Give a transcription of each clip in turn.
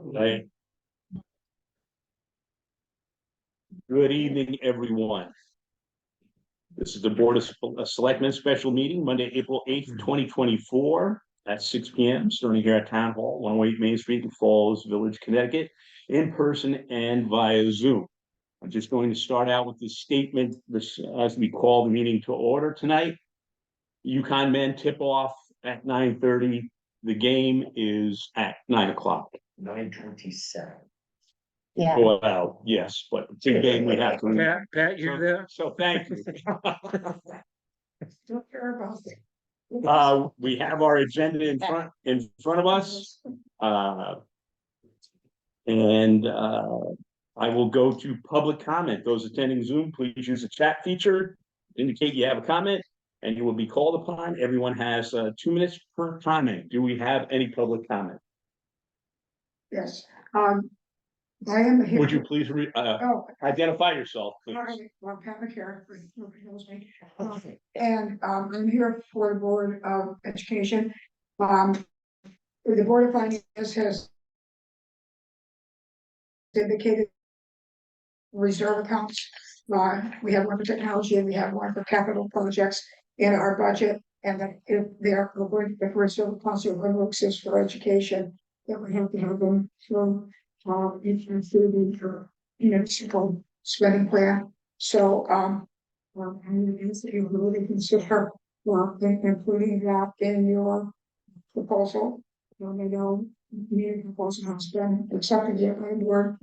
Right. Good evening, everyone. This is the Board of Selectmen special meeting, Monday, April 8th, 2024 at 6 p.m. starting here at Town Hall, 108 Main Street in Falls Village, Connecticut, in person and via Zoom. I'm just going to start out with this statement as we call the meeting to order tonight. UConn men tip off at 9:30. The game is at 9 o'clock. 9:27. Yeah. Well, yes, but it's a game we have to. Pat, you're there. So thank you. Don't care about it. We have our agenda in front of us. And I will go to public comment. Those attending Zoom, please use the chat feature, indicate you have a comment, and you will be called upon. Everyone has 2 minutes per comment. Do we have any public comment? Yes, I am here. Would you please identify yourself, please? All right, well, Pat McCarron, nobody knows me. And I'm here for the Board of Education. The Board of Finance has indicated reserve accounts. We have one for technology and we have one for capital projects in our budget. And that if reserve accounts are going to exist for education, that we have to have them through included for municipal spending plan. So I'm you really consider including that in your proposal. I know the proposal has been accepted yet by the Board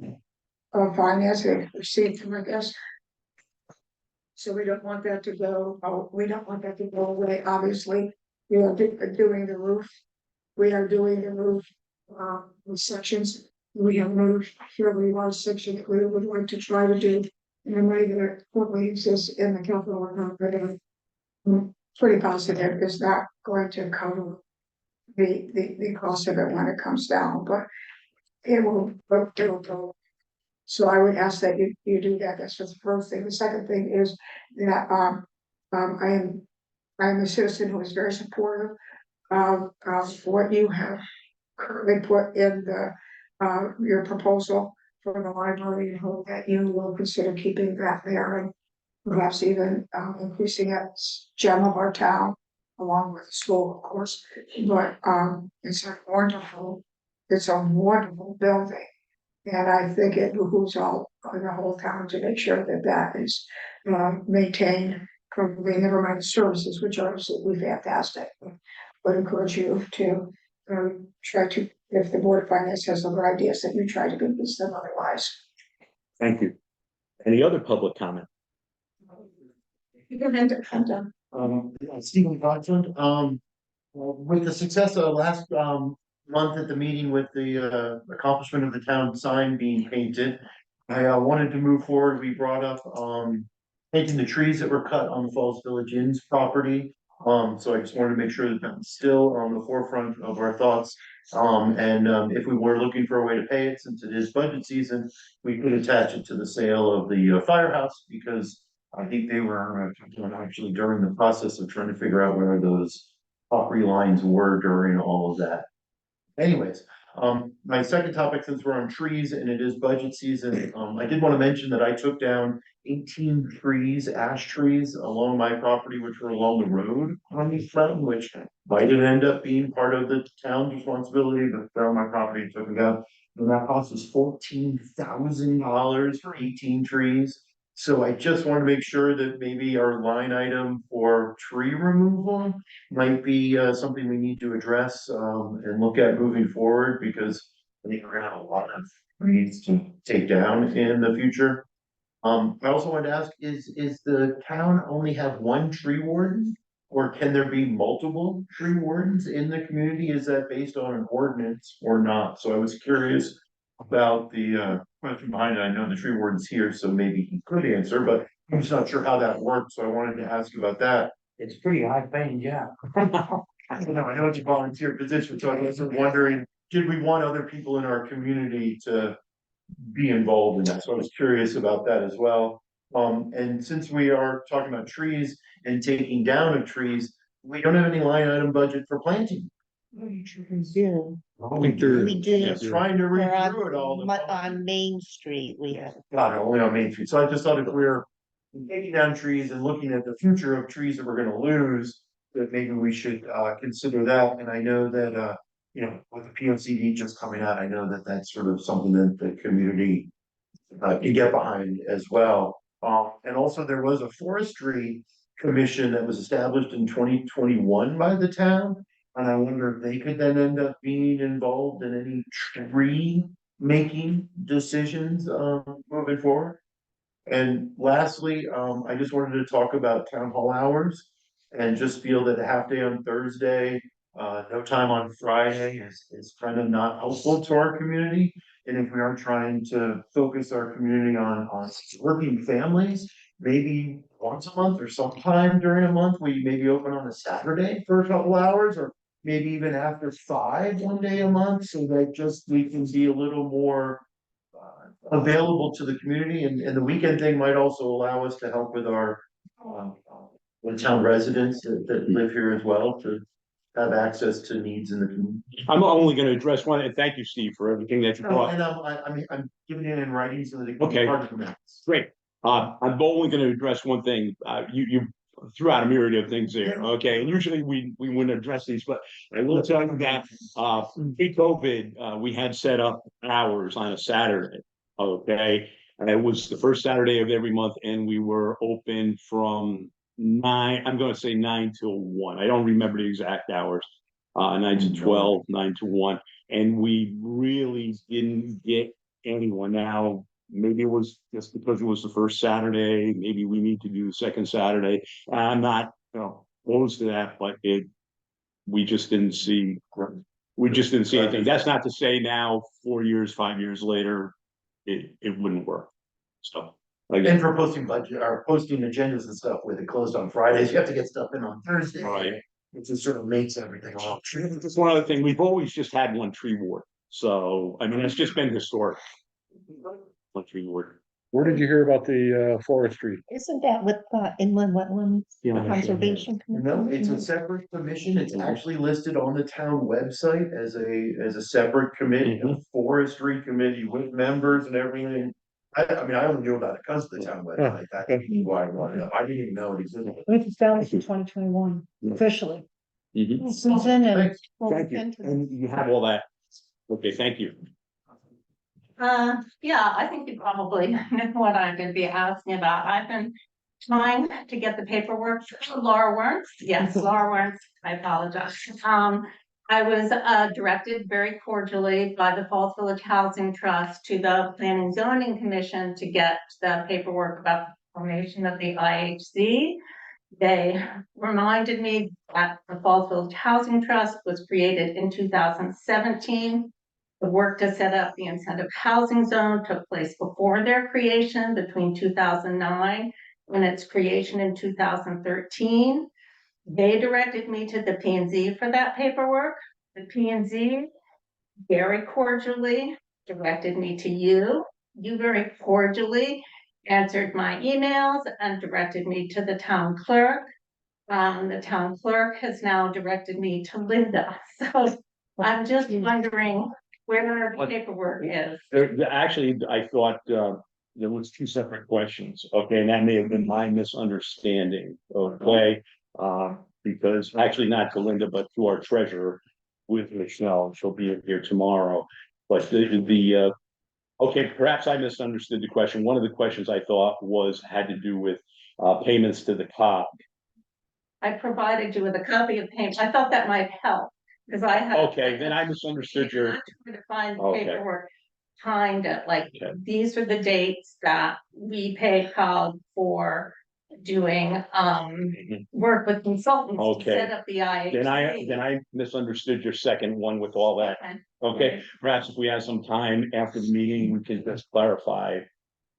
of Finance. They've received from, I guess. So we don't want that to go. We don't want that to go away. Obviously, we are doing the roof. We are doing the roof sections. We have another fairly large section that we would like to try to do in a way that currently exists in the capital account, but I'm pretty positive is not going to cover the cost of it when it comes down, but it will go. So I would ask that you do that. That's the first thing. The second thing is that I am a citizen who is very supportive of what you have currently put in the your proposal for the library, and hope that you will consider keeping that there and perhaps even increasing it gem of our town along with the school, of course. But it's a wonderful building, and I think it behooves all in the whole town to make sure that that is maintained. Probably never mind the services, which are absolutely fantastic. But encourage you to try to, if the Board of Finance has other ideas, that you try to convince them otherwise. Thank you. Any other public comment? You can end it. I'm done. Stephen Conklin, with the success of last month at the meeting with the accomplishment of the town sign being painted, I wanted to move forward. We brought up painting the trees that were cut on the Falls Village Inn's property. So I just wanted to make sure that that's still on the forefront of our thoughts. If we were looking for a way to pay it, since it is budget season, we could attach it to the sale of the firehouse, because I think they were actually during the process of trying to figure out where those property lines were during all of that. Anyways, my second topic, since we're on trees and it is budget season, I did want to mention that I took down 18 trees, ash trees along my property, which were along the road on the front, which might have ended up being part of the town's responsibility, but they're on my property and took them down. And that cost us $14,000 for 18 trees. So I just want to make sure that maybe our line item for tree removal might be something we need to address and look at moving forward, because I think we're gonna have a lot of trees to take down in the future. I also wanted to ask, is the town only have one tree warden, or can there be multiple tree wardens in the community? Is that based on an ordinance or not? So I was curious about the question behind it. I know the tree warden's here, so maybe he could answer, but I'm just not sure how that works. So I wanted to ask about that. It's pretty high paying, yeah. I know it's a volunteer position, so I was wondering, did we want other people in our community to be involved in that? So I was curious about that as well. And since we are talking about trees and taking down of trees, we don't have any line item budget for planting. We do. We did. Trying to read We're on, through it all. on Main Street, we have. God, only on Main Street. So I just thought if we're taking down trees and looking at the future of trees that we're gonna lose, that maybe we should consider that. And I know that you know, with the P O C D just coming out, I know that that's sort of something that the community can get behind as well. And also there was a forestry commission that was established in 2021 by the town. And I wonder if they could then end up being involved in any tree making decisions moving forward. And lastly, I just wanted to talk about town hall hours and just feel that a half day on Thursday, no time on Friday is kind of not helpful to our community. And if we are trying to focus our community on working families, maybe once a month or sometime during a month, we maybe open on a Saturday for a couple hours, or maybe even after 5 one day a month, so that just we can be a little more available to the community, and the weekend thing might also allow us to help with our the town residents that live here as well, to have access to needs in the community. I'm only gonna address one, and thank you, Steve, for everything that you brought. And I'm giving it in writing so that it can be Okay. part of the minutes. Great. I'm only gonna address one thing. You threw out a myriad of things there, okay? And usually we wouldn't address these, but I will tell you that, pre-COVID, we had set up hours on a Saturday, okay? And it was the first Saturday of every month, and we were open from 9, I'm gonna say 9 till 1. I don't remember the exact hours. 9 to 12, 9 to 1, and we really didn't get anyone. Now, maybe it was just because it was the first Saturday, maybe we need to do the second Saturday. I'm not, opposed to that, but we just didn't see, anything. That's not to say now, 4 years, 5 years later, it wouldn't work. So. And Again, for posting budget or posting agendas and stuff with it closed on Fridays, you have to get stuff in on Thursday. Right. It just sort of makes everything a little tricky. That's one other thing, we've always just had one tree ward, so, I mean, it's just been historic. One tree ward. Where did you hear about the forestry? Isn't that with inland wetlands Yeah. conservation? No, it's a separate commission. It's actually listed on the town website as a separate committee, a forestry committee with members and everything. I mean, I only knew about it because of the town website. That's why I brought it up. I didn't even know it existed. It's established in 2021 officially. Mhm. Susan and. Thanks. Thank you, and you have all that. Okay, thank you. Yeah, I think you probably know what I'm gonna be asking about. I've been trying to get the paperwork. Laura Werntz, yes, Laura Werntz, I apologize. I was directed very cordially by the Falls Village Housing Trust to the Planning and Zoning Commission to get the paperwork about the formation of the IHC. They reminded me that the Falls Village Housing Trust was created in 2017. The work to set up the incentive housing zone took place before their creation between 2009 and its creation in 2013. They directed me to the P&Z for that paperwork. The P&Z very cordially directed me to you. You very cordially answered my emails and directed me to the town clerk. The town clerk has now directed me to Linda. So I'm just wondering where the paperwork is. Actually, I thought, there was 2 separate questions, okay, and that may have been my misunderstanding, okay? Because actually not to Linda, but to our treasurer with Michelle, she'll be here tomorrow. But okay, perhaps I misunderstood the question. One of the questions I thought had to do with payments to the COG. I provided you with a copy of payment. I thought that might help, because I have. Okay, then I misunderstood your. I'm trying to find the Okay. paperwork, kind of like, Okay. these are the dates that we pay COG for doing work with consultants to Okay. set up the IHC. Then I misunderstood your second one with all that. Okay, perhaps if we have some time after the meeting, we can just clarify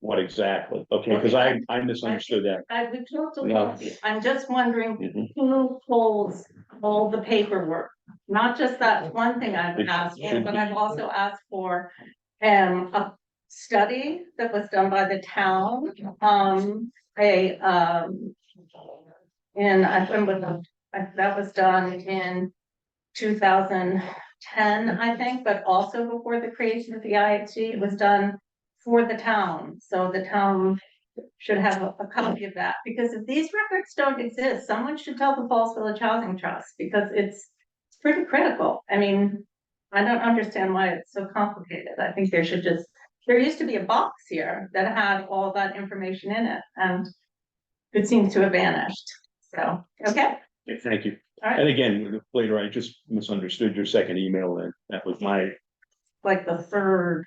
what exactly, okay, because I misunderstood that. We talked a Yeah. lot. I'm just wondering Mhm. who holds all the paperwork, not just that one thing I've asked for, but I've also asked for a study that was done by the town, that was done in 2010, I think, but also before the creation of the IHG, it was done for the town. So the town should have a copy of that, because if these records don't exist, someone should tell the Falls Village Housing Trust, because it's pretty critical. I mean, I don't understand why it's so complicated. I think there used to be a box here that had all that information in it, and it seems to have vanished. So, okay, Okay, thank you. all right. And again, later, I just misunderstood your second email, and that was my, Like the third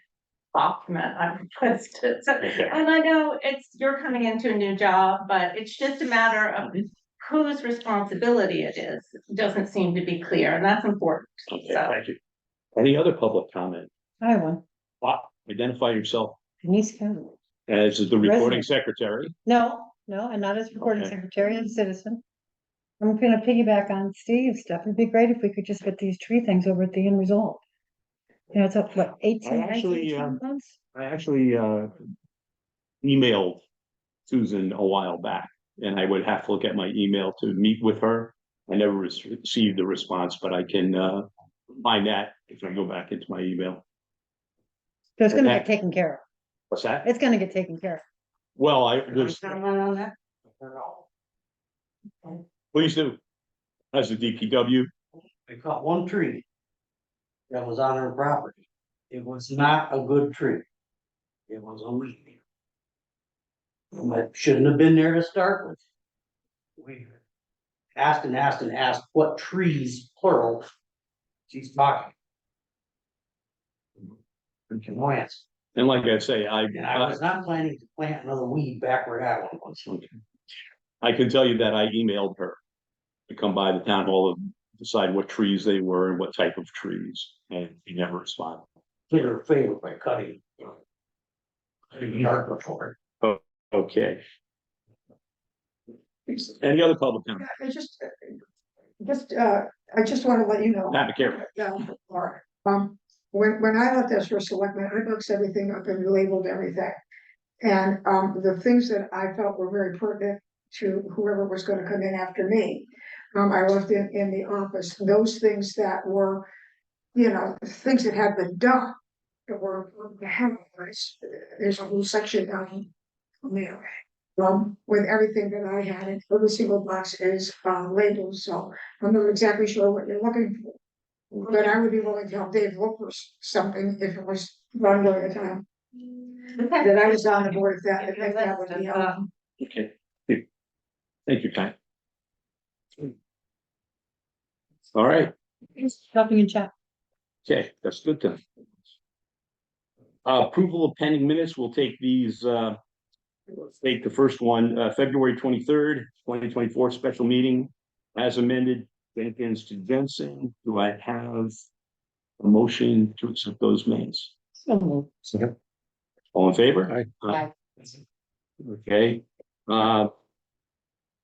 document I requested. So, Okay. and I know you're coming into a new job, but it's just a matter of whose responsibility it is. It doesn't seem to be clear, and that's important. okay, So, thank you. Any other public comment? I won. Wow, identify yourself Denise County. as the recording Resident. secretary. No, I'm not as recording Okay. secretary, I'm a citizen. I'm gonna piggyback on Steve's stuff. It'd be great if we could just get these tree things over at the end result. You know, it's up, what, 18, I actually, 19 months? I actually emailed Susan a while back, and I would have to look at my email to meet with her. I never received a response, but I can find that if I go back into my email. So it's gonna Okay. get taken care of. What's that? It's gonna get taken care of. Well, there's, on that? please do. As the DPW, I cut one tree that was on her property. It was not a good tree. It was a weed. It shouldn't have been there to start with. We asked and asked and asked what trees, plural, she's talking. No answer. and like I say, And I was not planning to plant another weed back where that one was. I can tell you that I emailed her to come by the town hall and decide what trees they were and what type of trees, and he never responded. Did her a favor by cutting. Darker for it. Okay. Any other public comment? I just want to let you know. Have a care. Laura, when I left as first selectman, I boxed everything up and labeled everything. And, the things that I felt were very pertinent to whoever was gonna come in after me, I left in the office, those things that were, things that had been done. That were, there's a whole section down there. With everything that I had, and every single box is, labeled, so I'm not exactly sure what you're looking for. But I would be willing to help Dave look for something if it was run during the time that I was on the board, if that would be helpful. Okay. Thank you, Ty. All right, Helping in chat. okay, that's good then. Approval of pending minutes, we'll take these, let's take the first one, February 23rd, 2024 special meeting as amended, Jenkins to Jensen. Do I have a motion to accept those minutes? Second. All in favor? Aye. Aye. Okay,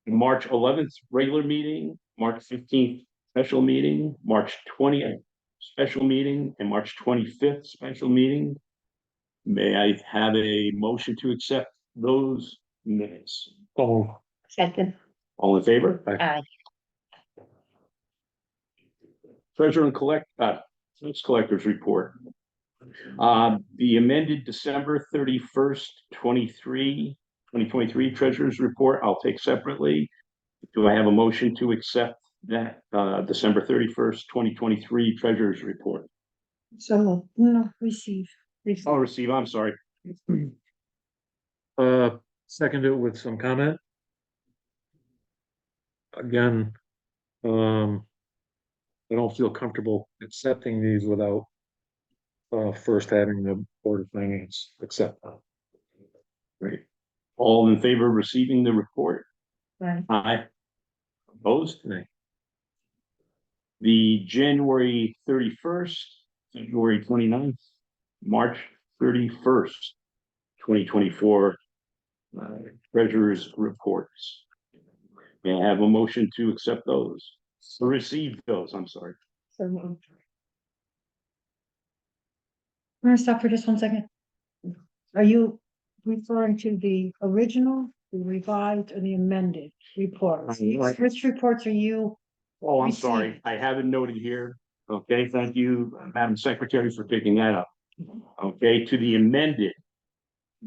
March 11th, regular meeting, March 15th, special meeting, March 20th, special meeting, and March 25th, special meeting. May I have a motion to accept those minutes? Oh, Second, All in favor? aye. Treasurer and tax collectors report. The amended December 31st, 2023 treasurer's report, I'll take separately. Do I have a motion to accept that, December 31st, 2023 treasurer's report? So, no, receive. I'll receive, I'm sorry. second it with some comment. Again, I don't feel comfortable accepting these without first having the Board of Finance accept them. Great. All in favor of receiving the report? Aye. Aye. Opposed? Nay. The January 31st, February 29th, March 31st, 2024 treasurer's reports. May I have a motion to accept those? To receive those, I'm sorry. So moved. I'm gonna stop for just 1 second. Are you referring to the original, the revised, or the amended reports? Right. Which reports are you Oh, I'm Received. sorry, I have it noted here. Okay, thank you, Madam Secretary, for picking that up. Okay, to the amended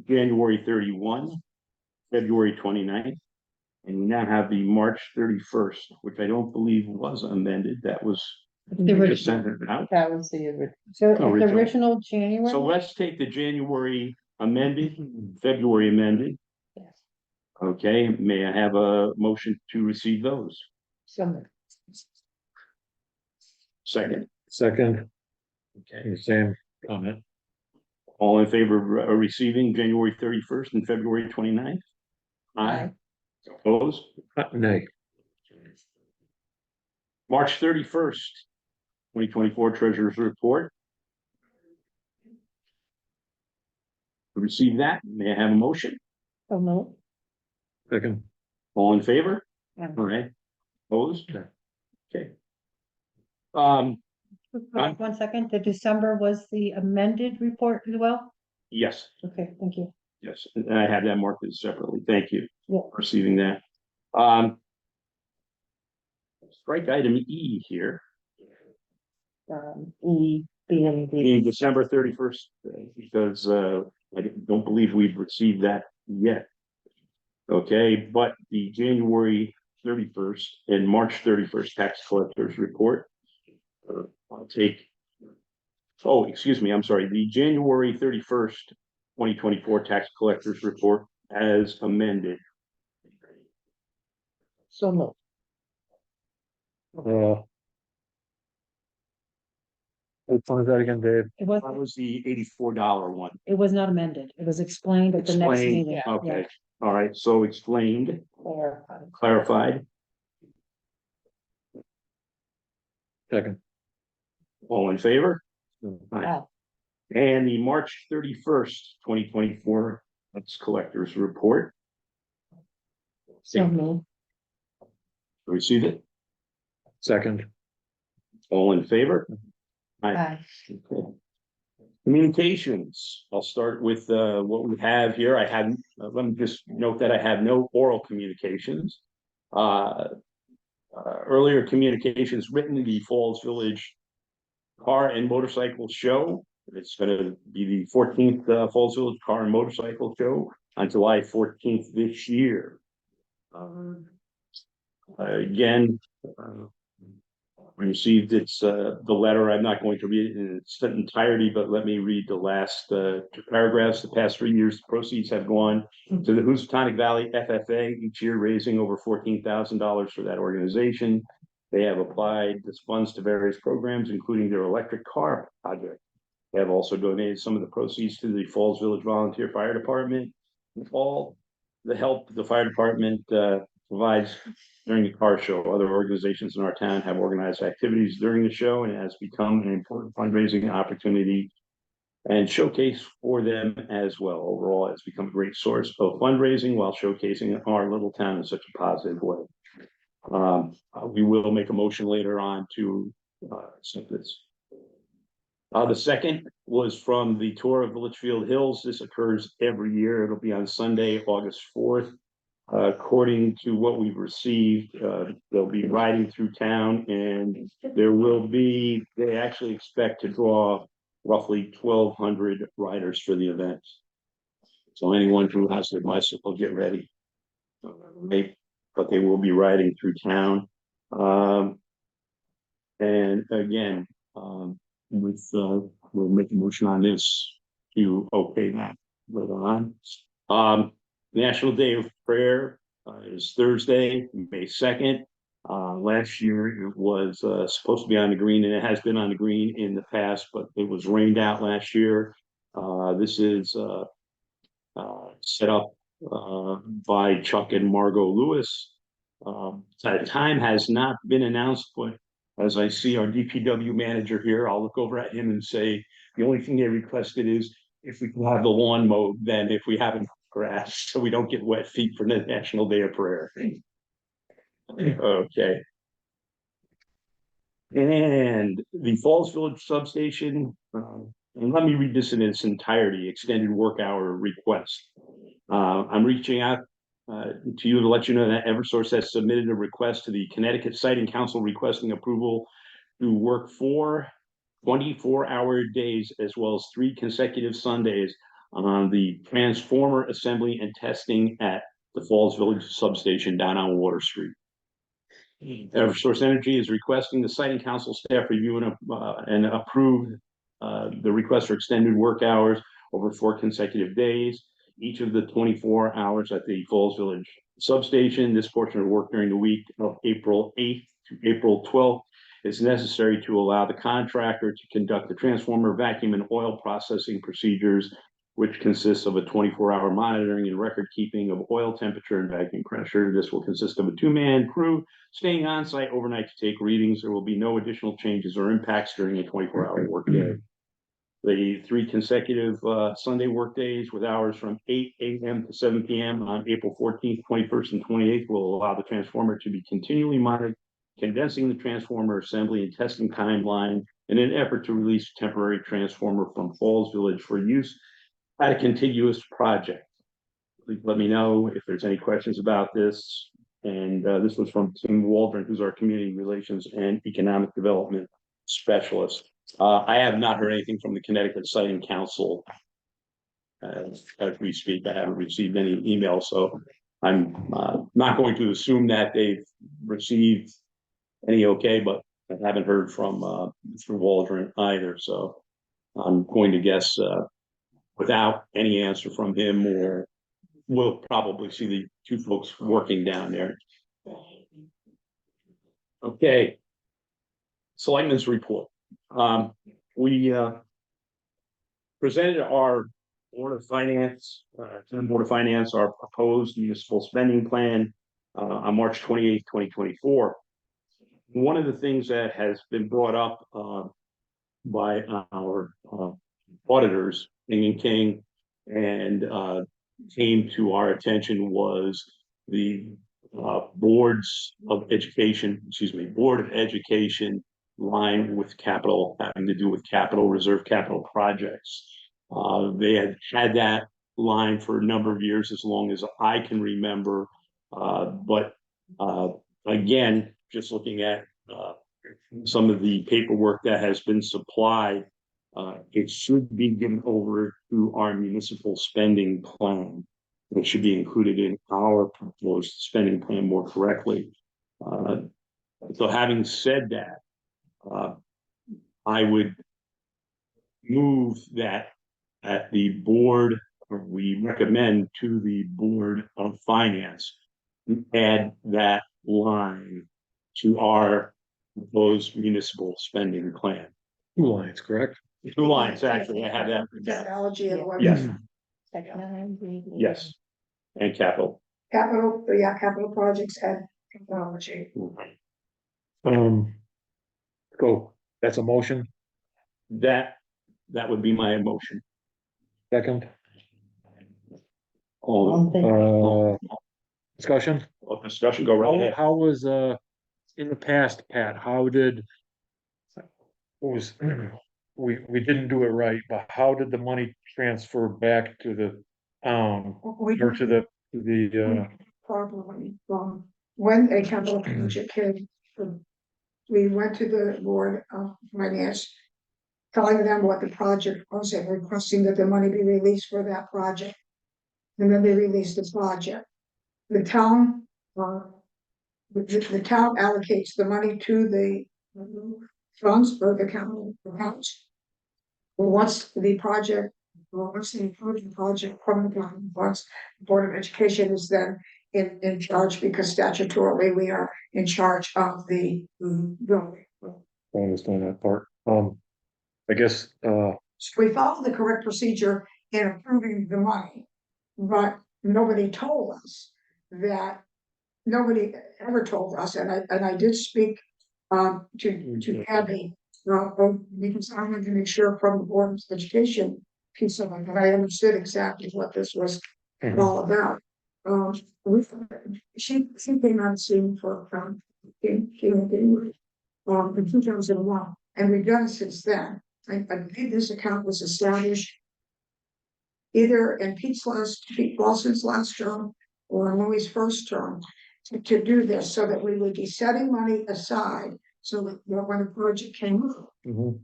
January 31, February 29th, and we now have the March 31st, which I don't believe was amended. That was The just original. sent it out. That was the original. So the Original. original January. So let's take the January amended, February amended. Yes. Okay, may I have a motion to receive those? So Second, Second, okay, same comment. all in favor of receiving January 31st and February 29th? Aye. Opposed? Nay, March 31st, 2024 Treasurer's Report. Receive that. May I have a motion? no. second, All in favor? Aye. All right. Opposed? Aye. Okay. Aye. 1 second, the December was the amended report as well? Yes, Okay, thank you. yes, and I have that marked as separately. Thank you Yeah. for receiving that. Strike item E here, E, B, and D. being December 31st, because I don't believe we've received that yet. Okay, but the January 31st and March 31st tax collectors report. I'll take. Oh, excuse me, I'm sorry, the January 31st, 2024 tax collectors report as amended. So no. which one is that again, Dave? That was the $84 one. It was not amended. It was explained at the next Explained, meeting. okay, all right, so explained, Clarified. clarified, Second. all in favor? Aye. And the March 31st, 2024 tax collectors report. So no. Receive it, Second, all in favor? Aye. Okay. Communications, I'll start with what we have here. I had, let me just note that I have no oral communications. Earlier communications written to the Falls Village Car and Motorcycle Show. It's gonna be the 14th Falls Village Car and Motorcycle Show on July 14th this year. Again, we received the letter. I'm not going to read it in its entirety, but let me read the last two paragraphs. The past 3 years, the proceeds have gone to the Housatonic Valley FFA, each year raising over $14,000 for that organization. They have applied this funds to various programs, including their electric car project. They have also donated some of the proceeds to the Falls Village Volunteer Fire Department. With all the help the fire department provides during the car show, other organizations in our town have organized activities during the show, and it has become an important fundraising opportunity and showcase for them as well. Overall, it's become a great source of fundraising while showcasing our little town in such a positive way. We will make a motion later on to accept this. The second was from the tour of Litchfield Hills. This occurs every year. It'll be on Sunday, August 4th. According to what we've received, they'll be riding through town, and they actually expect to draw roughly 1,200 riders for the event. So anyone who has their bicycle, get ready. But they will be riding through town. And again, we'll make a motion on this to okay that later on. National Day of Prayer is Thursday, May 2nd. Last year it was supposed to be on the green, and it has been on the green in the past, but it was rained out last year. This is set up by Chuck and Margot Lewis. The time has not been announced, but as I see our DPW manager here, I'll look over at him and say, the only thing they requested is if we can have the lawn mowed, then if we haven't grass, so we don't get wet feet for the National Day of Prayer. Okay. And the Falls Village Substation, and let me read this in its entirety, extended work hour request. I'm reaching out to you to let you know that Eversource has submitted a request to the Connecticut Siting Council requesting approval to work 4 24-hour days as well as 3 consecutive Sundays on the transformer assembly and testing at the Falls Village substation down on Water Street. Eversource Energy is requesting the Siting Council staff review and approve the request for extended work hours over 4 consecutive days, each of the 24 hours at the Falls Village substation. This portion of work during the week of April 8th to April 12th is necessary to allow the contractor to conduct the transformer, vacuum, and oil processing procedures, which consists of a 24-hour monitoring and record keeping of oil temperature and vacuum pressure. This will consist of a 2-man crew staying on site overnight to take readings. There will be no additional changes or impacts during a 24-hour workday. The 3 consecutive Sunday work days with hours from 8 a.m. to 7 p.m. on April 14th, 21st, and 28th will allow the transformer to be continually monitored, condensing the transformer assembly and testing timeline in an effort to release temporary transformer from Falls Village for use at a contiguous project. Please let me know if there's any questions about this. And this was from Tim Waldron, who's our Community Relations and Economic Development Specialist. I have not heard anything from the Connecticut Siting Council as we speak. I haven't received any emails, so I'm not going to assume that they've received any okay, but I haven't heard from Mr. Waldron either. So I'm going to guess without any answer from him, or we'll probably see the 2 folks working down there. Okay. Selectmen's report. We presented our Board of Finance, our proposed municipal spending plan on March 28th, 2024. One of the things that has been brought up by our auditors, King, and came to our attention was the Board of Education line with capital, having to do with capital reserve capital projects. They had that line for a number of years, as long as I can remember. But again, just looking at some of the paperwork that has been supplied, it should be given over to our municipal spending plan. It should be included in our proposed spending plan more correctly. So having said that, I would move that at the board, or we recommend to the Board of Finance, add that line to our proposed municipal spending plan. 2 lines, correct? 2 lines, actually, I have that. Technology and what. Yes, Technology. yes, and capital. Capital, capital projects and technology. Go, that's a motion, That would be my motion. second, All discussion? discussion, go right ahead. How was, in the past, Pat, how did, was, we didn't do it right, but how did the money transfer back to the, We or to the, probably, when a capital project came, we went to the Board of Finance, telling them what the project was and requesting that the money be released for that project. And then they released the project. The town, the town allocates the money to the funds for the capital accounts. Well, once the project, once the improvement project from the town, once the Board of Education is then in charge, because statutorily we are in charge of the building. I understand that part, I guess, So we followed the correct procedure in approving the money, but nobody told us that. Nobody ever told us, and I did speak to Abby, because I wanted to make sure from the Board of Education piece of it, that I understood exactly what this was all about. She came on scene for in 2001, and we've done it since then. I believe this account was established either in Pete Lawson's last term or Louis' first term, to do this, so that we would be setting money aside, so that when a project came up, Mhm.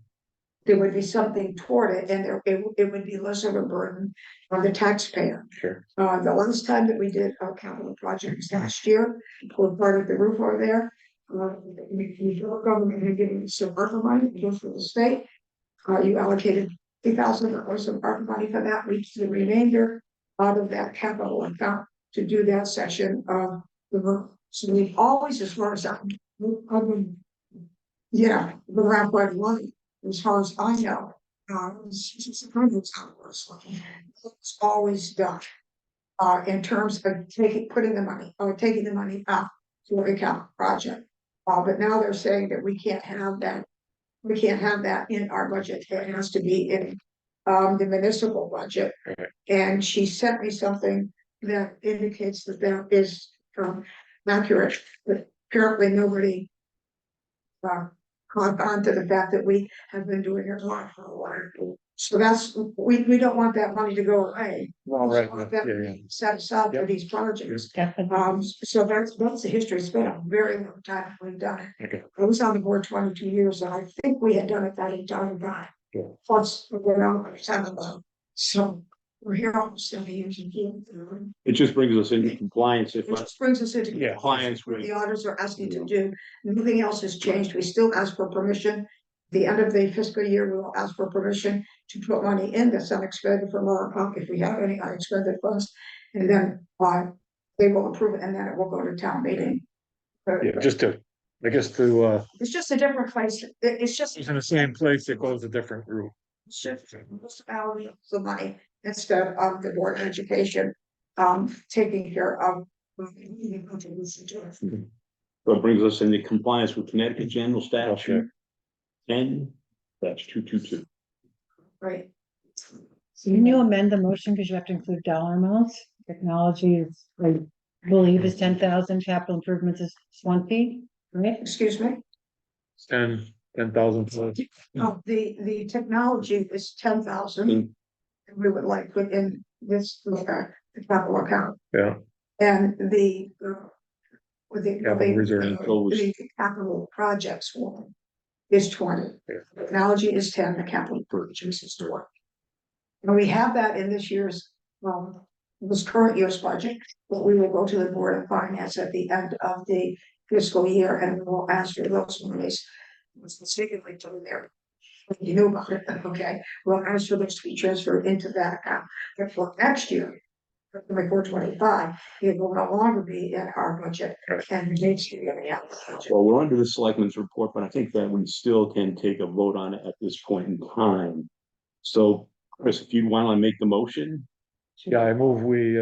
there would be something toward it, and it would be less of a burden on the taxpayer. Sure. The last time that we did our capital projects last year, for part of the roof over there, we government had given us some ARPA money, just for the state. You allocated $3,000 of ARPA money for that, we the remainder out of that capital account to do that section of the roof. So we've always, as far as I'm, yeah, been around quite a while, as far as I know. It's always done. In terms of putting the money, or taking the money out for a capital project. But now they're saying that we can't have that. We can't have that in our budget. It has to be in the municipal budget. Okay. And she sent me something that indicates that that is accurate, but apparently nobody caught on to the fact that we have been doing it wrong for a while. So that's, we don't want that money to go away. All right, We want yeah, that yeah. money set aside for Yep. these projects. Definitely. So that's the history. It's been a very long time we've done it. Okay. I was on the board 22 years, and I think we had done it that entire time. Yeah. Plus, we're on 7 of them. So we're here almost 70 years and It just brings us into compliance if it just brings us into Yeah. compliance with the auditors are asking to do. Nothing else has changed. We still ask for permission. The end of the fiscal year, we will ask for permission to put money in that's unexpended from our account if we have any unexpended funds. And then they will approve it, and then it will go to town meeting. Yeah, just to, I guess to, It's just a different place. It's just. it's in the same place, it goes a different route. Shift municipality the money instead of the Board of Education taking care of. So it brings us into compliance with Connecticut General Statute 10-222. Right. Can you amend the motion, because you have to include dollar amounts? Technology is, I believe is 10,000, capital improvements is 20, right? Excuse me. 10,000. Oh, the technology is 10,000. We would like put in this the capital account. Yeah. And the with the Capital reserve the capital projects one is 20. Yeah. Technology is 10, the capital projects is 20. And we have that in this current year's budget, but we will go to the Board of Finance at the end of the fiscal year, and we will ask for those monies. Specifically to there. You knew about it, okay? We'll ask for those to be transferred into that account, but for next year. For 425, it will no longer be in our budget, and it needs to be in the budget. Well, we're under the selectmen's report, but I think that we still can take a vote on it at this point in time. So, Chris, if you want to make the motion, Yeah, I move we,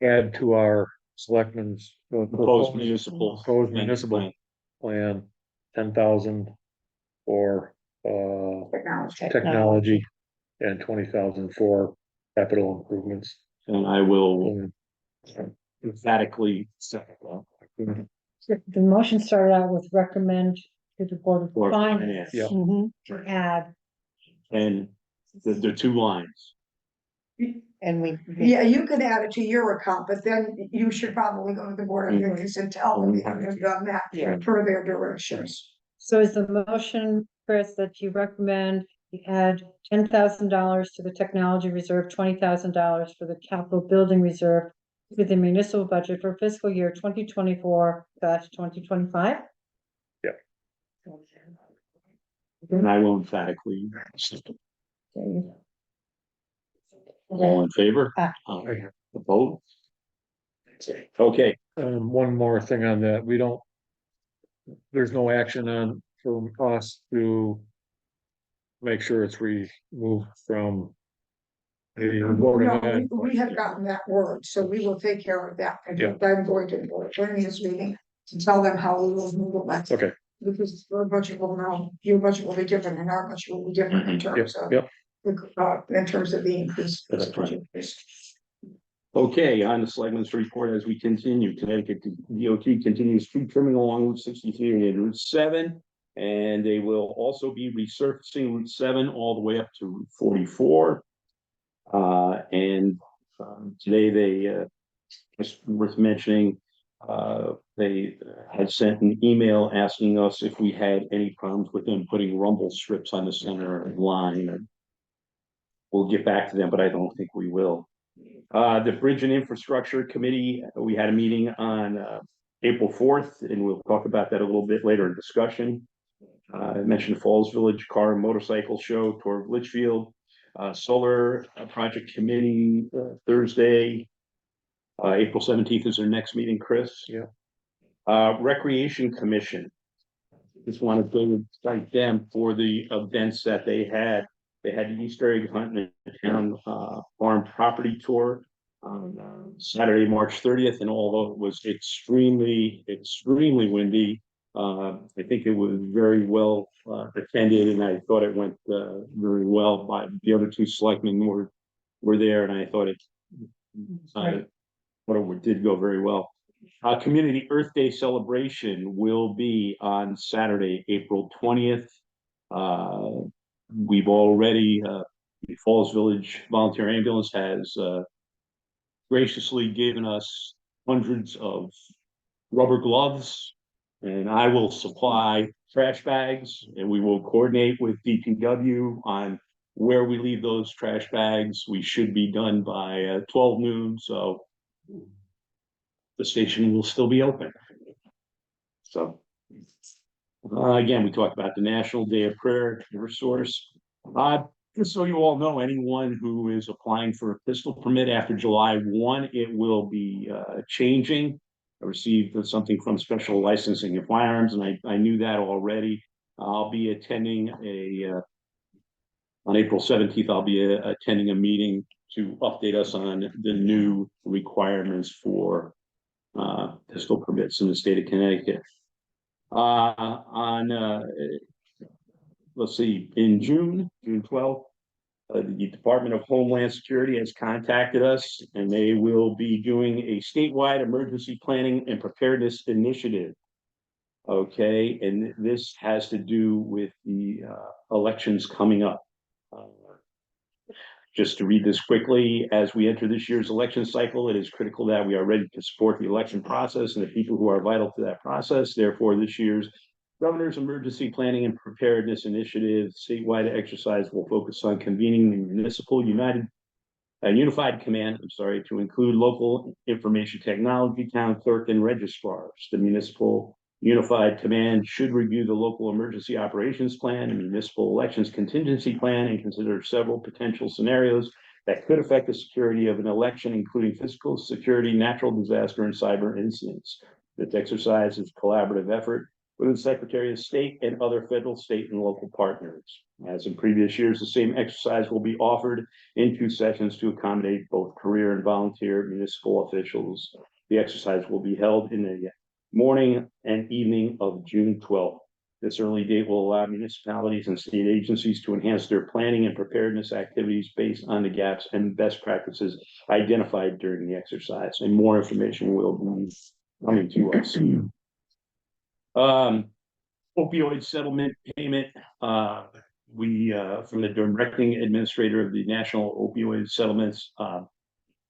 add to our selectmen's. proposed municipal. Proposed municipal plan, 10,000 for, Technology. technology and 20,000 for capital improvements. And I will emphatically second that. The motion started out with recommend to the Board Board of of Finance. Finance, yeah. Mhm, to add. And the 2 lines. And we. Yeah, you could add it to your account, but then you should probably go to the Board of Finance and tell them you haven't done that per their directions. So is the motion, Chris, that you recommend you add $10,000 to the technology reserve, $20,000 for the capital building reserve to the municipal budget for fiscal year 2024-2025? And I will emphatically. Okay. All in favor? Aye. Opposed? Okay, One more thing on that, we don't. There's no action on from us to. Make sure it's removed from. The Board of No, Ed. we have gotten that word, so we will take care of that. And Yeah. I'm going to the Board of Finance meeting to tell them how we will move it. Okay, Because your budget will now, your budget will be different and our budget will be different in terms of. yep. In terms of the increase. That's fine. Okay, on the selectmen's report as we continue, Connecticut DOT continues tree trimming along Route 63 and Route 7. And they will also be resurfacing Route 7 all the way up to Route 44. And Today they, just worth mentioning, they had sent an email asking us if we had any problems with them putting rumble strips on the center line. And we'll get back to them, but I don't think we will. The Bridge and Infrastructure Committee, we had a meeting on April 4th, and we'll talk about that a little bit later in discussion. I mentioned Falls Village Car and Motorcycle Show, Tour of Litchfield, Solar Project Committee, Thursday, April 17th is their next meeting, Chris. Yeah. Recreation Commission. Just wanted to thank them for the events that they had. They had the Easter egg hunt and the town farm property tour on Saturday, March 30th, and although it was extremely windy, I think it was very well attended, and I thought it went very well. By the other two selectmen were there, and I thought it did go very well. Community Earth Day celebration will be on Saturday, April 20th. We've already, the Falls Village Volunteer Ambulance has graciously given us hundreds of rubber gloves, and I will supply trash bags, and we will coordinate with DPW on where we leave those trash bags. We should be done by 12 noon, so the station will still be open. So again, we talked about the National Day of Prayer, Eversource. Just so you all know, anyone who is applying for a pistol permit after July 1, it will be changing. I received something from Special Licensing of Firearms, and I knew that already. I'll be attending on April 17th, I'll be attending a meeting to update us on the new requirements for pistol permits in the state of Connecticut. Let's see, in June 12th, the Department of Homeland Security has contacted us, and they will be doing a statewide emergency planning and preparedness initiative. Okay, and this has to do with the elections coming up. Just to read this quickly, as we enter this year's election cycle, it is critical that we are ready to support the election process and the people who are vital to that process. Therefore, this year's Governor's Emergency Planning and Preparedness Initiative statewide exercise will focus on convening the municipal unified command, to include local information technology, town clerk, and registrars. The municipal unified command should review the local emergency operations plan and municipal elections contingency plan and consider several potential scenarios that could affect the security of an election, including physical security, natural disaster, and cyber incidents. This exercise is a collaborative effort with the Secretary of State and other federal, state, and local partners. As in previous years, the same exercise will be offered in 2 sessions to accommodate both career and volunteer municipal officials. The exercise will be held in the morning and evening of June 12th. This early date will allow municipalities and state agencies to enhance their planning and preparedness activities based on the gaps and best practices identified during the exercise. And more information will be coming to us. Opioid settlement payment. We from the directing administrator of the National Opioid Settlements,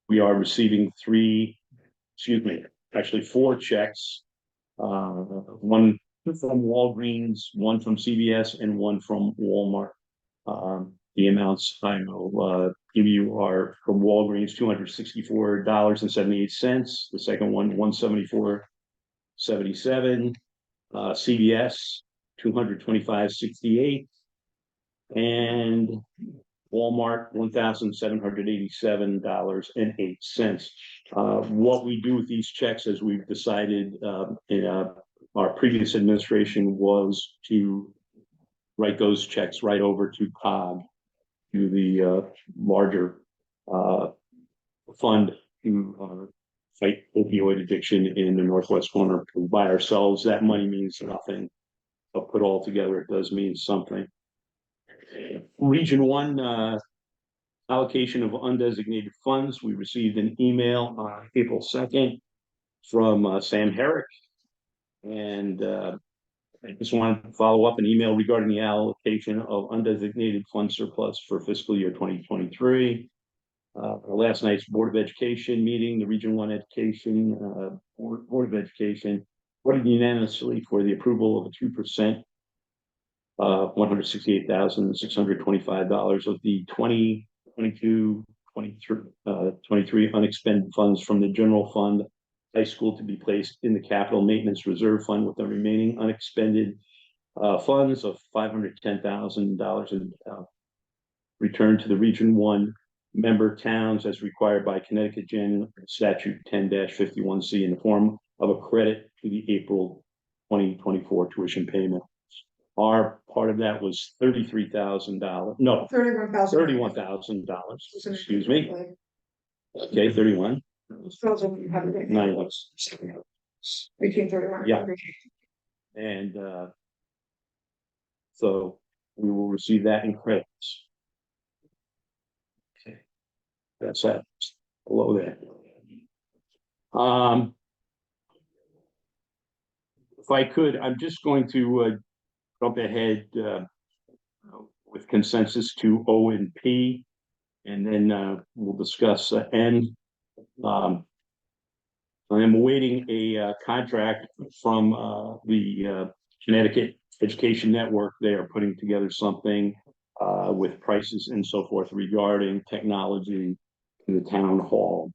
we are receiving 4 checks. One from Walgreens, one from CVS, and one from Walmart. The amounts I will give you are from Walgreens, $264.78. The second one, $174.77. CVS, $225.68, and Walmart, $1,787.08. What we do with these checks, as we've decided in our previous administration, was to write those checks right over to COG, to the larger fund to fight opioid addiction in the northwest corner. By ourselves, that money means nothing, but put all together, it does mean something. Region 1 allocation of undesignated funds. We received an email on April 2nd from Sam Herrick, and I just wanted to follow up an email regarding the allocation of undesignated fund surplus for fiscal year 2023. last night's Board of Education meeting, the Region One Education, Board of Education voted unanimously for the approval of a 2%, $168,625 of the 2022, 23 unexpended funds from the general fund high school to be placed in the capital maintenance reserve fund, with the remaining unexpended funds of $510,000 and returned to the Region One member towns as required by Connecticut General Statute 10-51C in the form of a credit to the April 2024 tuition payment. Our part of that was $33,000. No, $31,000. Excuse me. Okay, 31. 9 bucks. Between 31. Yeah. And so we will receive that in credits. Okay, that's that below that. If I could, I'm just going to jump ahead with consensus to O and P, and then we'll discuss N. I'm awaiting a contract from the Connecticut Education Network. They are putting together something with prices and so forth regarding technology in the town hall.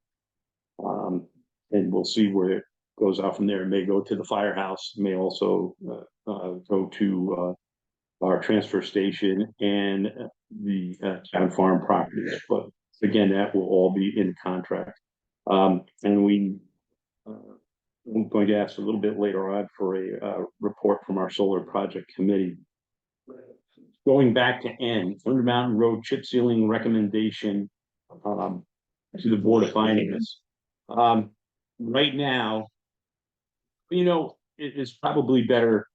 And we'll see where it goes out from there. It may go to the firehouse, may also go to our transfer station and the town farm properties. But again, that will all be in contract. And I'm going to ask a little bit later on for a report from our solar project committee. Going back to N, Thunder Mountain Road chip sealing recommendation to the Board of Finance. Right now, you know, it is probably better.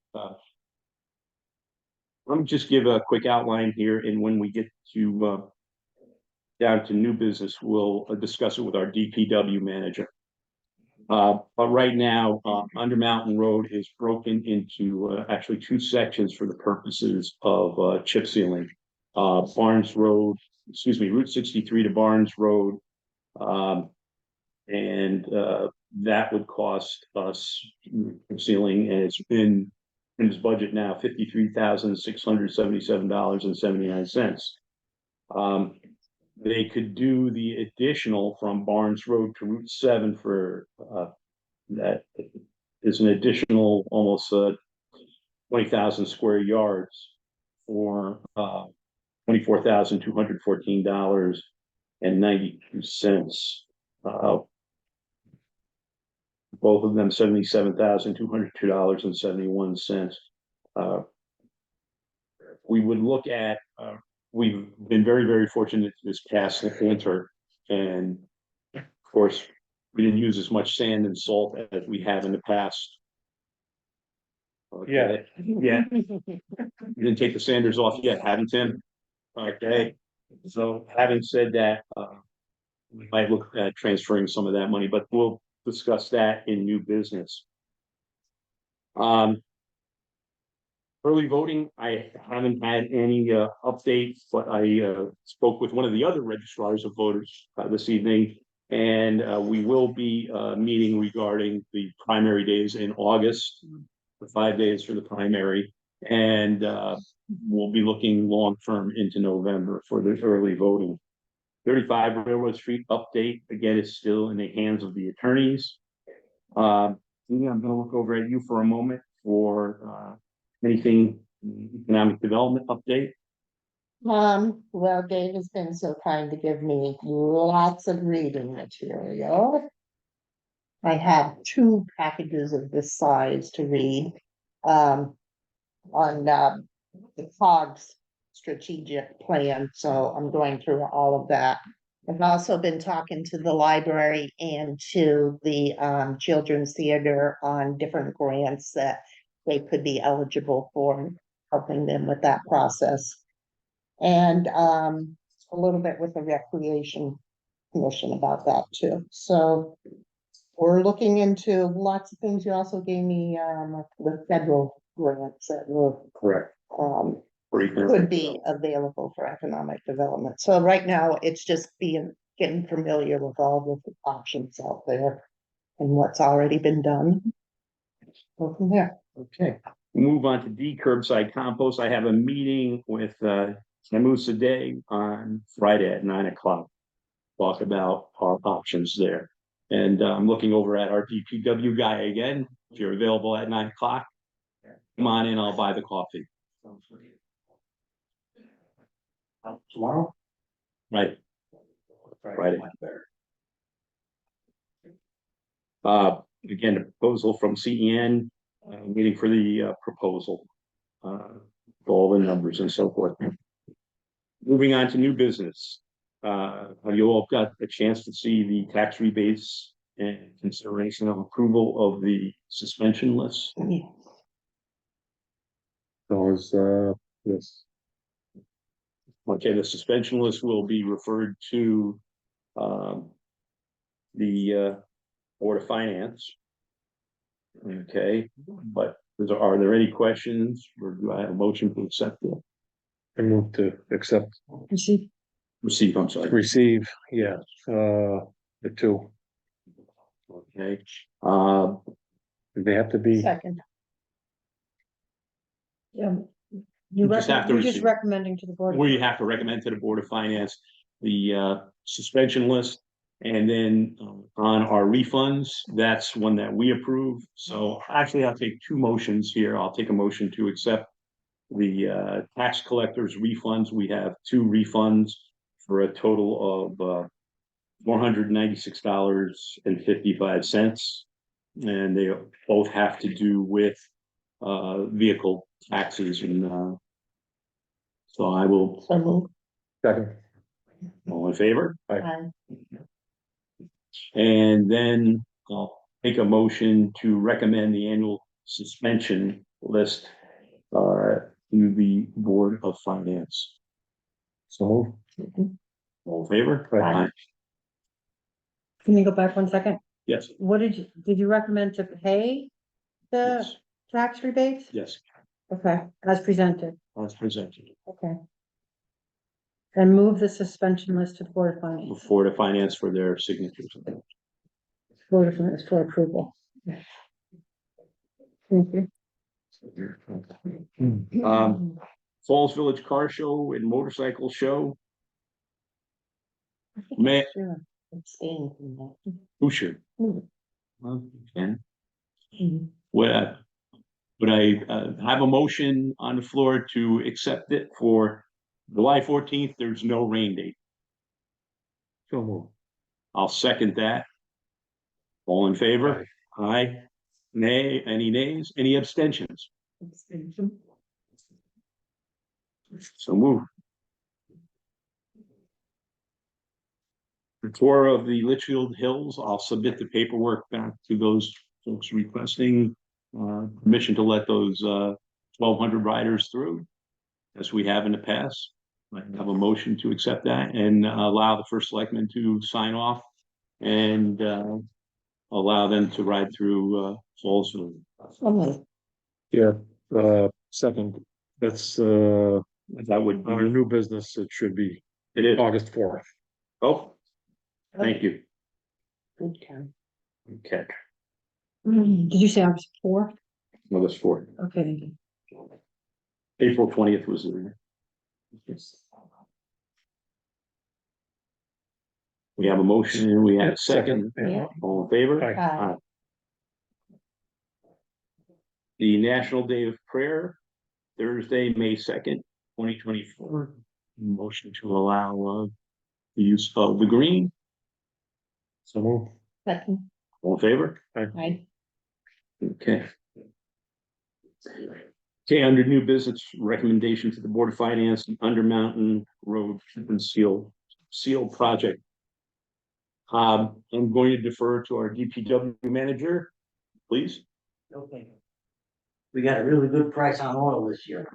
Let me just give a quick outline here, and when we get to down to new business, we'll discuss it with our DPW manager. But right now, Under Mountain Road is broken into actually 2 sections for the purposes of chip sealing. Barnes Road, excuse me, Route 63 to Barnes Road. And that would cost us sealing, and it's been in his budget now, $53,677.79. They could do the additional from Barnes Road to Route 7 for that is an additional almost 20,000 square yards for $24,214.92. Both of them $77,202.71. We would look at we've been very, very fortunate this past winter, and of course, we didn't use as much sand and salt as we have in the past. Okay. Yeah. You didn't take the sanders off yet, haven't Tim? Okay. So having said that, we might look at transferring some of that money, but we'll discuss that in new business. Early voting, I haven't had any updates, but I spoke with one of the other registrars of voters this evening, and we will be meeting regarding the primary days in August, the 5 days for the primary, and we'll be looking long-term into November for the early voting. 35 Railroad Street update, again, is still in the hands of the attorneys. I'm going to look over at you for a moment for anything economic development update. Well, Dave has been so kind to give me lots of reading material. I have 2 packages of this size to read, on the COGS strategic plan, so I'm going through all of that. I've also been talking to the library and to the children's theater on different grants that they could be eligible for, helping them with that process. And a little bit with the Recreation Commission about that too. So we're looking into lots of things. You also gave me the federal grants that will Correct. could be available for economic development. So right now it's just being getting familiar with all the options out there and what's already been done. Go from there. Okay, move on to D curbside compost. I have a meeting with Samu Day on Friday at 9 o'clock. Talk about our options there. And I'm looking over at our DPW guy again. If you're available at 9 o'clock, come on in, I'll buy the coffee. Tomorrow? Right. Friday. Again, a proposal from CEN, waiting for the proposal. All the numbers and so forth. Moving on to new business. You all got a chance to see the tax rebates and consideration of approval of the suspension list. Yeah. Those, yes, Okay, the suspension list will be referred to the Board of Finance. Okay, but are there any questions, or do I have a motion to accept it? I move to accept, Receive, I'm sorry. receive, yeah, the two. Okay, They have to be, Second. You just have to You're just receive. recommending to the board. we have to recommend to the Board of Finance the suspension list. And then on our refunds, that's one that we approve. So actually, I'll take two motions here. I'll take a motion to accept the tax collectors refunds. We have two refunds for a total of $496.55. And they both have to do with vehicle taxes. And so I will, So move. second, all in favor? Aye. And then I'll make a motion to recommend the annual suspension list to the Board of Finance. so move. All in favor? Aye. Can you go back 1 second? Yes, What did you recommend to pay the yes, tax rebates? yes, Okay, as presented, as presented. okay. And move the suspension list to the Board of Finance, Board of Finance for their signatures. Board of Finance for approval. Thank you. Falls Village Car Show and Motorcycle Show. I think May- I should abstain from that. Who should? Hmm. Well, you can. Mhm. Would I have a motion on the floor to accept it for July 14th? There's no rain date. So move. I'll second that. All in favor? Aye. Nay, any nays? Any abstentions? Abstention. So move. The tour of the Litchfield Hills, I'll submit the paperwork back to those folks requesting permission to let those 1,200 riders through, as we have in the past. I have a motion to accept that and allow the first selectman to sign off and allow them to ride through Fallsville. So moved. Yeah, second, that's, That would on a be, new business, it should be it is. August 4th. Oh, thank you. Good time. Okay, Did you say August 4th? August 4th. Okay, thank you. April 20th was the. We have a motion and we have a second. Yeah. All in favor? Aye. Aye. The National Day of Prayer, Thursday, May 2nd, 2024. Motion to allow the use of the green. So move. Second. All in favor? Aye. Okay. Okay, under new business recommendation to the Board of Finance, the Under Mountain Road Chip and Seal project. I'm going to defer to our DPW manager, please. Okay. We got a really good price on oil this year.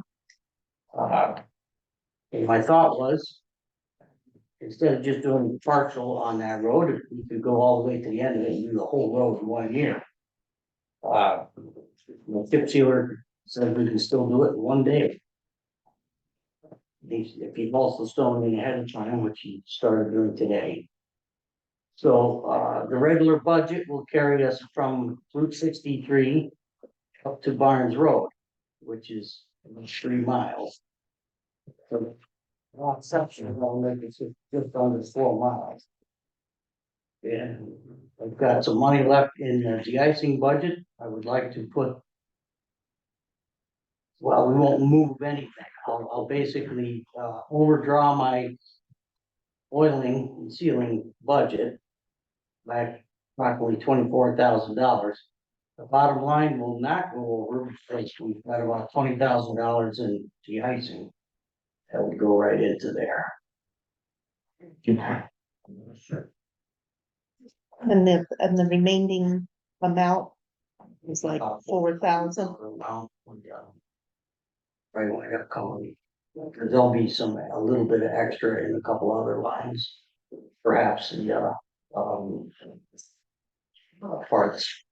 And my thought was, instead of just doing partial on that road, if we could go all the way to the end of it and do the whole road in 1 year. The chip sealer said we can still do it in 1 day. If he also stone me ahead of time, which he started doing today, So, the regular budget will carry us from Route 63 up to Barnes Road, which is 3 miles. So, that section will make it just under 4 miles. And I've got some money left in the de-icing budget. I would like to put. Well, we won't move anything. I'll basically, overdraw my oiling and sealing budget by approximately $24,000. The bottom line will not go over because we've got about $20,000 in de-icing. That would go right into there. And the remaining amount is like 4,000. Right, when I got a couple. There'll be a little bit of extra in a couple other lines. Perhaps the, parts.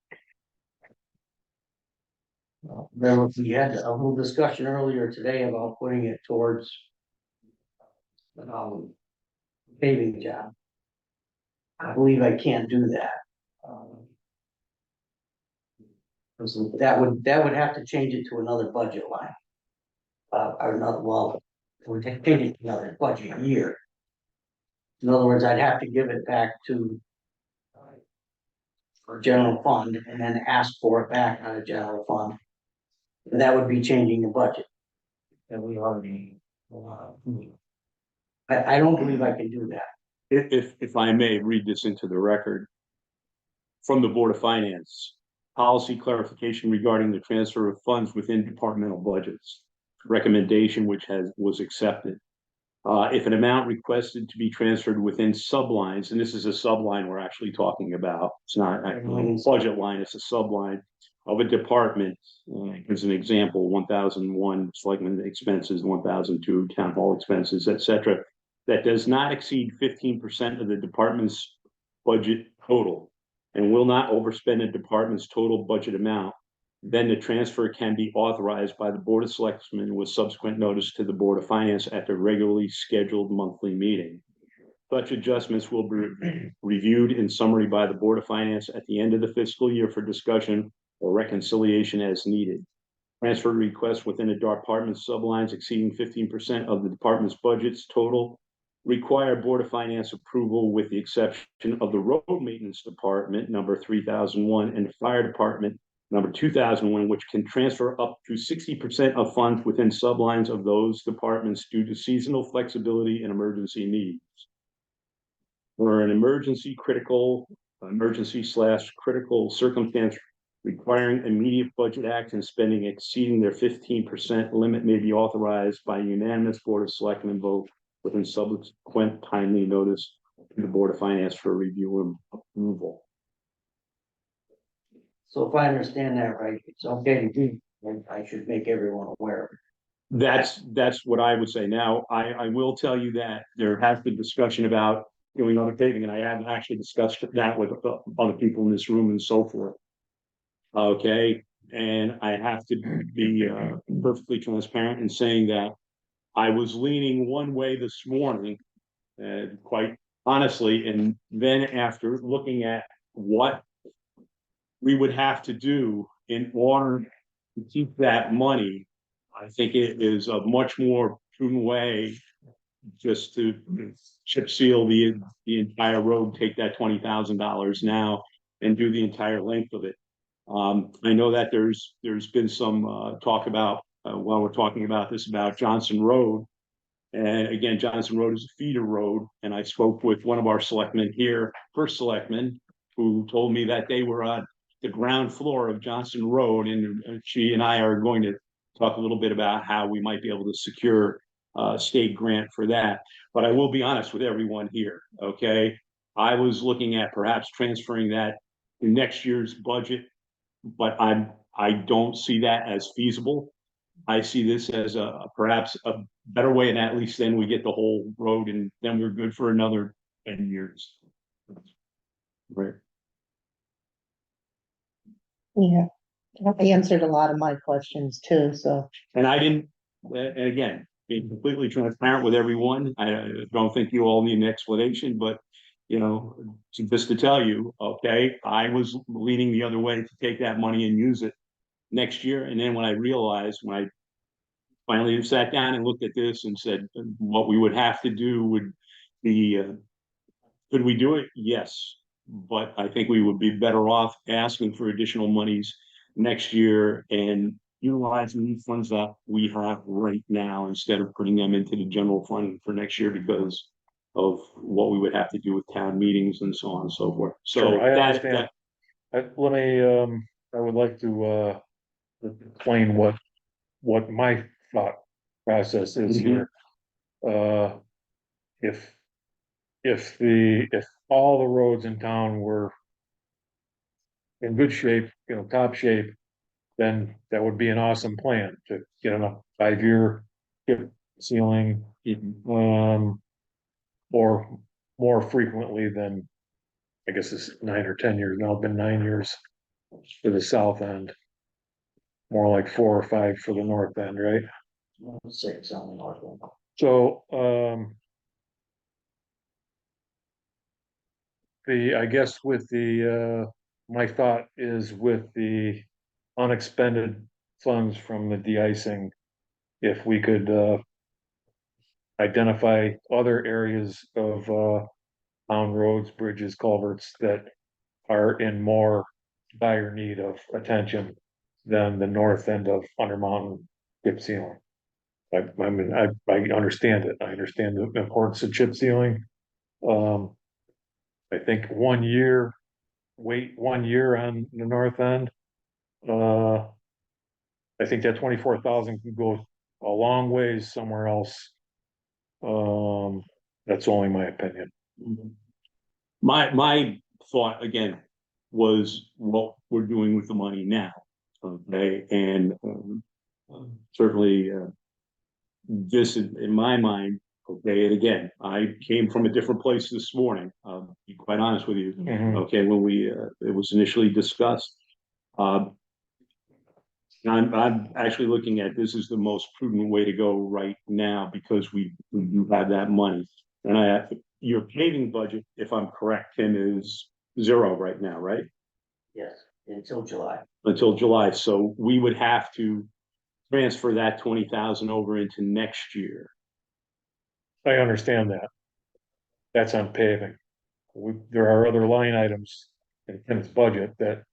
We had a little discussion earlier today about putting it towards paving job. I believe I can't do that. 'Cause that would have to change it to another budget line. Or not, well, it would change it to another budget year. In other words, I'd have to give it back to for general fund and then ask for it back out of general fund. And that would be changing the budget. That we already. I don't believe I can do that. If I may read this into the record. From the Board of Finance, policy clarification regarding the transfer of funds within departmental budgets. Recommendation which was accepted. If an amount requested to be transferred within sublines, and this is a subline we're actually talking about, it's not actually a budget line, it's a subline of a department. As an example, 1,001 selectmen expenses, 1,002 town hall expenses, etc. That does not exceed 15% of the department's budget total and will not overspend a department's total budget amount, then the transfer can be authorized by the Board of Selectmen with subsequent notice to the Board of Finance at the regularly scheduled monthly meeting. Such adjustments will be reviewed in summary by the Board of Finance at the end of the fiscal year for discussion or reconciliation as needed. Transfer requests within a department sublines exceeding 15% of the department's budget's total require Board of Finance approval with the exception of the Road Maintenance Department, number 3001, and the Fire Department, number 2001, which can transfer up to 60% of funds within sublines of those departments due to seasonal flexibility and emergency needs. For an emergency / critical circumstance requiring immediate budget action and spending exceeding their 15% limit may be authorized by unanimous Board of Selectmen vote within subsequent timely notice to the Board of Finance for review and approval. So if I understand that right, it's okay to do, and I should make everyone aware of it. That's what I would say. Now, I will tell you that there has been discussion about doing other paving, and I haven't actually discussed that with other people in this room and so forth. Okay, and I have to be perfectly transparent in saying that I was leaning one way this morning, quite honestly, and then after looking at what we would have to do in order to keep that money, I think it is a much more prudent way just to chip seal the entire road, take that $20,000 now and do the entire length of it. I know that there's been some talk about while we're talking about this about Johnson Road. And again, Johnson Road is a feeder road. And I spoke with one of our selectmen here, first selectman, who told me that they were on the ground floor of Johnson Road. And she and I are going to talk a little bit about how we might be able to secure a state grant for that. But I will be honest with everyone here, okay? I was looking at perhaps transferring that to next year's budget, but I don't see that as feasible. I see this as perhaps a better way, and at least then we get the whole road, and then we're good for another 10 years. Right. Yeah, I answered a lot of my questions too, so. And I didn't, and again, being completely transparent with everyone, I don't think you all need an explanation, but you know, just to tell you, okay, I was leaning the other way to take that money and use it next year. And then when I realized, when I finally sat down and looked at this and said, what we would have to do would be, could we do it? Yes. But I think we would be better off asking for additional monies next year and utilizing the funds that we have right now instead of putting them into the general fund for next year because of what we would have to do with town meetings and so on and so forth. So Sure, I that, understand. Let me, I would like to, explain what my thought process is Mhm. here. Uh, if, if all the roads in town were in good shape, top shape, then that would be an awesome plan to get on a 5-year chip sealing, or more frequently than, I guess it's 9 or 10 years now, been 9 years for the south end. More like 4 or 5 for the north end, right? 6 on the north one. So, I guess with my thought is with the unexpended funds from the de-icing, if we could, identify other areas of, town roads, bridges, culverts that are in more dire need of attention than the north end of Undermountain chip sealing. I mean, I understand it. I understand the importance of chip sealing. I think 1 year, wait 1 year on the north end. I think that 24,000 can go a long ways somewhere else. That's only my opinion. My thought again was what we're doing with the money now. Okay, and certainly this in my mind. Okay, and again, I came from a different place this morning. To be quite honest with you. Mhm. Okay, when it was initially discussed, I'm actually looking at this as the most prudent way to go right now because we do have that money. And your paving budget, if I'm correct, Tim, is 0 right now, right? Yes, until July. Until July. So we would have to transfer that 20,000 over into next year. I understand that. That's on paving. There are other line items in Tim's budget that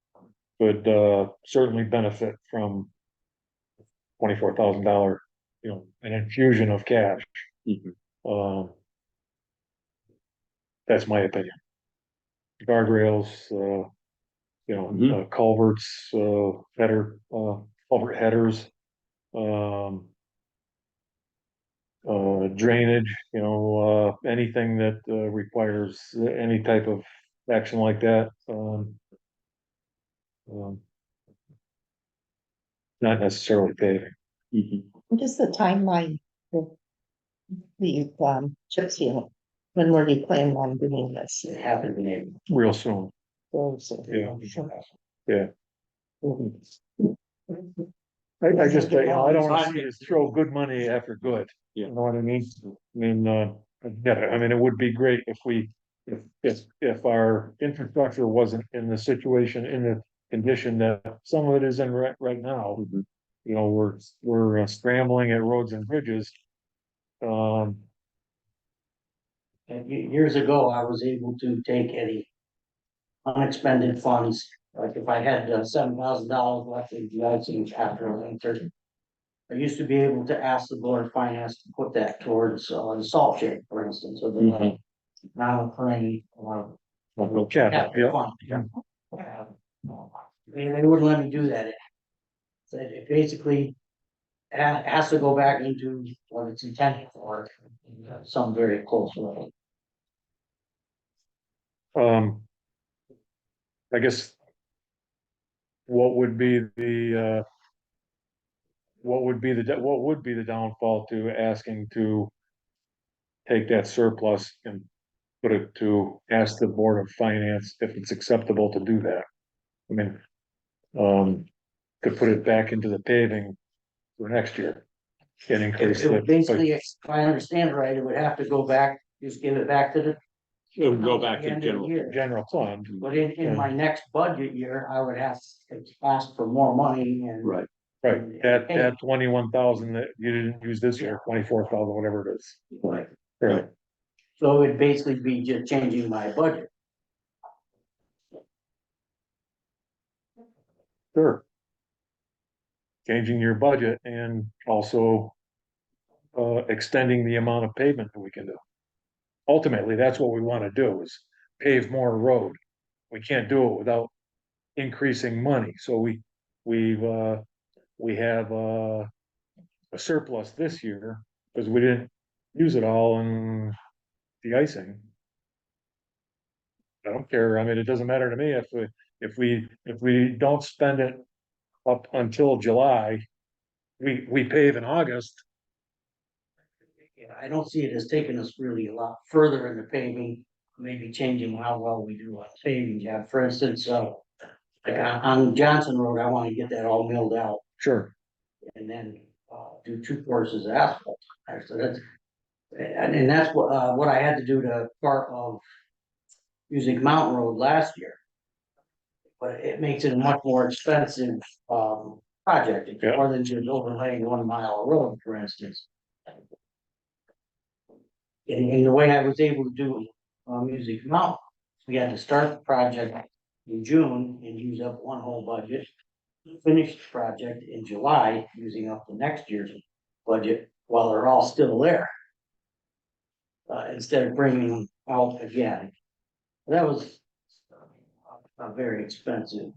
would, certainly benefit from $24,000, an infusion of cash. Mhm. That's my opinion. Guardrails, Mhm. culverts, culvert headers, drainage, anything that, requires any type of action like that. Um, Not necessarily paving. Mhm. What is the timeline for the chip seal? When were you planning on doing this? They haven't been able. Real soon. Yeah. Yeah. I just, I don't wanna see us throw good money after good. Yeah. You know what I mean? I mean, I mean, it would be great if if our infrastructure wasn't in the situation, in the condition that some of it is in right now. Mhm. We're scrambling at roads and bridges. And years ago, I was able to take any unexpended funds, like if I had $7,000 left in the icing after a winter. I used to be able to ask the board of finance to put that towards the salt shed, for instance, or the non-recurring. Capital, fund. And they wouldn't let me do that. Said it basically has to go back into what it's intended for, some very close level. I guess. What would be the, what would be the downfall to asking to take that surplus and put it to ask the Board of Finance if it's acceptable to do that? I mean, to put it back into the paving for next year and increase It would the. basically, if I understand right, it would have to go back, just give it back to It would go back At the to end of the general. year. general fund. But in my next budget year, I would have to ask for more money and. Right. Right, that 21,000 that you didn't use this year, 24,000, whatever it is. Right. Right, So it'd basically be just changing my budget. sure. Changing your budget and also extending the amount of pavement that we can do. Ultimately, that's what we want to do is pave more road. We can't do it without increasing money, so we have a surplus this year because we didn't use it all in the icing. I don't care, I mean, it doesn't matter to me if we don't spend it up until July, we pave in August. Yeah, I don't see it as taking us really a lot further in the paving, maybe changing how well we do on paving job. For instance, like on Johnson Road, I want to get that all milled out Sure, and then do 2 courses of asphalt. So that's, and that's what I had to do to part of Music Mountain Road last year. But it makes it a much more expensive project. It's Yeah. more than just overlaying 1 mile of road, for instance. And the way I was able to do Music Mountain, we had to start the project in June and use up 1 whole budget. Finish the project in July, using up the next year's budget while they're all still there. Instead of bringing them out again. That was a very expensive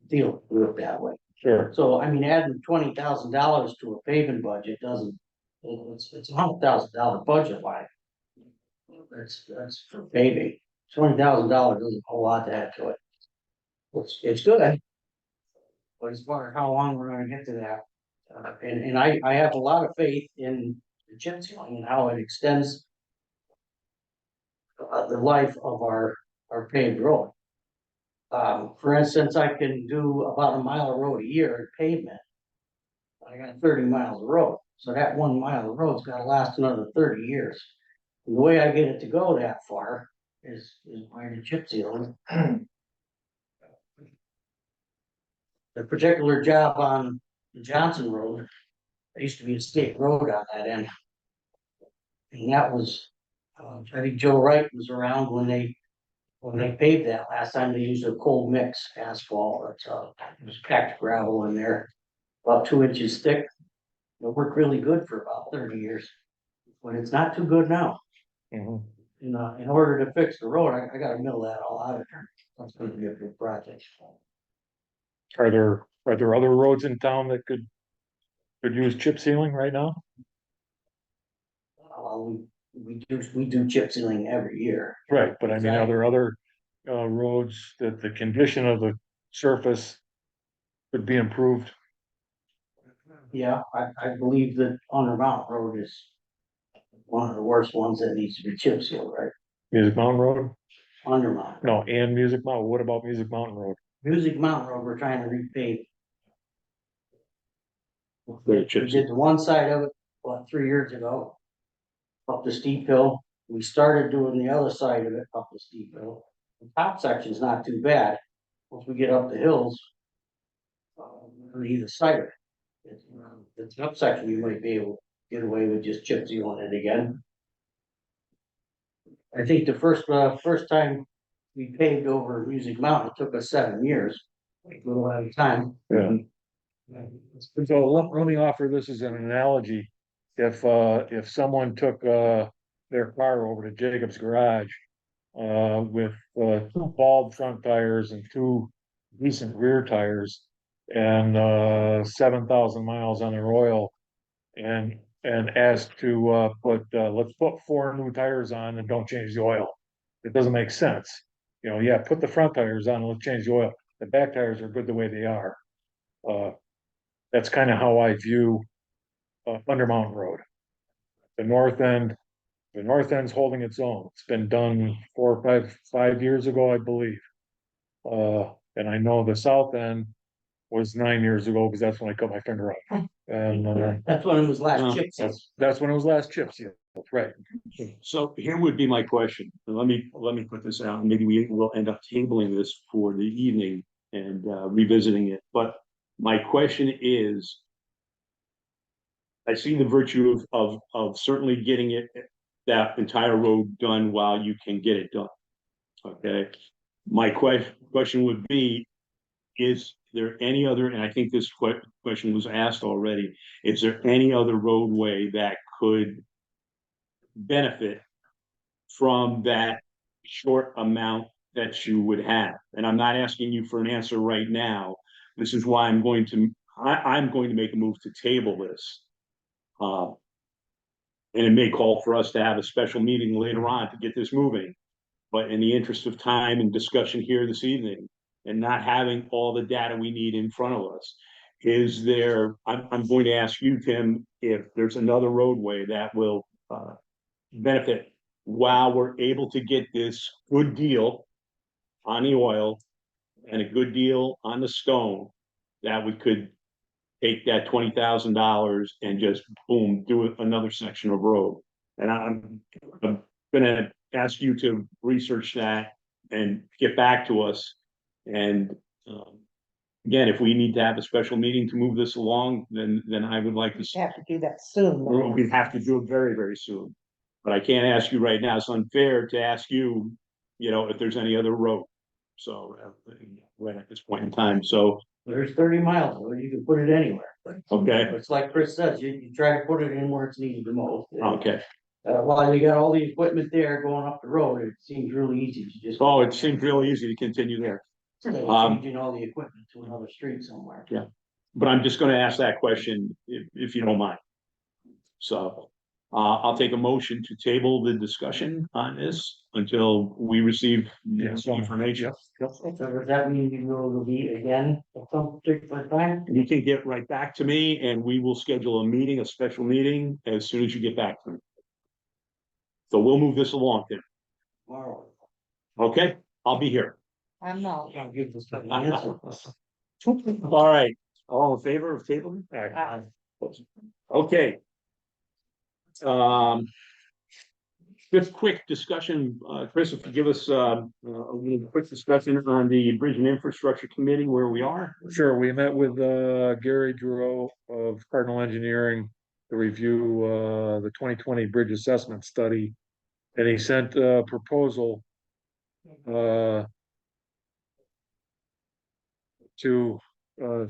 deal, to do it that way. sure, So, I mean, adding $20,000 to a paving budget doesn't, it's $100,000 budget line. That's for paving. $20,000 isn't a whole lot to add to it. It's good. But as far as how long we're gonna get to that, and I have a lot of faith in the chip sealing and how it extends the life of our paved road. For instance, I can do about 1 mile of road a year in pavement. I got 30 miles of road, so that 1 mile of road's gotta last another 30 years. And the way I get it to go that far is by the chip sealing. The particular job on the Johnson Road, there used to be a state road on that end. And that was, I think Joe Wright was around when they paved that last time. They used a cold mix asphalt. It was packed gravel in there, about 2 inches thick. It worked really good for about 30 years, but it's not too good now. mhm. In order to fix the road, I gotta mill that all out of there. That's gonna be a big project. Are there other roads in town that could use chip sealing right now? We do chip sealing every year. Right, but I mean, are there other roads that the condition of the surface could be improved? Yeah, I believe that Under Mountain Road is one of the worst ones that needs to be chip sealed, right? Music Mountain Road? Under Mountain. No, and Music Mountain, what about Music Mountain Road? Music Mountain Road, we're trying to repave. Very We chips. did the one side of it, 3 years ago. Up the steep hill. We started doing the other side of it up the steep hill. The top section's not too bad. Once we get up the hills. On either side of it. The top section, you might be able to get away with just chip sealing it again. I think the first time we paved over Music Mountain, it took us 7 years. A little at a time. Yeah. So let me offer this as an analogy. If someone took their car over to Jacob's garage with 2 bald front tires and 2 decent rear tires and 7,000 miles on their oil and asked to let's put 4 new tires on and don't change the oil. It doesn't make sense. You know, yeah, put the front tires on and let's change the oil. The back tires are good the way they are. That's kind of how I view Under Mountain Road. The north end's holding its own. It's been done 4 or 5 years ago, I believe. And I know the south end was 9 years ago because that's when I cut my finger off. And That's when it was last chip seal. that's when it was last chips. Yeah. right? So here would be my question. And let me put this out. Maybe we will end up tabling this for the evening and revisiting it. But my question is, I see the virtue of certainly getting that entire road done while you can get it done. Okay. My question would be, is there any other, and I think this question was asked already, is there any other roadway that could benefit from that short amount that you would have? And I'm not asking you for an answer right now. This is why I'm going to make a move to table this. And it may call for us to have a special meeting later on to get this moving. But in the interest of time and discussion here this evening, and not having all the data we need in front of us, I'm going to ask you, Tim, if there's another roadway that will benefit while we're able to get this good deal on the oil and a good deal on the stone, that we could take that $20,000 and just boom, do another section of road. And I'm gonna ask you to research that and get back to us. And again, if we need to have a special meeting to move this along, then I would like to. You have to do that soon. though. We have to do it very, very soon. But I can't ask you right now. It's unfair to ask you, if there's any other road. So right at this point in time. So, There's 30 miles, where you can put it anywhere. okay, It's like Chris says, you try to put it in where it's needed the most. okay. While you got all the equipment there going up the road, it seems really easy to just. Oh, it seems really easy to continue there. Changing all the equipment to another street somewhere. Yeah. But I'm just gonna ask that question if you don't mind. So, I'll take a motion to table the discussion on this until we receive some information. So does that mean you will meet again at some particular time? You can get right back to me and we will schedule a special meeting as soon as you get back to me. So we'll move this along, Tim. Tomorrow. Okay, I'll be here. I'm not. I'll give this an answer. All right, all in favor of tabling? Aye. Okay. Just quick discussion, Chris, if you give us a little quick discussion on the Bridge and Infrastructure Committee, where we are. Sure, we met with Gary Duro of Cardinal Engineering to review the 2020 bridge assessment study. And he sent a proposal for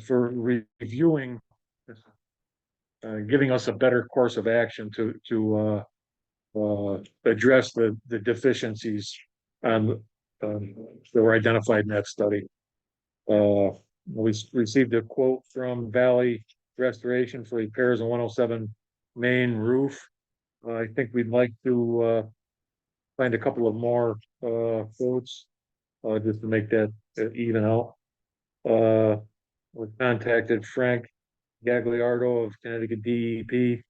reviewing, giving us a better course of action to address the deficiencies that were identified in that study. We received a quote from Valley Restoration for repairs on 107 main roof. I think we'd like to find a couple of more quotes just to make that even out. We contacted Frank Gagliardo of Connecticut DEP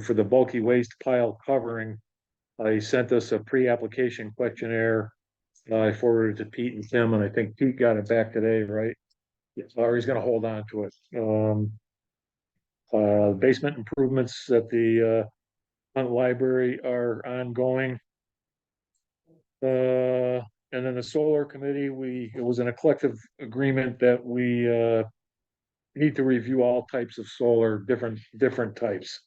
for the bulky waste pile covering. He sent us a pre-application questionnaire. I forwarded it to Pete and Tim, and I think Pete got it back today, right? Yes. Or he's gonna hold on to it. Basement improvements at the Hunt Library are ongoing. And then the solar committee, it was in a collective agreement that we need to review all types of solar, different types,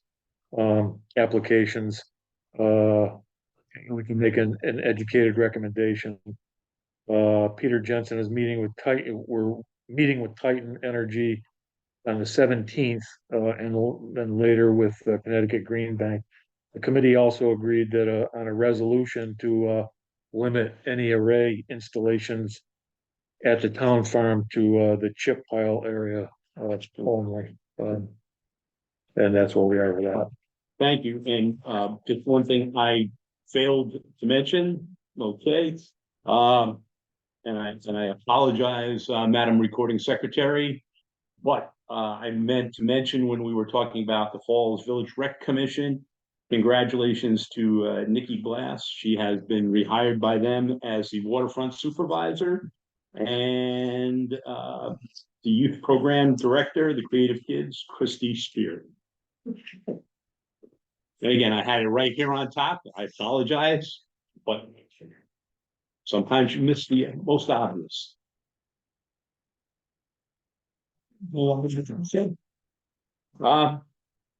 applications. We can make an educated recommendation. Peter Jensen is meeting with Titan. We're meeting with Titan Energy on the 17th, and then later with Connecticut Green Bank. The committee also agreed that on a resolution to limit any array installations at the town farm to the chip pile area only. And that's where we are with that. Thank you. And just one thing I failed to mention, okay. And I apologize, Madam Recording Secretary, but I meant to mention when we were talking about the Falls Village Rec Commission, congratulations to Nikki Glass. She has been rehired by them as the waterfront supervisor, and the youth program director, the Creative Kids, Christy Spear. And again, I had it right here on top. I apologize, but sometimes you miss the most obvious.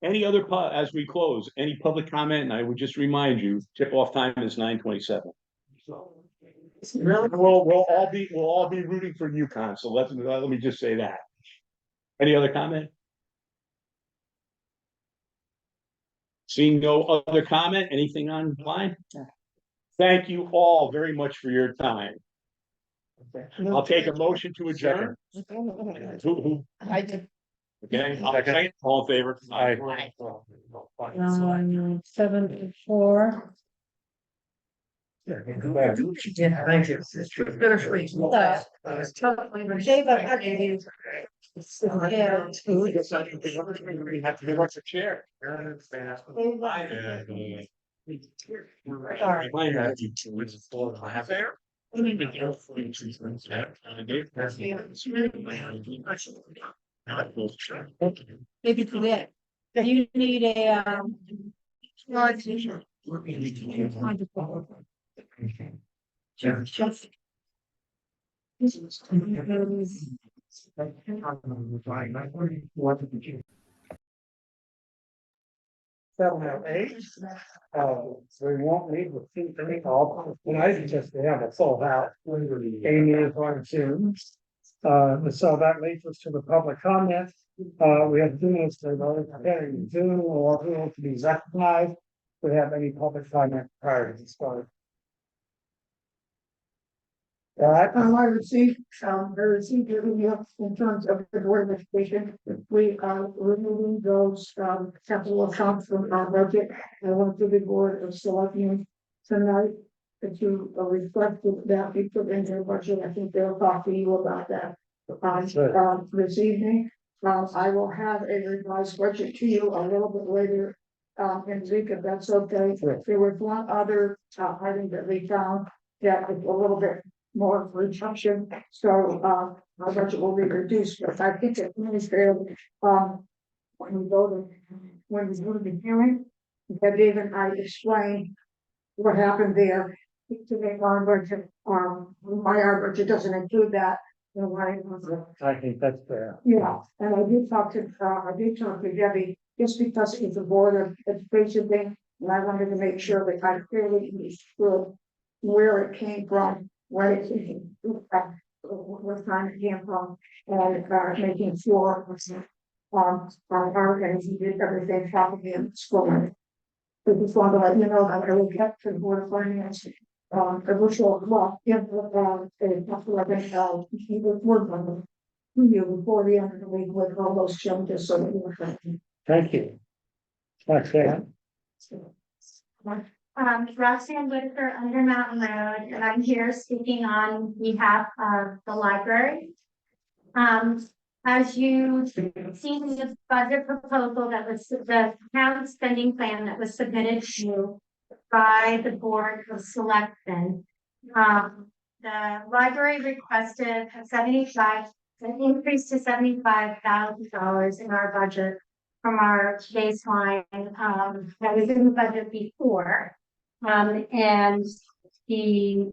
Any other, as we close, any public comment? And I would just remind you, tip-off time is 9:27. We'll all be rooting for UConn, so let me just say that. Any other comment? Seeing no other comment, anything online? Thank you all very much for your time. I'll take a motion to adjourn. Who? I did. Okay, I'll second. All in favor? Aye. 7:04. Yeah, thank you. Bittersweet. Dave, I had to- Yeah. We have to give us a chair. Maybe today. You need a, So we won't meet with Amy all, and I just have a full house. Amy is on Zoom. So that leads us to the public comment. We have 2 minutes to vote, hearing Zoom or who wants to be recognized. Do we have any public comment prior to the start? All right, I received everything else in terms of the board of education. We are removing those, capital accounts from our budget. I want to the board of selectmen tonight to reflect that we put in their budget. I think they'll talk to you about that. This evening, I will have a revised budget to you a little bit later. In the week, if that's okay. There was one other, item that we found that is a little bit more reduction, so our budget will be reduced, but I think it is fairly, when we go to the hearing, that David and I explained what happened there to make our budget, why our budget doesn't include that. And why, I think that's fair. yeah, and I did talk to Debbie, just because it's a board of education thing, and I wanted to make sure that I clearly understood where it came from, where it came, what time it came from, and making sure our guys did everything properly in school. But just wanted to let you know that I will get to the board of finance. I wish you all luck, if he was working you before the end of the week with all those changes, so that you were. Thank you. Okay. Roxanne Whitaker, Under Mountain Road, and I'm here speaking on behalf of the library. As you see in the budget proposal that was the town spending plan that was submitted to you by the Board of Selectmen. The library requested an increase to $75,000 in our budget from our baseline, that was in the budget before. And the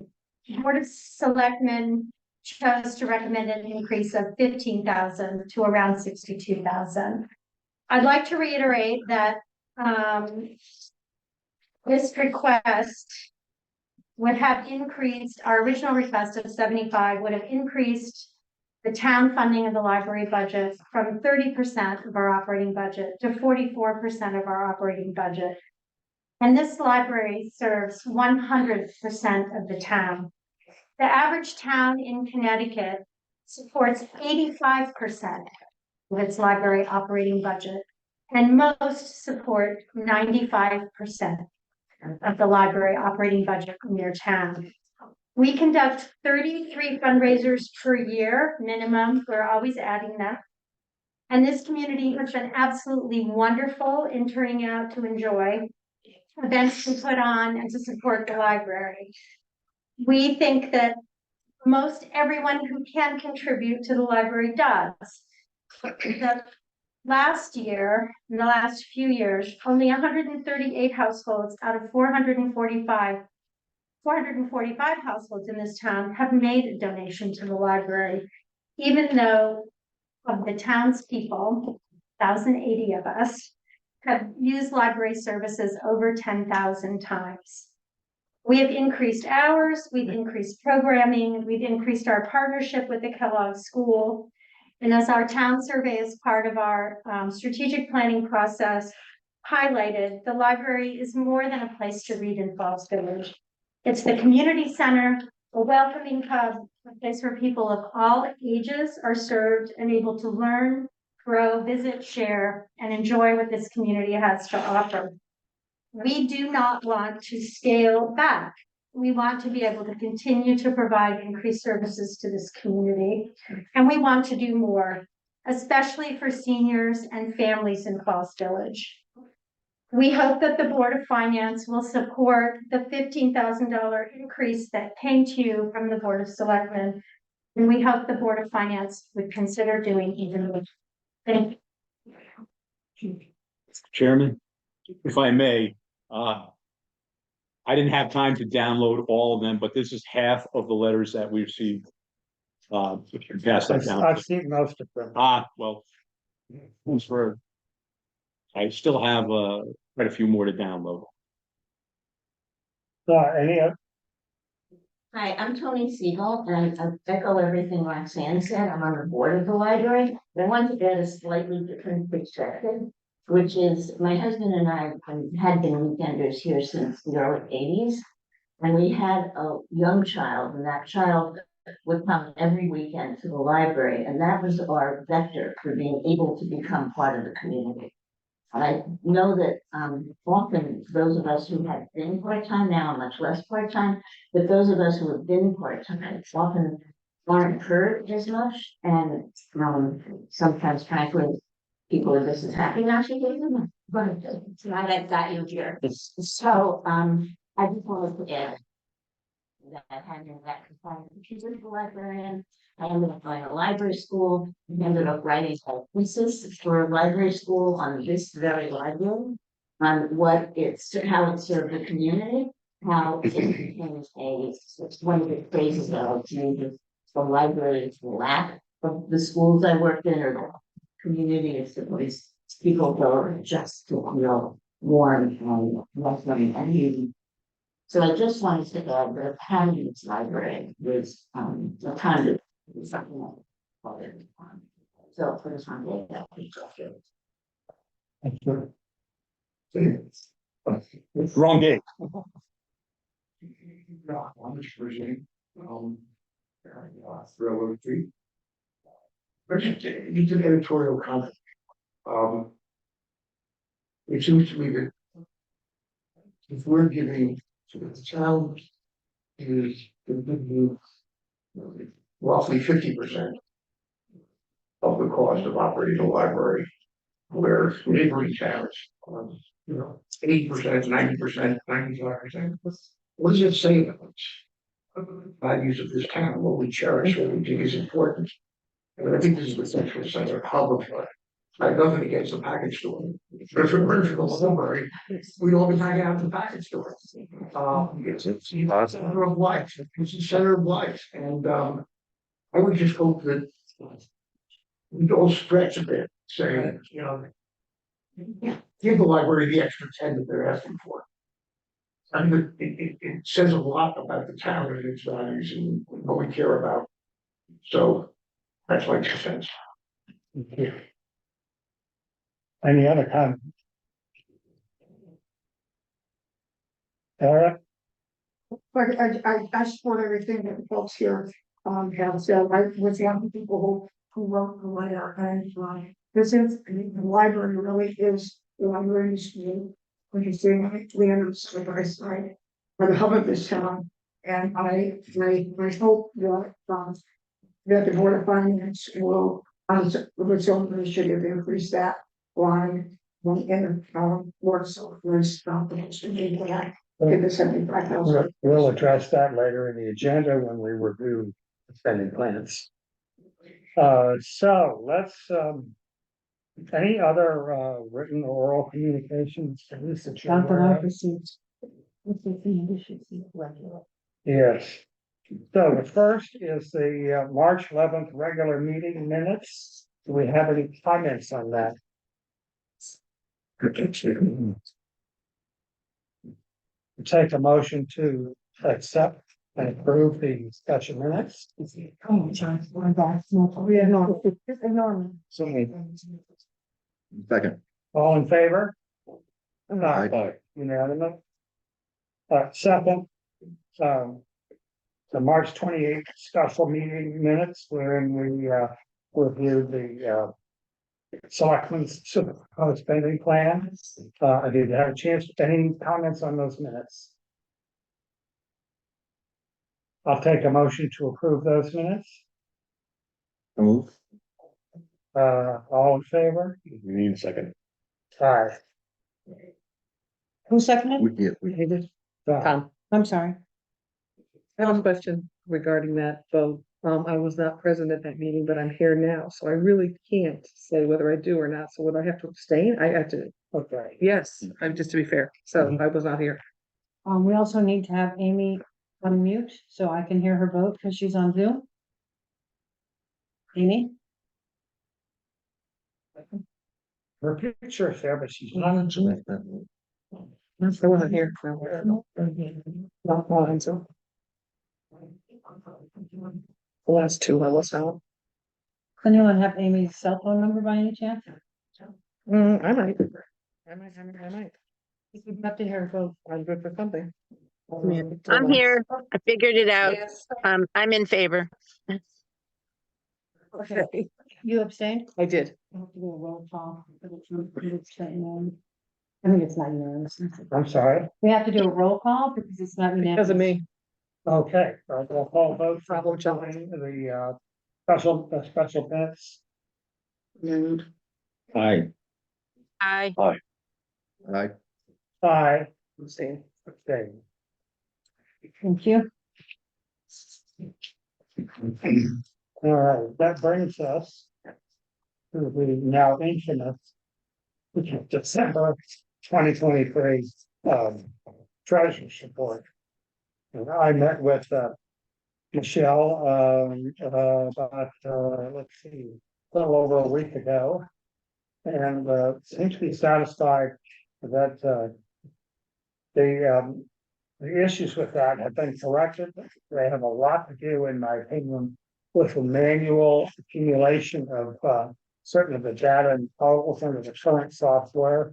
Board of Selectmen chose to recommend an increase of $15,000 to around $62,000. I'd like to reiterate that this request would have increased, our original request of 75 would have increased the town funding of the library budget from 30% of our operating budget to 44% of our operating budget. And this library serves 100% of the town. The average town in Connecticut supports 85% of its library operating budget, and most support 95% of the library operating budget in their town. We conduct 33 fundraisers per year, minimum. We're always adding that. And this community has been absolutely wonderful in turning out to enjoy events to put on and to support the library. We think that most everyone who can contribute to the library does. The Last year, in the last few years, only 138 households out of 445 households in this town have made a donation to the library, even though of the townspeople, 1,080 of us, have used library services over 10,000 times. We have increased hours, we've increased programming, we've increased our partnership with the Kellogg School. And as our town survey is part of our strategic planning process highlighted, the library is more than a place to read in Falls Village. It's the community center, a welcoming hub, a place where people of all ages are served and able to learn, grow, visit, share, and enjoy what this community has to offer. We do not want to scale back. We want to be able to continue to provide increased services to this community. And we want to do more, especially for seniors and families in Falls Village. We hope that the Board of Finance will support the $15,000 increase that came to you from the Board of Selectmen. And we hope the Board of Finance would consider doing even more. Thank you. Chairman, if I may, I didn't have time to download all of them, but this is half of the letters that we received. If you pass that down. I've seen most of them. Well, I still have quite a few more to download. Any of, Hi, I'm Tony Siegel, and I echo everything Roxanne said. I'm on the board of the library. I want to get a slightly different perspective, which is my husband and I had been weekenders here since the early 80s. And we had a young child, and that child would come every weekend to the library. And that was our vector for being able to become part of the community. I know that often those of us who have been part-time now, much less part-time, but those of us who have been part-time often aren't heard as much. And sometimes frankly, people are just as happy not to hear them. But it's not I've got you here. So I just wanted to add that having that component, the librarian, I ended up going to library school, ended up writing a thesis for a library school on this very library, on what it's, how it served the community, how it became one of the phrases that I'll change the library's lack of the schools I worked in or the community is the place people go just to feel warm and welcome and needy. So I just wanted to add that Patty's library was a kind of something like so for this one day Wrong date. It's an editorial comment. It seems to me that if we're giving to the town is roughly 50% of the cost of operating a library, where neighboring towns, 80%, 90%, 95%. What does it say about the values of this town, what we cherish, what we think is important? And I think this is the central center hub of it. I have nothing against the package store. But if we're for the library, we'd all be hanging out in the package store. It's the center of life. It's the center of life. And I would just hope that we'd all stretch a bit, saying, give the library the extra 10 that they're asking for. I mean, it says a lot about the town and its values and what we care about. So that's my 2 cents. any other comments? Eric? I support everything that the folks here have said. I was one of the people who wrote the letter, and this is the library really is the library school. When you say we understand by side for the hub of this town, and I hope that that the Board of Finance will with its own initiative increase that line in more so there's in the 75,000. We'll address that later in the agenda when we review the spending plans. So let's Any other written or oral communications? that you're Not that aware I've of? received. Yes. So the first is the March 11th regular meeting minutes. Do we have any comments on that? Take a motion to accept and approve the special minutes. Second. All in favor? Aye. Unanimous. Second, the March 28th special meeting minutes wherein we reviewed the selectmen's spending plan. I did have a chance, any comments on those minutes? I'll take a motion to approve those minutes. Move. All in favor? We need a second. Aye. Who seconded? Tom. I'm sorry. I have a question regarding that vote. I was not present at that meeting, but I'm here now, so I really can't say whether I do or not. So would I have to abstain? I have to, Okay. yes, I'm just to be fair. So I was not here. We also need to have Amy unmute so I can hear her vote because she's on Zoom. Amy? Her picture is there, but she's not. I wasn't here. Not mine, so. The last two I was out. Does anyone have Amy's cell phone number by any chance? I might. I might. We'd have to hear her vote. I'm good for something. I'm here. I figured it out. I'm in favor. Okay. You abstained? I did. We'll have to do a roll call. I think it's not unanimous. I'm sorry. We have to do a roll call because it's not unanimous. Because of me. Okay, I'll call vote. Problem child. The special bets. Aye. I, Aye. Aye. Abstain. Abstain. Thank you. All right, that brings us to the now infamous December 2023 treasurer's report. And I met with Michelle about let's see, a little over a week ago. And seems to be satisfied that the issues with that have been corrected. They have a lot to do, in my opinion, with the manual accumulation of certain of the data and totals under the current software.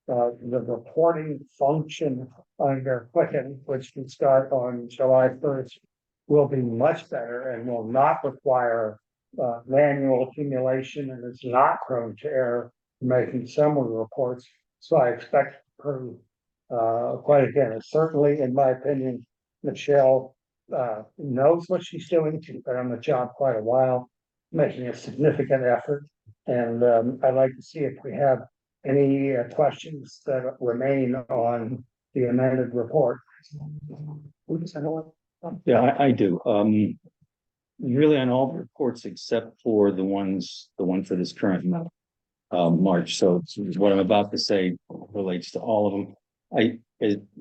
The reporting function under Quicken, which can start on July 1st, will be much better and will not require manual accumulation, and is not prone to error in making summary reports. So I expect to improve quite again. And certainly, in my opinion, Michelle knows what she's doing. She's been on the job quite a while, making a significant effort. And I'd like to see if we have any questions that remain on the amended report. Yeah, I do. Really on all the reports except for the one for this current month, March. So what I'm about to say relates to all of them.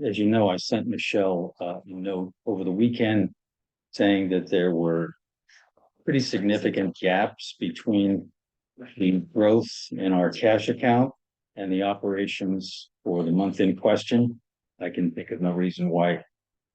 As you know, I sent Michelle a note over the weekend saying that there were pretty significant gaps between the growth in our cash account and the operations for the month in question. I can think of no reason why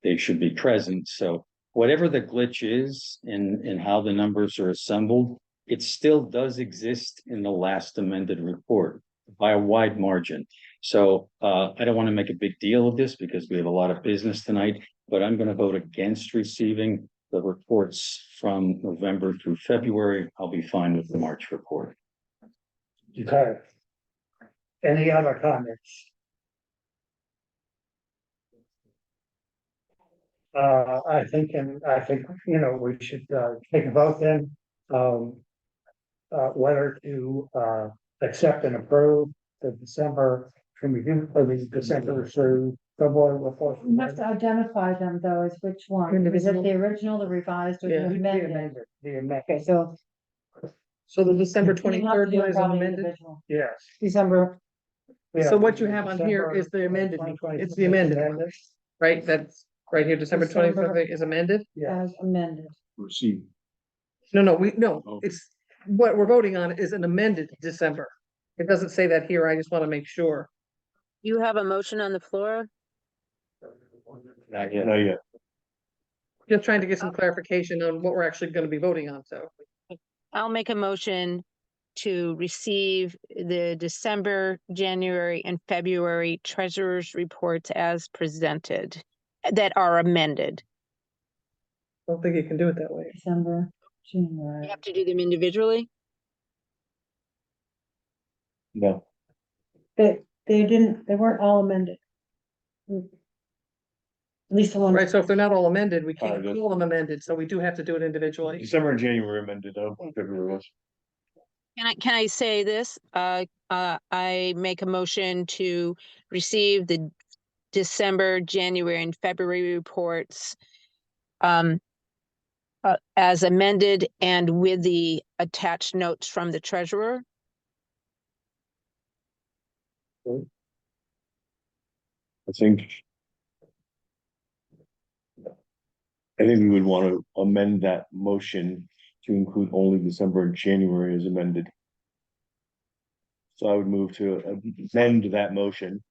they should be present. So whatever the glitch is in how the numbers are assembled, it still does exist in the last amended report by a wide margin. So I don't want to make a big deal of this because we have a lot of business tonight, but I'm going to vote against receiving the reports from November through February. I'll be fine with the March report. Okay. Any other comments? I think, you know, we should take a vote then. Whether to accept and approve the December, can we do for the December through February report? We have to identify them though as which one. Is it the original, the revised, or the amended? The amendment. Okay, so So the December You have to twenty-third do one it is probably amended? individual. Yes. December, So what you have on here is the amended, it's the amended, right? That's right here, December December. 25th is amended? as amended. Receive. No, Oh. it's, what we're voting on is an amended December. It doesn't say that here, I just want to make sure. You have a motion on the floor? Not yet. Not yet. Just trying to get some clarification on what we're actually going to be voting on, so. I'll make a motion to receive the December, January, and February treasurer's reports as presented that are amended. Don't think you can do it that way. December, January. You have to do them individually? No. They didn't, they weren't all amended. At least the ones. Right, so if they're not all amended, we can't good. call them amended, so we do have to do it individually. December and January amended, February was. Can I say this? I make a motion to receive the December, January, and February reports as amended and with the attached notes from the treasurer. I think we would want to amend that motion to include only December and January as amended. So I would move to amend that motion.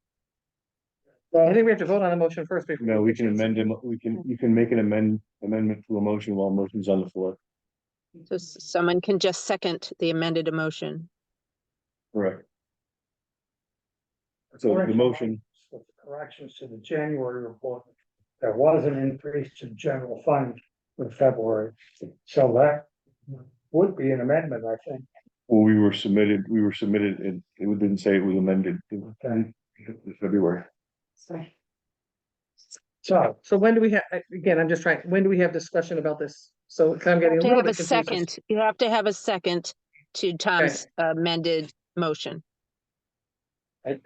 I think we have to vote on the motion first before. No, we can amend them, you can make an amendment to a motion while motion's on the floor. So someone can just second the amended motion. Correct. So the motion, With the corrections to the January report, there was an increase to general fund in February. So that would be an amendment, I think. well, we were submitted, and it didn't say it was amended in February. So when do we have, again, I'm just trying, when do we have discussion about this? So 'cause I'm You getting have a to little have a bit confused. second. You have to have a second to Tom's amended motion.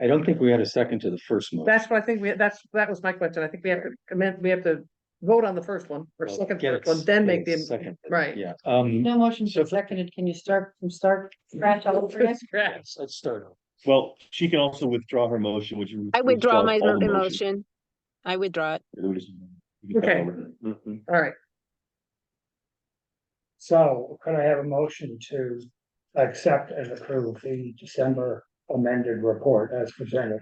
I don't think we had a second to the first motion. That's what I think that was my question. I think we have to amend, we have to vote on the first one, or Well, second get first one, then get make the, second. right. Yeah, No motion's been seconded. Can you start from scratch all over again? Scratch. let's start. Well, she can also withdraw her motion, which. I withdraw my all the motions. motion. I withdraw it. Okay. Mhm. All right, So could I have a motion to accept and approve the December amended report as presented?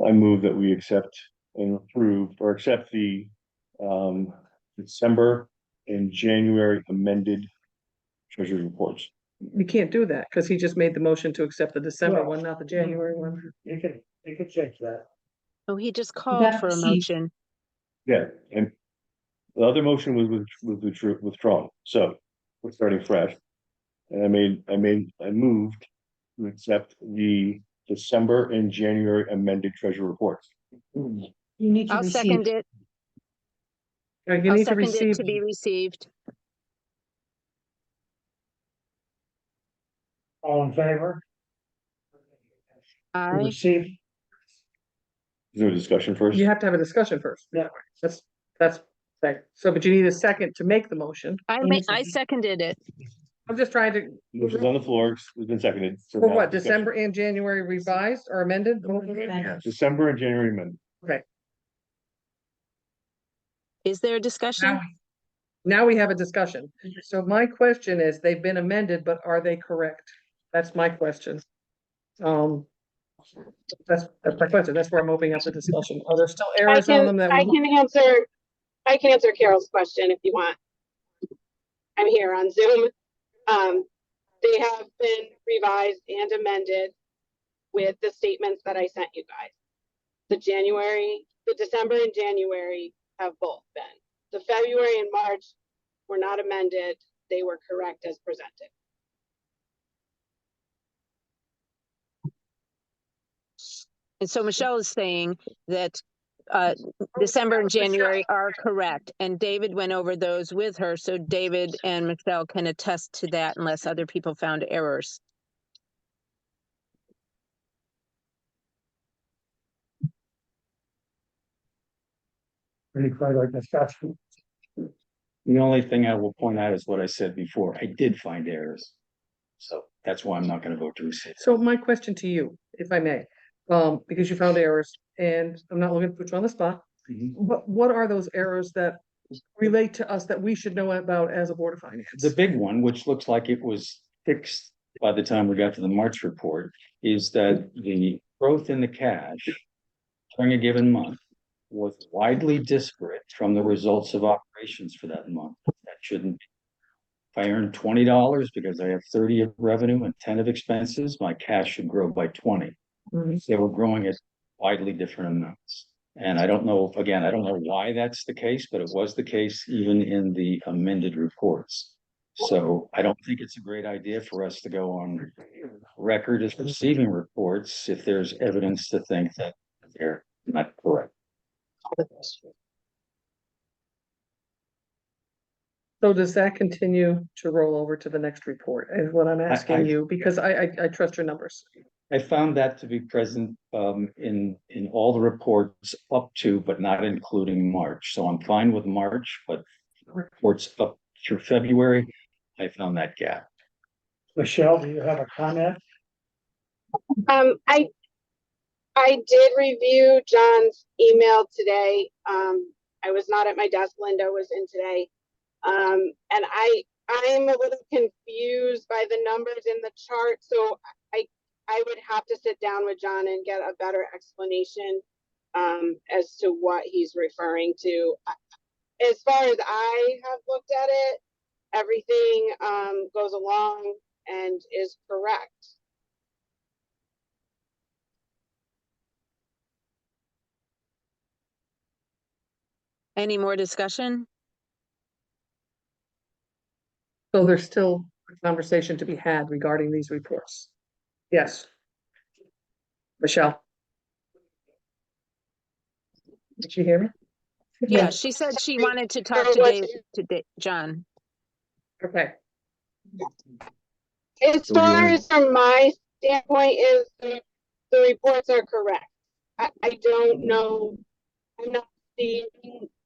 I move that we accept and approve or accept the December and January amended treasury reports. you can't do that, because he just made the motion to accept the December Well- one, not the January one. You could change that. Oh, he just called for a motion. Yeah, and the other motion was withdrawn, so we're starting fresh. And I moved to accept the December and January amended treasury reports. You need to I'll receive. second it. You I'll need to second it receive, to be received. All in favor? To I, receive, Is there a discussion first? you have to have a discussion first. Yeah. That's, so, but you need a second to make the motion. I seconded it. I'm just trying to, Motion's on the floor, it's been seconded. So for now what, discussion. December and January revised or amended? December and January amended. Is there a discussion? Now we have a discussion. So my question is, they've been amended, but are they correct? That's my question. That's my question. That's where I'm opening up the discussion. Are there still errors on them that? I can answer Carol's question if you want. I'm here on Zoom. They have been revised and amended with the statements that I sent you guys. The December and January have both been. The February and March were not amended. They were correct as presented. And so Michelle is saying that December and January are correct, and David went over those with her, so David and Michelle can attest to that unless other people found errors. any further discussion? The only thing I will point out is what I said before. I did find errors. So that's why I'm not gonna vote to rescind. So my question to you, if I may, because you found errors, and I'm not looking to put you on the spot. What are those errors that relate to us that we should know about as a Board of Finance? The big one, which looks like it was fixed by the time we got to the March report, is that the growth in the cash during a given month was widely disparate from the results of operations for that month. That shouldn't be. If I earn $20 because I have 30 of revenue and 10 of expenses, my cash should grow by 20. They were growing at widely different amounts. And I don't know, again, I don't know why that's the case, but it was the case even in the amended reports. So I don't think it's a great idea for us to go on record as receiving reports if there's evidence to think that they're not correct. So does that continue to roll over to the next report, is what I'm asking you, because I trust your numbers. I found that to be present in all the reports up to, but not including March. So I'm fine with March, but reports up through February, I found that gap. Michelle, do you have a comment? I did review John's email today. I was not at my desk. Linda was in today. And I'm a little confused by the numbers in the chart. So I would have to sit down with John and get a better explanation as to what he's referring to. As far as I have looked at it, everything goes along and is correct. Any more discussion? So there's still a conversation to be had regarding these reports. Yes. Michelle? Did you hear me? Yeah, she said she wanted to talk to John. Okay. As far as from my standpoint is the reports are correct. I don't know, I'm not seeing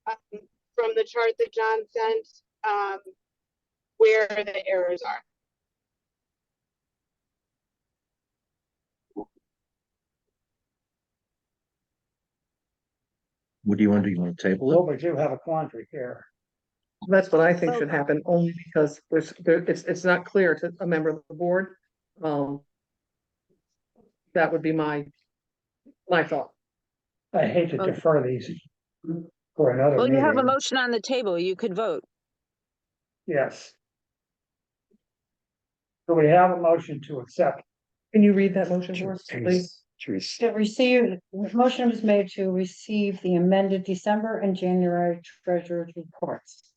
from the chart that John sent where the errors are. What do you want to do? You want to table Well, we do have a quandary here. That's what I think should happen, only because it's not clear to a member of the board. That would be my thought. I hate to Okay. defer these for another Well, you have a meeting. motion on the table. You could vote. Yes. So we have a motion to accept. Can you read that motion for us, please? To receive, motion was made to receive the amended December and January treasurer's reports.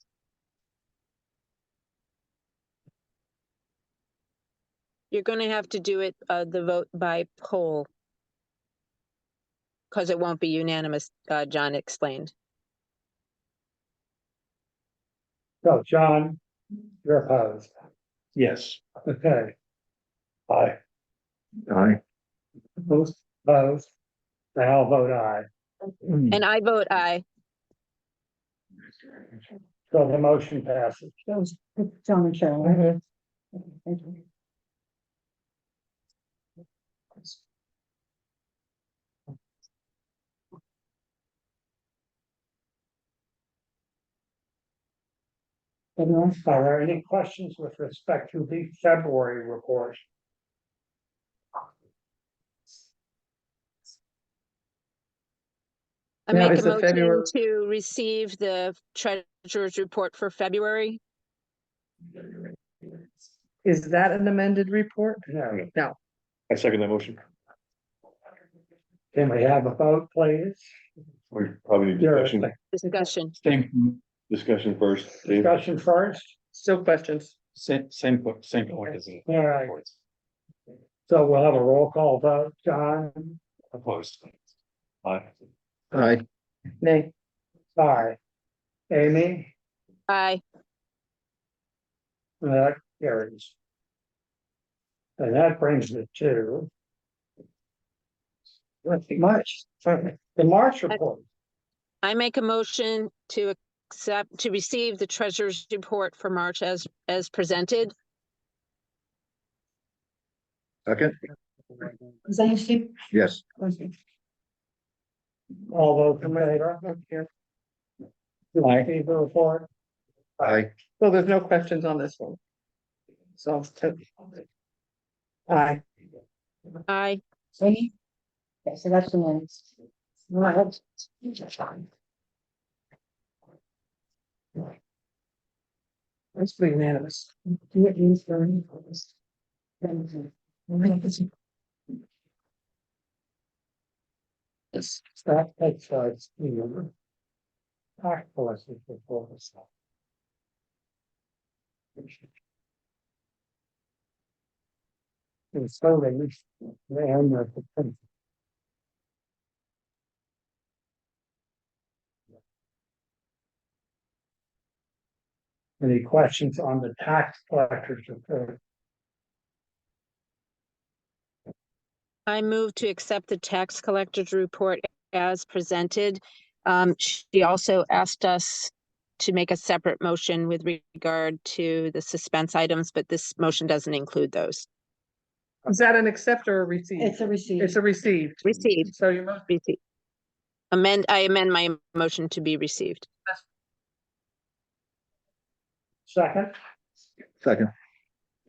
You're going to have to do it, the vote by poll. Because it won't be unanimous, John explained. So John, you're opposed. Yes. Okay. Aye. Opposed, I'll vote aye. And I vote aye. So the motion passes. That was John and Cheryl, right? Okay, thank you. Are there any questions with respect to the February report? I Now, make is a the motion February- to receive the treasurer's report for February. Is that an amended report? No. I second that motion. Can we have a vote, please? We probably need Your Discussion. discussion first. Dave? discussion first. Still questions? Same point as the All right. reports. So we'll have a roll call vote. John, Opposed. Aye. Nay. aye. Amy, Aye. that carries. And that brings it to March, the March report. I make a motion to receive the treasurer's report for March as presented. Second, Is that you, Steve? yes. All those in favor? Aye. Steve, the report. Aye. So there's no questions on this one. So. Aye. Aye. Okay, so that's the ones. Right. That's pretty unanimous. Yes, that takes us to. Tax collector report. And so they own their potential. Any questions on the tax collector's report? I move to accept the tax collector's report as presented. She also asked us to make a separate motion with regard to the suspense items, but this motion doesn't include those. Is that an accept or a receive? It's a receipt. It's a received. Received. So you must. Receipt. I amend my motion to be received. Second, Second,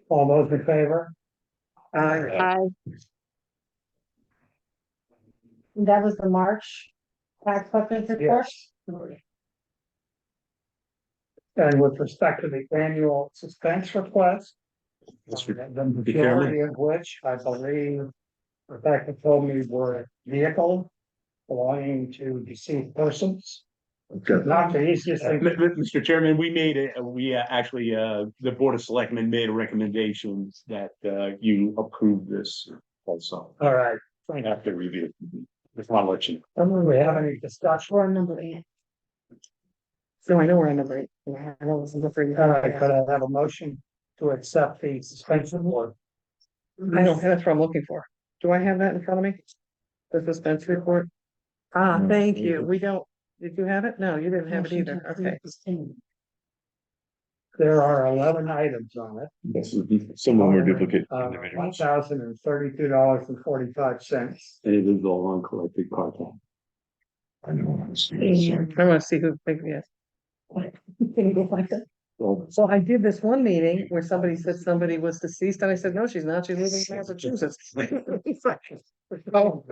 all those in favor? Aye. That was the March tax collector's report. Yes. And with respect to the annual suspense request. The majority of which I believe Rebecca told me were vehicles belonging to deceased persons. Not the easiest thing. Mr. Chairman, we actually, the Board of Selectmen made a recommendation that, you approve this also. All right. After review. Just want to let you. Do we have any discussion? Or number 8. So I know we're on number 8. Yeah, I know it's number 3. All right, could I have a motion to accept the suspension or? I don't, that's what I'm looking for. Do I have that in front of me? The suspense report? Ah, No. thank you. We don't, did you have it? No, you didn't have it either. Okay. There are 11 items on it. This would be some of them are duplicate. $1,032.45. And it is all uncollected content. I want to see who, yes. Can you go find that? So I did this one meeting where somebody said somebody was deceased and I said, no, she's not. She's living in Massachusetts. Oh.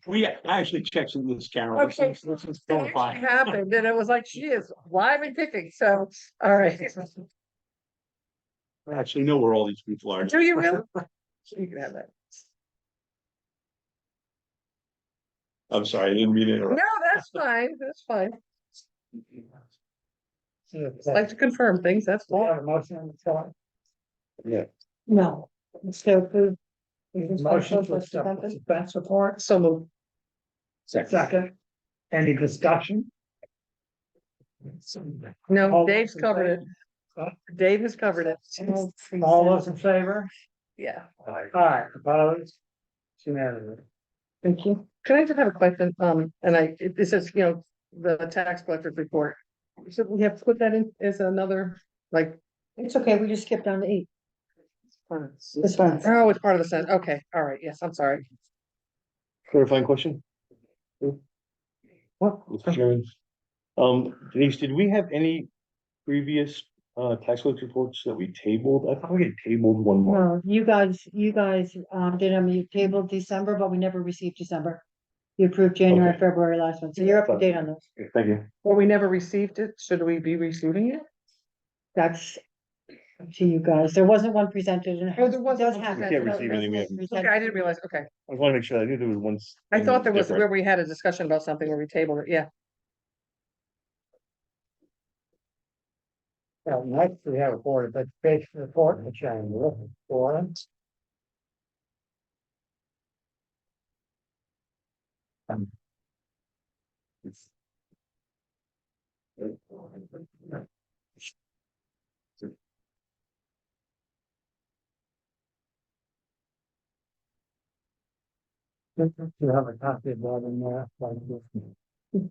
We actually checked in this, Carol. This Okay. is It still actually fine. happened and it was like, she is live and kicking. So, all right. I actually know where all these people are. Do you really? You can have that. I'm sorry, I didn't mean to No, interrupt. that's fine. That's fine. Just like to confirm things. That's We all. have a motion on the floor. Yeah. No. So approve. Motion to accept the suspense report. So moved. Second. Any discussion? No, All Dave's those in covered it. favor? Dave has covered it. All those in favor? Yeah. Aye, opposed? It's unanimous. Thank you. Can I just have a question? It says, the tax collector's report. Should we have put that in as another, like? It's okay, we just skipped down to 8. This one. Oh, it's part of the sentence. Okay, all right. Yes, I'm sorry. Clarifying question? What? Mr. Chairman. Denise, did we have any previous tax collector reports that we tabled? I thought we had tabled one more. No, you guys, did, you tabled December, but we never received December. You approved January, Okay. February last one, so you're up to date on those. Okay, thank you. Well, we never received it. Should we be receiving it? That's up to you guys. There wasn't one presented and. Oh, there wasn't Does one have- presented. We can't receive anything we haven't- Okay, I didn't realize. Okay. I want to make sure. I knew there was one. I thought there was different. where we had a discussion about something where we tabled it. Yeah. Well, next we have a Board of Education report, which I'm looking for. You have a copy of that in there. Like this.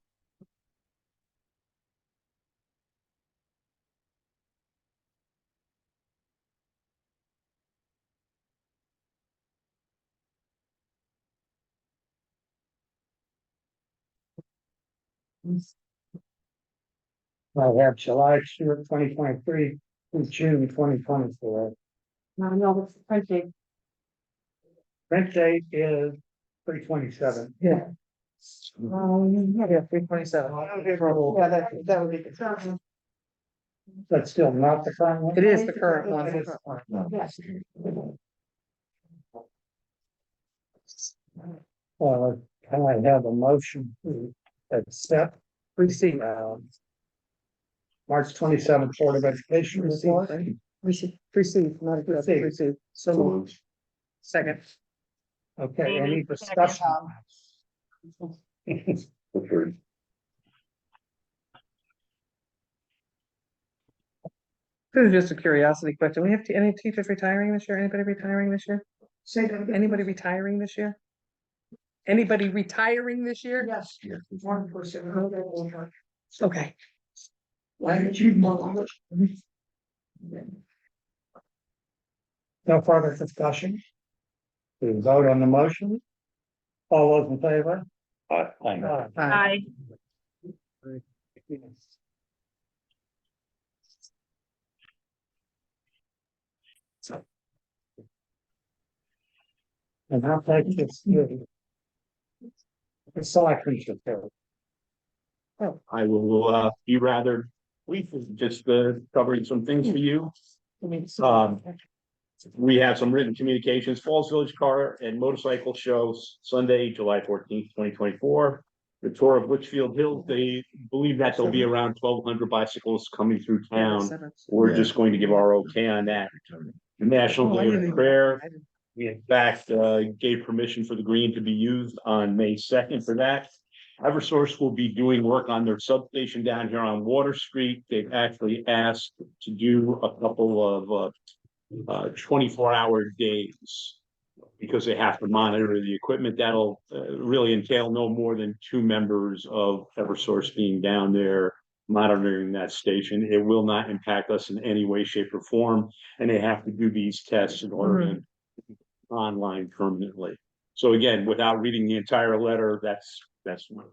I have July 2023 through June 2024. No, it's printing. Print date is 3/27. Yeah. Yeah, 3/27. Yeah, that would be good. That's still not the current one? It is the current one. Yes. Can I have a motion to accept Receipt. March 27th Board of Education report? Receipt, not accept, Receipt. receipt. So moved. Second. Okay, any discussion? This is just a curiosity question. We have any teachers retiring this year? Anybody retiring this year? Say that again. Anybody retiring this year? Anybody retiring this year? Yes, one person. Okay. Why did you know? No further discussion? We vote on the motion. All those in favor? Aye. Aye. And I'll take this. The selectmen should do. I will be rather brief, just covering some things for you. We have some written communications, Falls Village Car and Motorcycle Shows, Sunday, July 14th, 2024. The tour of Litchfield Hills, they believe that there'll be around 1,200 bicyclists coming through town. We're just going to give our okay on that. The National Day of Prayer, we in fact gave permission for the green to be used on May 2nd for that. Eversource will be doing work on their substation down here on Water Street. They've actually asked to do a couple of 24-hour days because they have to monitor the equipment. That'll really entail no more than 2 members of Eversource being down there monitoring that station. It will not impact us in any way, shape, or form, and they have to do these tests in order to online permanently. So again, without reading the entire letter, that's one.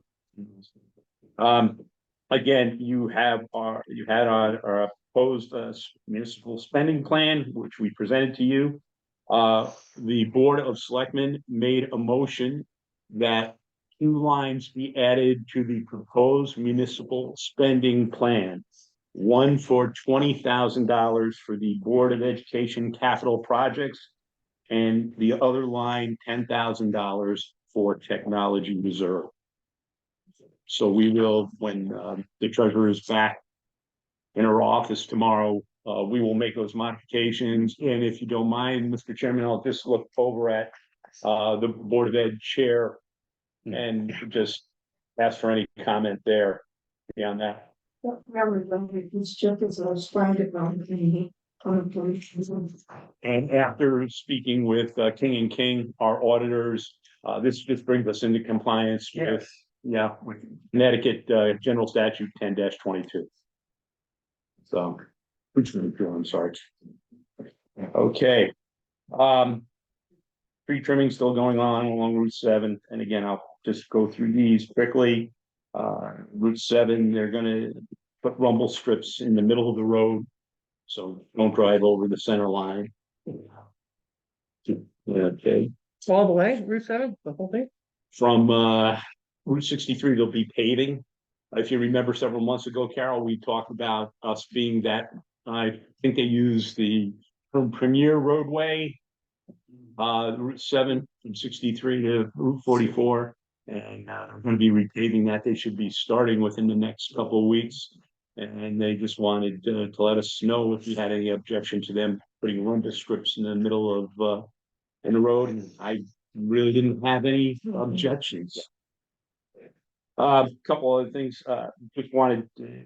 Again, you had our proposed municipal spending plan, which we presented to you. The Board of Selectmen made a motion that 2 lines be added to the proposed municipal spending plan. One for $20,000 for the Board of Education capital projects, and the other line, $10,000 for technology reserve. So we will, when the treasurer is back in her office tomorrow, we will make those modifications. And if you don't mind, Mr. Chairman, I'll just look over at the Board of Ed chair and just ask for any comment there beyond that. And after speaking with King and King, our auditors, this just brings us into compliance with Connecticut General Statute 10-22. So, I'm sorry. Okay. Tree trimming still going on along Route 7. And again, I'll just go through these quickly. Route 7, they're gonna put rumble strips in the middle of the road. So don't drive over the center line. Okay. All the way, Route 7, the whole thing? From Route 63, there'll be paving. If you remember several months ago, Carol, we talked about us being that, I think they use the Premier roadway, Route 7 from 63 to Route 44. And they're going to be repaving that. They should be starting within the next couple of weeks. And they just wanted to let us know if you had any objection to them putting rumble strips in the middle of in the road. And I really didn't have any objections. Couple other things. Just wanted to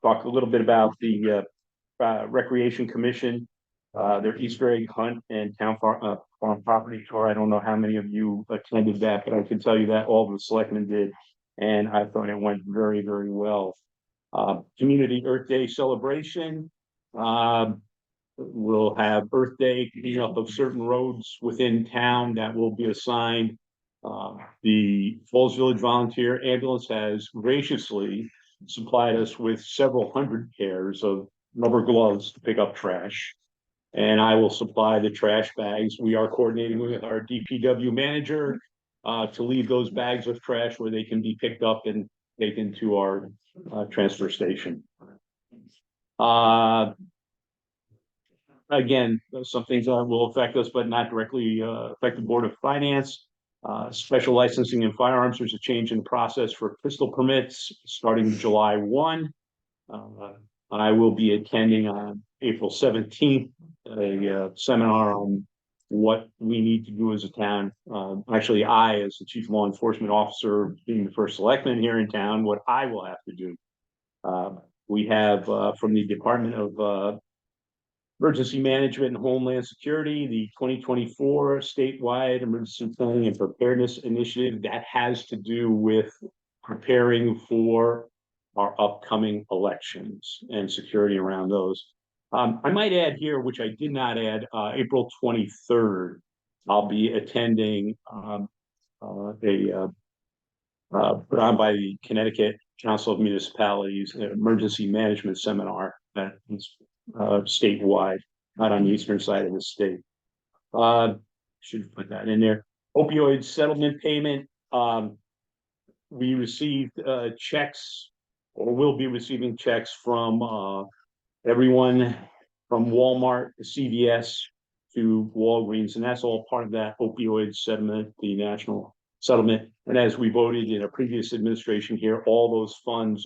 talk a little bit about the Recreation Commission, their Easter egg hunt and town farm property tour. I don't know how many of you attended that, but I can tell you that all the selectmen did, and I thought it went very, very well. Community Earth Day celebration. We'll have Earth Day cleaning up of certain roads within town that will be assigned The Falls Village Volunteer Ambulance has graciously supplied us with several hundred pairs of rubber gloves to pick up trash. And I will supply the trash bags. We are coordinating with our DPW manager to leave those bags of trash where they can be picked up and taken to our transfer station. Again, some things will affect us, but not directly affect the Board of Finance. Special licensing in firearms, there's a change in process for pistol permits starting July 1. I will be attending on April 17th, a seminar on what we need to do as a town. Actually, I, as the Chief Law Enforcement Officer, being the first selectman here in town, what I will have to do. We have from the Department of Emergency Management and Homeland Security, the 2024 statewide emergency planning and preparedness initiative that has to do with preparing for our upcoming elections and security around those. I might add here, which I did not add, April 23rd, I'll be attending put on by the Connecticut Council of Municipalities, an emergency management seminar that is statewide, not on the eastern side of the state. Should put that in there. Opioid settlement payment. We received checks, or will be receiving checks from everyone from Walmart to CVS to Walgreens, and that's all part of that opioid settlement, the national settlement. And as we voted in a previous administration here, all those funds,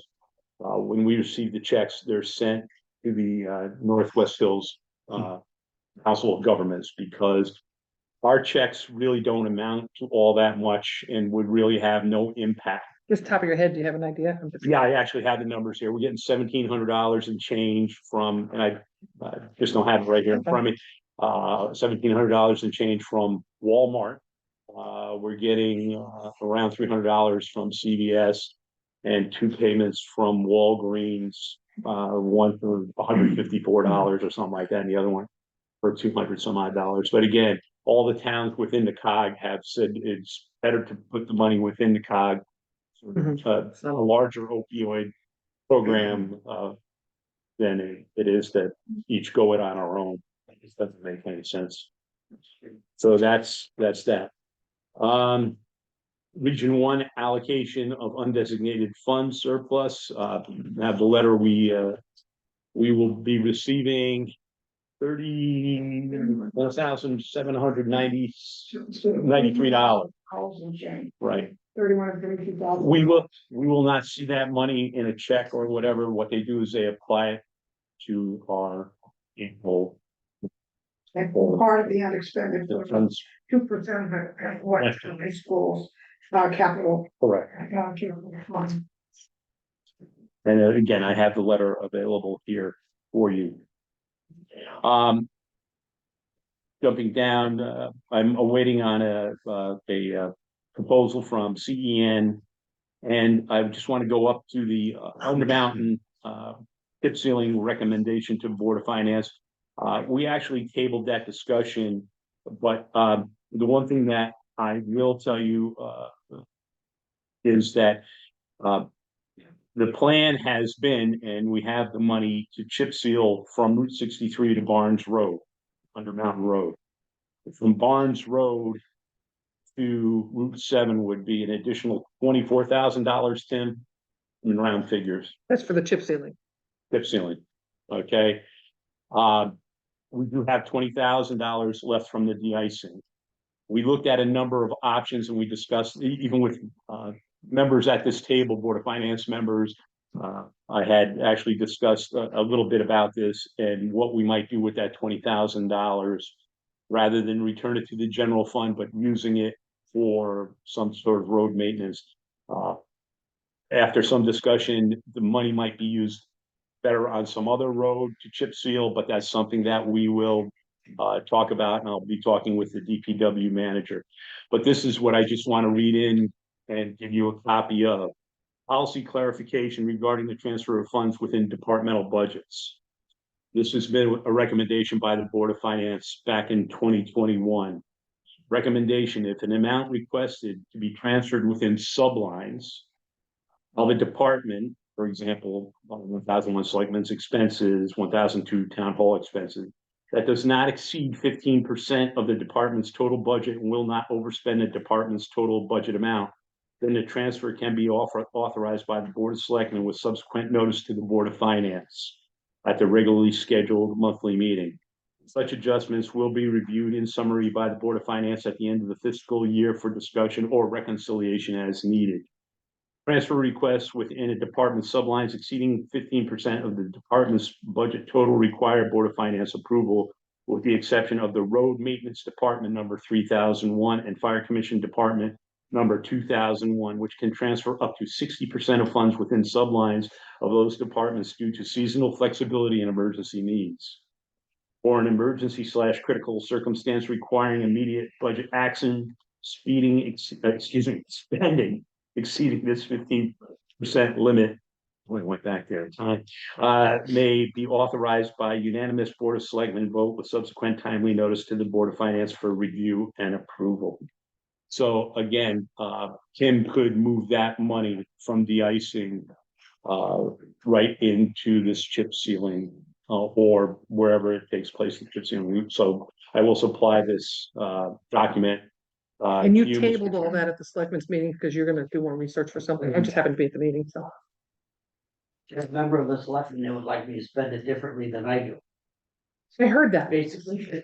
when we receive the checks, they're sent to the Northwest Hills Council of Governments, because our checks really don't amount to all that much and would really have no impact. Just top of your head, do you have an idea? Yeah, I actually have the numbers here. We're getting $1,700 in change from, and I just don't have it right here in front of me. $1,700 in change from Walmart. We're getting around $300 from CVS, and 2 payments from Walgreens. One for $154 or something like that, and the other one for 200 some odd dollars. But again, all the towns within the COG have said it's better to put the money within the COG. A larger opioid program than it is that each go it on our own. It just doesn't make any sense. So that's that. Region 1 allocation of undesignated fund surplus. Have the letter we will be receiving $31,793. Right. 31,000. We will not see that money in a check or whatever. What they do is they apply it to our equal. Part of the unexpended, 2% of what the schools, capital. Correct. Fund. And again, I have the letter available here for you. Jumping down, I'm awaiting on a proposal from CEN, and I just want to go up to the Undermountain tip ceiling recommendation to the Board of Finance. We actually tabled that discussion, but the one thing that I will tell you is that the plan has been, and we have the money to chip seal from Route 63 to Barnes Road, Undermountain Road. From Barnes Road to Route 7 would be an additional $24,000, Tim, in round figures. That's for the chip sealing. Chip sealing. Okay. We do have $20,000 left from the de-icing. We looked at a number of options, and we discussed, even with members at this table, Board of Finance members. I had actually discussed a little bit about this and what we might do with that $20,000, rather than return it to the general fund, but using it for some sort of road maintenance. After some discussion, the money might be used better on some other road to chip seal, but that's something that we will talk about, and I'll be talking with the DPW manager. But this is what I just want to read in and give you a copy of. Policy clarification regarding the transfer of funds within departmental budgets. This has been a recommendation by the Board of Finance back in 2021. recommendation, if an amount requested to be transferred within sublines of a department, for example, 1,001 selectmen's expenses, 1,002 town hall expenses, that does not exceed 15% of the department's total budget and will not overspend the department's total budget amount, then the transfer can be authorized by the Board of Selectmen with subsequent notice to the Board of Finance at the regularly scheduled monthly meeting. Such adjustments will be reviewed in summary by the Board of Finance at the end of the fiscal year for discussion or reconciliation as needed. Transfer requests within a department sublines exceeding 15% of the department's budget total require Board of Finance approval, with the exception of the Road Maintenance Department number 3001 and Fire Commission Department number 2001, which can transfer up to 60% of funds within sublines of those departments due to seasonal flexibility and emergency needs. Or an emergency / critical circumstance requiring immediate budget action, spending exceeding this 15% limit. We went back there. May be authorized by unanimous Board of Selectmen vote with subsequent timely notice to the Board of Finance for review and approval. So again, Kim could move that money from de-icing right into this chip sealing or wherever it takes place in chip sealing. So I will supply this document. And you tabled all that at the selectmen's meeting because you're gonna do more research for something. I just happened to be at the meeting, so. As a member of the selectmen, they would like me to spend it differently than I do, I heard that. basically.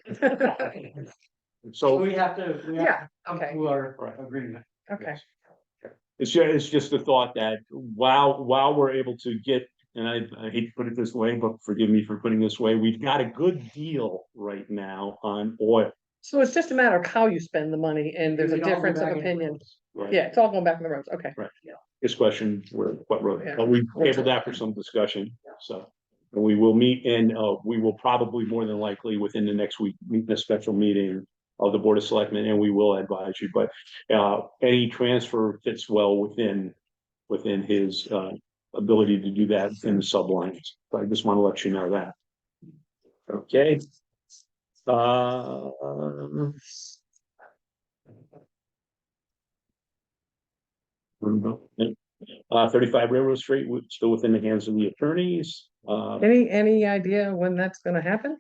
So We have to Yeah, come okay, to our agreement. okay. it's just a thought that while we're able to get, and I hate to put it this way, but forgive me for putting it this way, we've got a good deal right now on oil. So it's just a matter of how you spend the money and there's a It all go difference of back into opinion. roads. Right? Yeah, it's all going back in the roads. Okay. This question, what road, Yeah. but we tabled that for some discussion, so. And we will meet and we will probably more than likely within the next week, meet in a special meeting of the Board of Selectmen, and we will advise you, but any transfer fits well within his ability to do that in the sublines. So I just want to let you know that. Okay. 35 Railroad Street, still within the hands of the attorneys. Any idea when that's gonna happen?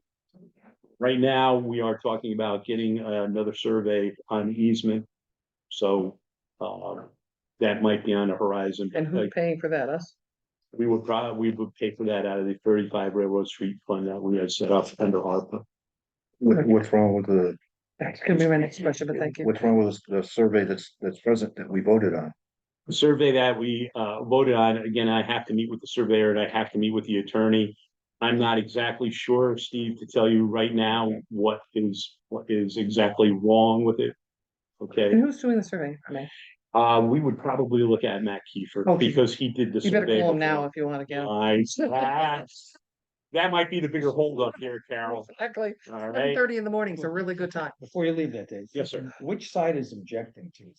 Right now, we are talking about getting another survey on easement. So that might be on the horizon. And who's paying for that? Us? We would pay for that out of the 35 Railroad Street fund that we had set up under ARPA. What's wrong with the, That's gonna be my next question, but thank you. what's wrong with the survey that's present that we voted on? The survey that we voted on, again, I have to meet with the surveyor and I have to meet with the attorney. I'm not exactly sure, Steve, to tell you right now what is exactly wrong with it. Okay, And who's doing the survey? we would probably look at Matt Kiefer Okay. because he did the You better survey. call him now before. if you wanna get. That might be the bigger holdup here, Carol. Exactly. All 7:30 right. in the morning is a really good time. Before you leave that, Dave. Yes, sir. Which side is objecting to?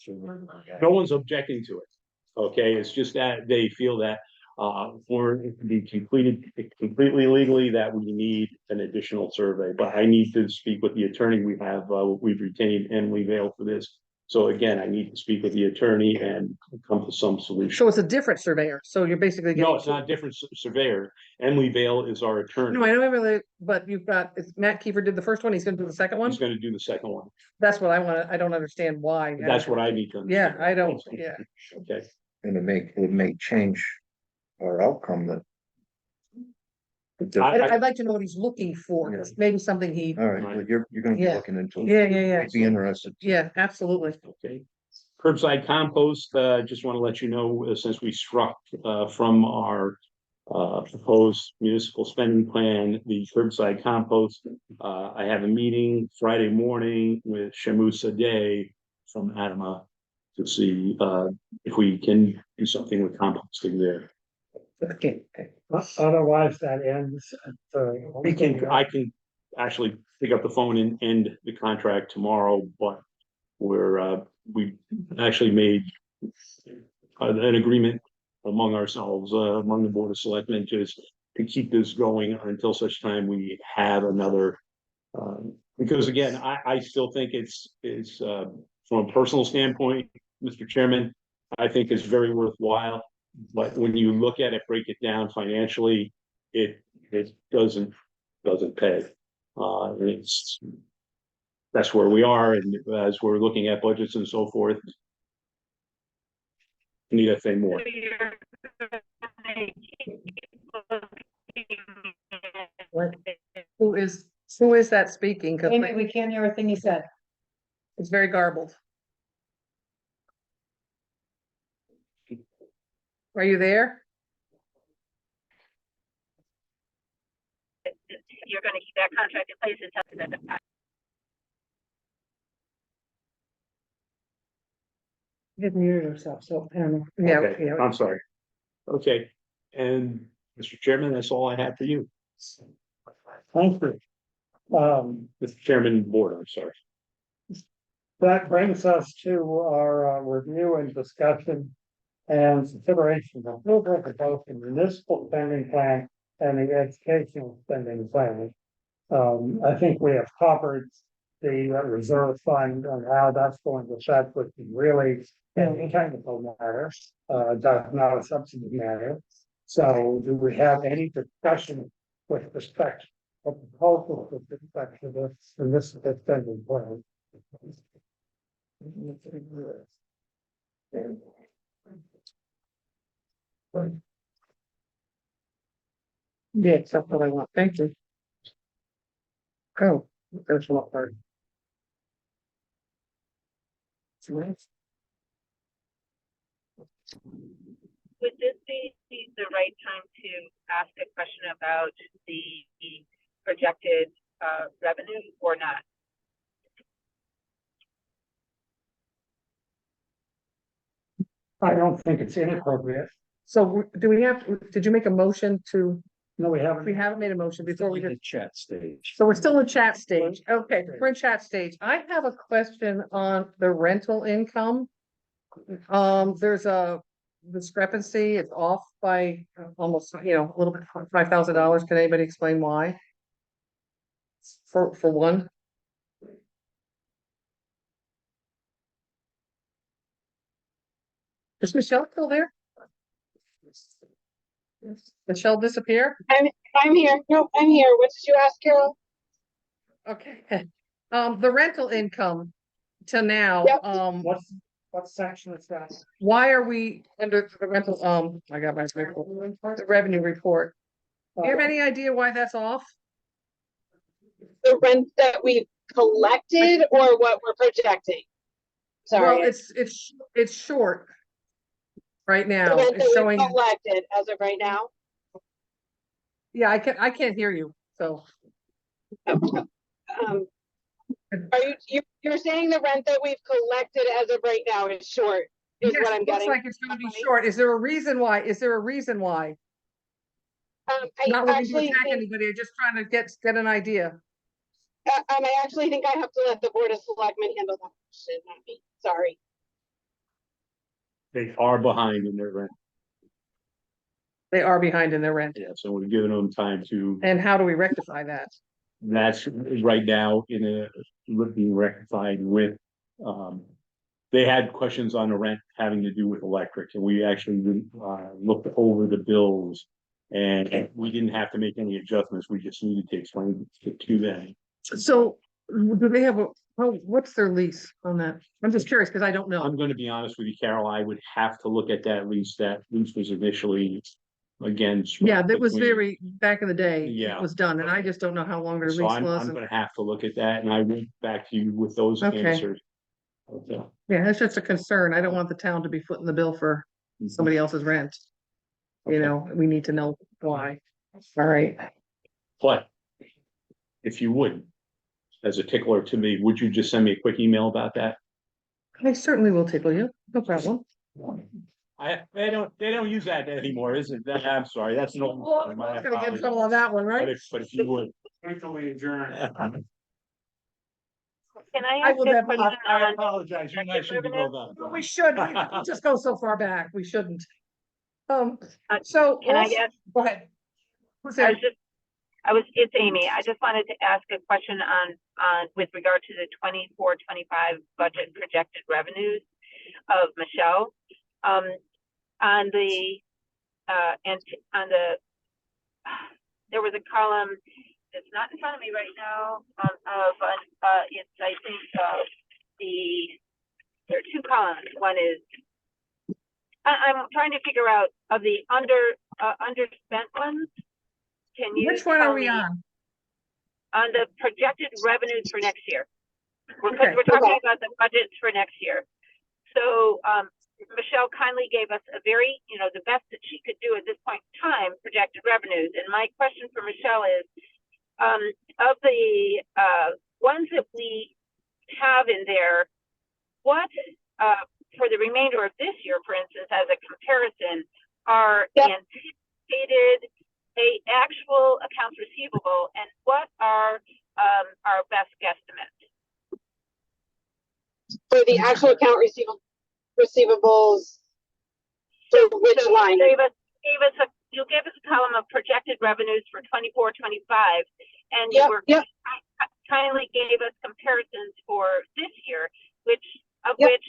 No one's objecting to it. Okay, it's just that they feel that for it to be completed completely legally, that we need an additional survey, but I need to speak with the attorney. We've retained Emily Vale for this. So again, I need to speak with the attorney and come to some solution. So it's a different surveyor. So you're basically getting. No, it's not a different surveyor. Emily Vale is our attorney. No, I know really, but you've got, it's Matt Kiefer did the first one. He's gonna do the second one. He's gonna do the second one. That's what I wanna, I don't understand why. That's what I need to understand. Yeah, I don't, yeah. Okay. And it may change our outcome that. I'd like to know what he's looking for. Yeah. Maybe something he, All right, well, you're gonna be Yeah. looking into. yeah. I'd be interested. Yeah, absolutely. Okay. Curbside compost, just want to let you know, since we struck from our proposed municipal spending plan, the curbside compost. I have a meeting Friday morning with Shamu Sadeh from Adama to see if we can do something with composting there. Okay. Otherwise, that ends at, I can actually pick up the phone and end the contract tomorrow, but we actually made an agreement among ourselves, among the Board of Selectmen, just to keep this going until such time we have another Because again, I still think it's, from a personal standpoint, Mr. Chairman, I think it's very worthwhile. But when you look at it, break it down financially, it doesn't pay. That's where we are, and as we're looking at budgets and so forth. Need I say more? Who is that speaking? 'Cause Amy, we can't hear a thing he said. it's very garbled. Are you there? You're gonna keep that contract in place until the. You didn't mute yourself, so I don't know. Yeah, Okay, yeah. I'm sorry. Okay, and Mr. Chairman, that's all I have for you. Thank you. Mr. Chairman, board, I'm sorry. That brings us to our review and discussion and consideration of both the municipal spending plan and the educational spending plan. I think we have covered the reserve fund and how that's going to affect, which is really a technical matter, does not a substantive matter. So do we have any discussion with respect of proposals with respect to this municipal spending plan? Yeah, that's what I want. Thank you. Oh, there's a lot part. Would this be the right time to ask a question about the projected revenue or not? I don't think it's inappropriate. So do we have, did you make a motion to, No, we haven't. we haven't made a motion before we The did. chat stage. So we're still in chat stage. Okay, we're in chat stage. I have a question on the rental income. There's a discrepancy. It's off by almost, a little bit, $5,000. Can anybody explain why? For one? Is Michelle still there? Michelle disappear? I'm here. No, I'm here. What did you ask, Carol? Okay. The rental income to now, Yep. What section is that? why are we under the rental, I got my, the revenue report. Do you have any idea why that's off? The rent that we collected or what we're projecting? Sorry. Well, it's short. Right The now, rent it's that showing, we've collected as of right now. yeah, I can't hear you, so. Um, you're saying the rent that we've collected as of right now is short, is Yes, what I'm it looks getting? like it's gonna be short. Is there a reason why? Is there a reason why? I Not looking to actually attack think, anybody, I'm just trying to get an idea. I actually think I have to let the Board of Selectmen handle that question, not me. Sorry. They are behind in their rent. They are behind in their rent. Yeah, so we're giving them time to, And how do we rectify that? that's right now being rectified with, they had questions on the rent having to do with electric, and we actually looked over the bills. And we didn't have to make any adjustments, we just needed to explain it to them. So, do they have what's their lease on that? I'm just curious, because I don't know. I'm gonna be honest with you, Carol, I would have to look at that lease. That lease was initially, again. Yeah, that was between- very, back in the day, Yeah. it was done, and I just don't know how long their So lease I'm was. gonna have to look at that, and I went back to you with those Okay. answers. Okay. Yeah, that's just a concern. I don't want the town to be footing the bill for somebody else's rent. You know, we need to know why. All right. But if you would, as a tickler to me, would you just send me a quick email about that? I certainly will tickle you. No problem. They don't use that anymore, isn't that? I'm sorry, that's an old. Well, I'm my gonna get in apologies. trouble on that one, But right? if you would. Until we adjourn. Can I I ask will a definitely. question I on apologize, you and I shouldn't go Well, down. we should, we just go so far back. We shouldn't. Uh, So. can I also- get- Go ahead. Who's I there? was just, It's Amy. I just wanted to ask a question on with regard to the 24-25 budget projected revenues of Michelle. On the, there was a column, it's not in front of me right now, it's, I think, there are two columns. One is, I'm trying to figure out of the underspent ones. Can you Which one are tell we me on? on the projected revenues for next year? Because Okay. we're talking about the budgets for next year. So, Michelle kindly gave us a very, the best that she could do at this point in time, projected revenues. And my question for Michelle is, of the ones that we have in there, what, for the remainder of this year, for instance, as a comparison, are anticipated actual accounts receivable, and what are our best guesstimates? For the actual account receivables, so which line? You gave us a column of projected revenues for 24-25, and kindly gave us comparisons for this year, which there's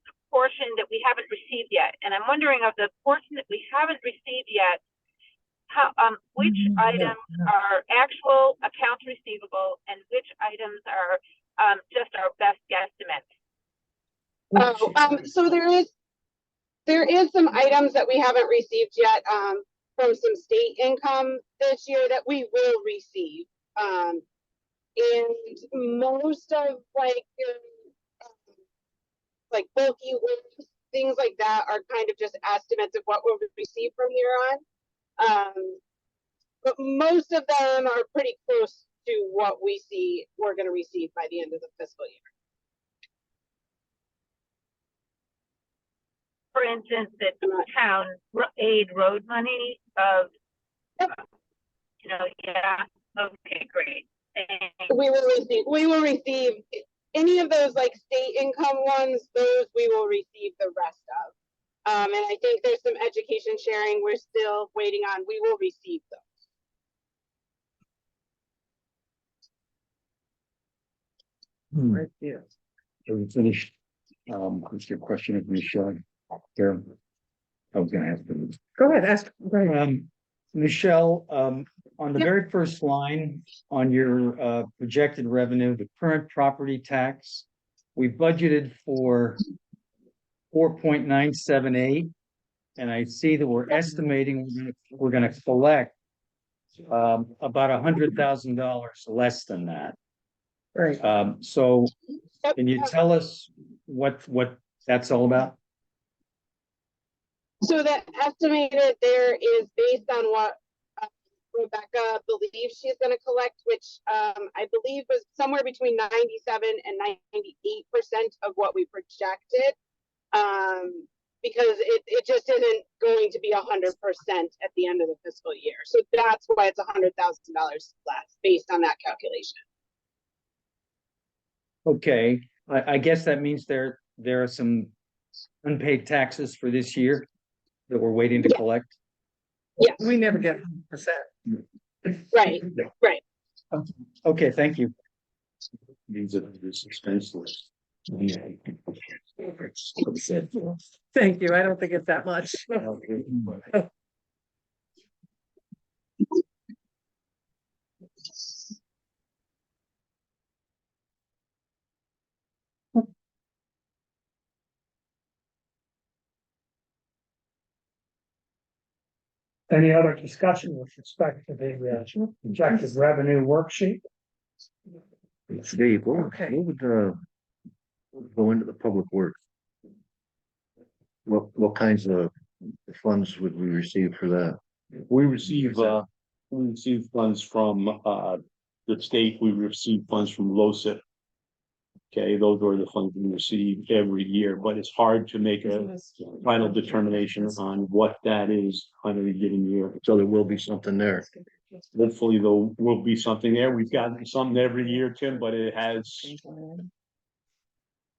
a portion that we haven't received yet. And I'm wondering, of the portion that we haven't received yet, which items are actual accounts receivable and which items are just our best guesstimates? So there is some items that we haven't received yet from some state income this year that we will receive. And most of like bulky work, things like that are kind of just estimates of what we'll receive from here on. But most of them are pretty close to what we're going to receive by the end of the fiscal year. For instance, the town aid road money of, okay, great. We will receive any of those like state income ones, those we will receive the rest of. And I think there's some education sharing we're still waiting on. We will receive those. Right here. So we finished, what's your question of Michelle? There. I was gonna ask them. Go ahead, ask. Michelle, on the very first line on your projected revenue, the current property tax, we budgeted for 4.978, and I see that we're estimating we're gonna collect about $100,000 less than that. Right. So can you tell us what that's all about? So that estimated there is based on what Rebecca believes she's going to collect, which I believe was somewhere between 97 and 98% of what we projected, because it just isn't going to be 100% at the end of the fiscal year. So that's why it's $100,000 less based on that calculation. Okay, I guess that means there are some unpaid taxes for this year that we're waiting to collect. Yes. We never get 100%. Right. Okay, thank you. These are this expense list. Thank you. I don't think it's that much. Any other discussion with respect to the projected revenue worksheet? Dave, Okay. what would go into the public works? What kinds of funds would we receive for that? We receive funds from the state. We receive funds from LoCIP. Okay, those are the funds we receive every year, but it's hard to make a final determination on what that is on any given year. So there will be something there. Hopefully there will be something there. We've gotten something every year, Tim, but it has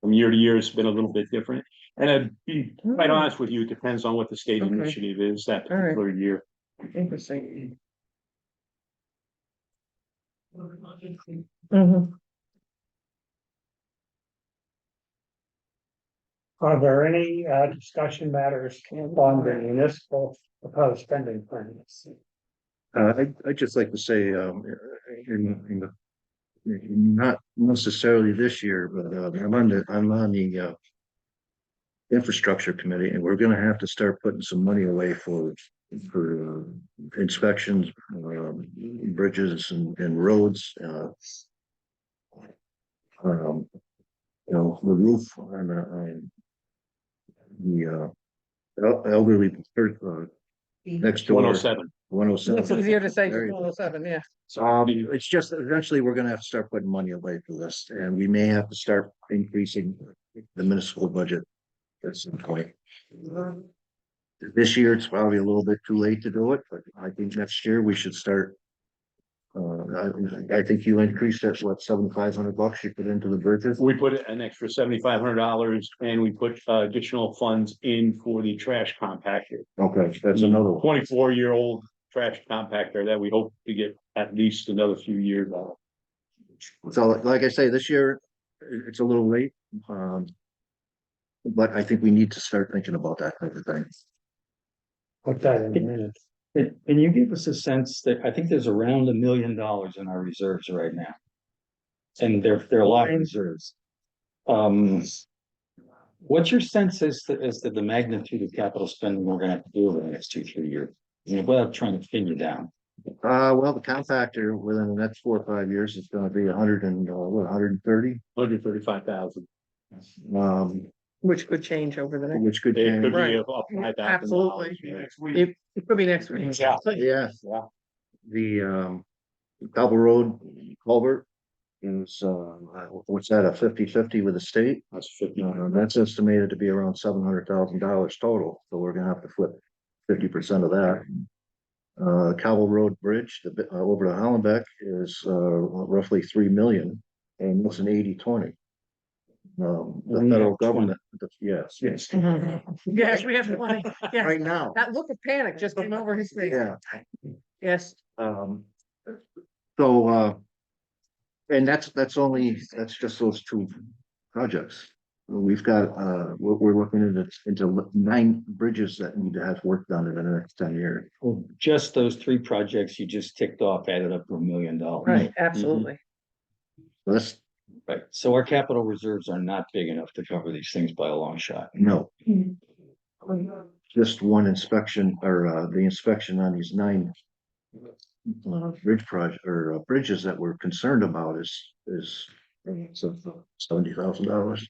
from year to year, it's been a little bit different. And I'd be quite honest with you, it depends on what the state initiative is that particular year. Interesting. Mhm. Are there any discussion matters on the municipal proposed spending plans? I'd just like to say, in the, not necessarily this year, but, I'm on the infrastructure committee, and we're gonna have to start putting some money away for inspections, bridges and roads, the roof on the elderly, next door. 107. 107. It's easier to say Very- 107, yeah. It's just eventually we're gonna have to start putting money away for this, and we may have to start increasing the municipal budget at some point. This year, it's probably a little bit too late to do it, but I think next year we should start. I think you increased that, what, $7,500 you put into the bridges? We put an extra $7,500 and we put additional funds in for the trash compactor. Okay, that's another one. 24-year-old trash compactor that we hope to get at least another few years out. So like I say, this year, it's a little late. But I think we need to start thinking about that type of thing. Put that in a minute. And you give us a sense that I think there's around $1 million in our reserves right now. And there are a lot of reserves. What's your sense as to the magnitude of capital spending we're gonna have to do over the next 2-3 years? You know, without trying to pin you down. Well, the compactor within the next 4 or 5 years is gonna be 130. 135,000. Which could change over the next. Which could It could change. be up Absolutely. $5,000. It could be next week. Yeah. Yeah. The Cobble Road culvert is what's that, a 50/50 with the state? That's 50. That's estimated to be around $700,000 total, so we're gonna have to flip 50% of that. Cobble Road Bridge, over to Hollenbeck is roughly 3 million, and it's an 80/20. The federal government, yes, Yes, we have money. Yes. right now, That look of panic just came over his face. yeah. Yes. So, and that's just those 2 projects. We've got, we're looking into 9 bridges that need to have work done in the next 10 years. Well, just those 3 projects you just ticked off added up to $1 million. Right, absolutely. That's, Right, so our capital reserves are not big enough to cover these things by a long shot. no. Just one inspection, or the inspection on these 9 bridge project, or bridges that we're concerned about is $70,000.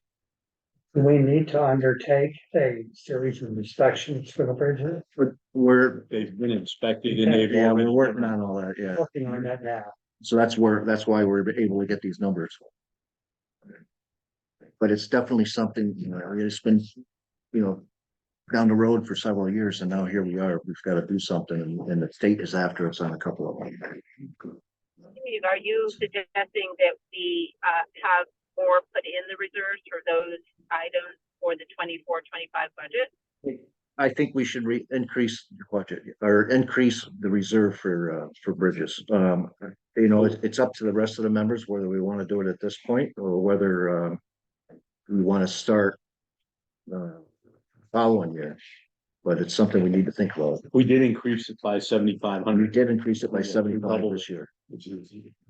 We need to undertake a series of inspections for the bridges. But They've been inspected and they've. yeah, we're working on all that, yeah. Working on that now. So that's why we're able to get these numbers. But it's definitely something, it's been, down the road for several years, and now here we are, we've got to do something, and the state is after us on a couple of them. Steve, are you suggesting that we have more put in the reserves for those items for the 24-25 budget? I think we should increase the budget, or increase the reserve for bridges. It's up to the rest of the members whether we want to do it at this point, or whether we want to start following year. But it's something we need to think about. We did increase it by 7,500. We did increase it by 75 this year.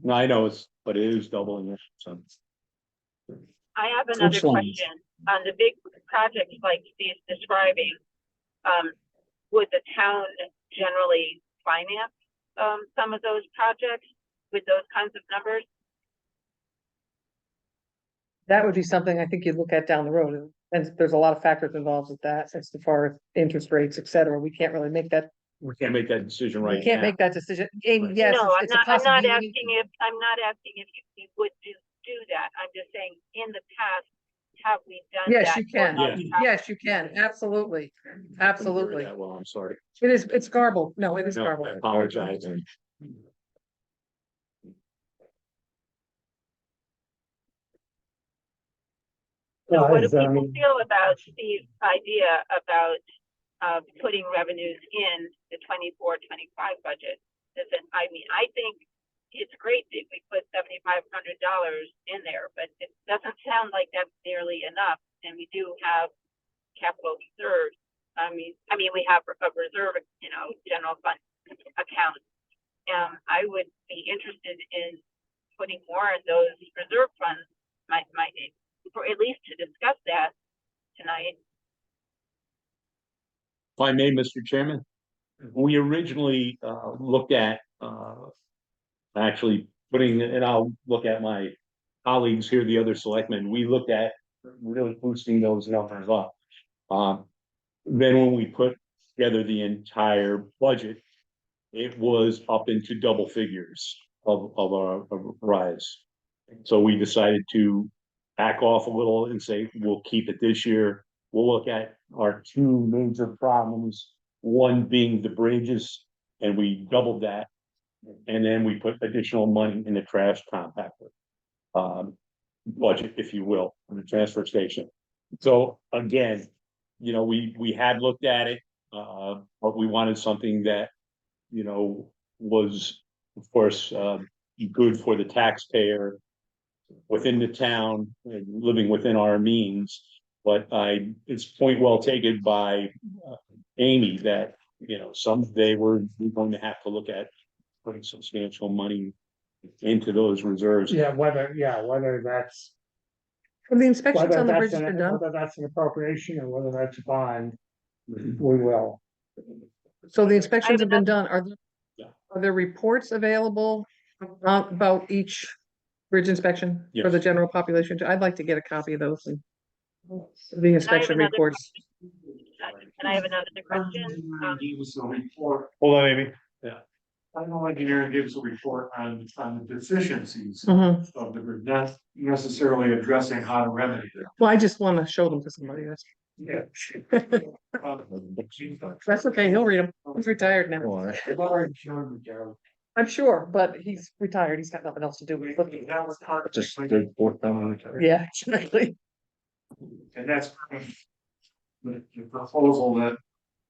No, I know but it is doubling it, so. I have another Which ones? question on the big projects like Steve's describing. Would the town generally finance some of those projects with those kinds of numbers? That would be something I think you'd look at down the road. And there's a lot of factors involved with that, as far as interest rates, et cetera. We can't really make that, We can't make that decision right we can't now. make that decision. And yes, No, it's a I'm not possibility. asking if you would do that. I'm just saying, in the past, have we done that? Yes, you can. for other Yes, you can. Absolutely. Absolutely. Well, I'm sorry. It's garbled. No, it is No, I garbled. apologize. So what do Is there people any- feel about Steve's idea about putting revenues in the 24-25 budget? I think it's great that we put $7,500 in there, but it doesn't sound like that's nearly enough. And we do have capital reserves. I mean, we have a reserve, general fund account. I would be interested in putting more in those reserve funds, for at least to discuss that tonight. If I may, Mr. Chairman, we originally looked at actually putting, and I'll look at my colleagues here, the other selectmen, we looked at really boosting those numbers up. Then when we put together the entire budget, it was up into double figures of a rise. So we decided to back off a little and say, we'll keep it this year. We'll look at our two major problems, one being the bridges, and we doubled that. And then we put additional money in the trash compactor budget, if you will, in the transfer station. So again, we had looked at it, but we wanted something that, was, of course, good for the taxpayer within the town, living within our means. But it's point well taken by Amy that, someday we're going to have to look at putting substantial money into those reserves. Yeah, whether that's. Have the inspections Whether on the that's bridges been done? whether that's an appropriation or whether that's a bond, we will. So the inspections have been done. Yeah. Are there reports available about each bridge inspection for Yes. the general population? I'd like to get a copy of those and the inspection another reports. And I have another question. Gave us a report. Hold on, Amy. I know engineering gives a report on the deficiencies Mhm. of the grid, not necessarily addressing how to remedy them. Well, I just want to show them to somebody. Yeah. That's okay. He'll read them. He's retired now. I've already shown the Joe. I'm sure, but he's retired. He's got nothing else to do. That was hard. Just the fourth time. Yeah, exactly. And that's the proposal that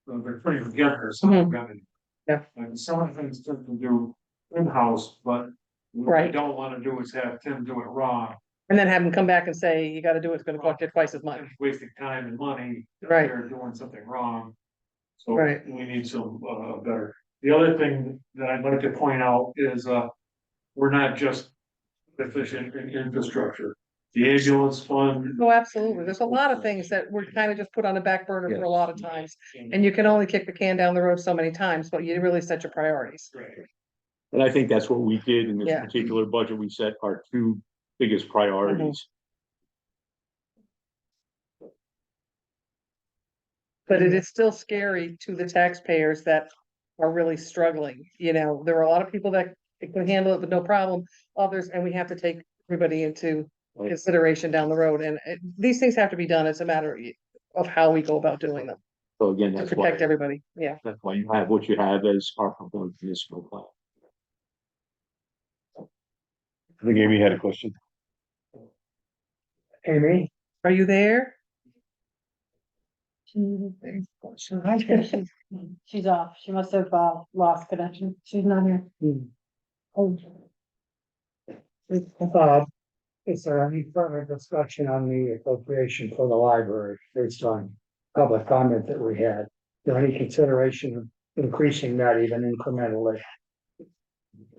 they're putting together, some of them. Yeah. And some of the things Tim can do in-house, but what we Right. don't want to do is have Tim do it wrong. And then have him come back and say, you gotta do it. It's gonna cost you twice as much. Wasting time and money. if Right. They're doing something wrong. So Right. we need some better. The other thing that I'd like to point out is we're not just efficient in infrastructure. The ambulance fund. Oh, absolutely. There's a lot of things that were kind of just put on the back burner for a lot of times. And you can only kick the can down the road so many times, but you really set your priorities. And I think that's what we did in this Yeah. particular budget. We set our two biggest priorities. But it is still scary to the taxpayers that are really struggling. There are a lot of people that can handle it with no problem, others, and we have to take everybody into consideration down the road. And these things have to be done. It's a matter of how we go about doing them So again, to that's protect why, everybody. Yeah. that's why you have what you have as our proposed municipal plan. I think Amy had a question. Amy? Are you there? She's off. She must have lost connection. She's not here. Is there any further discussion on the appropriation for the library based on public comment that we had? Is there any consideration of increasing that even incrementally?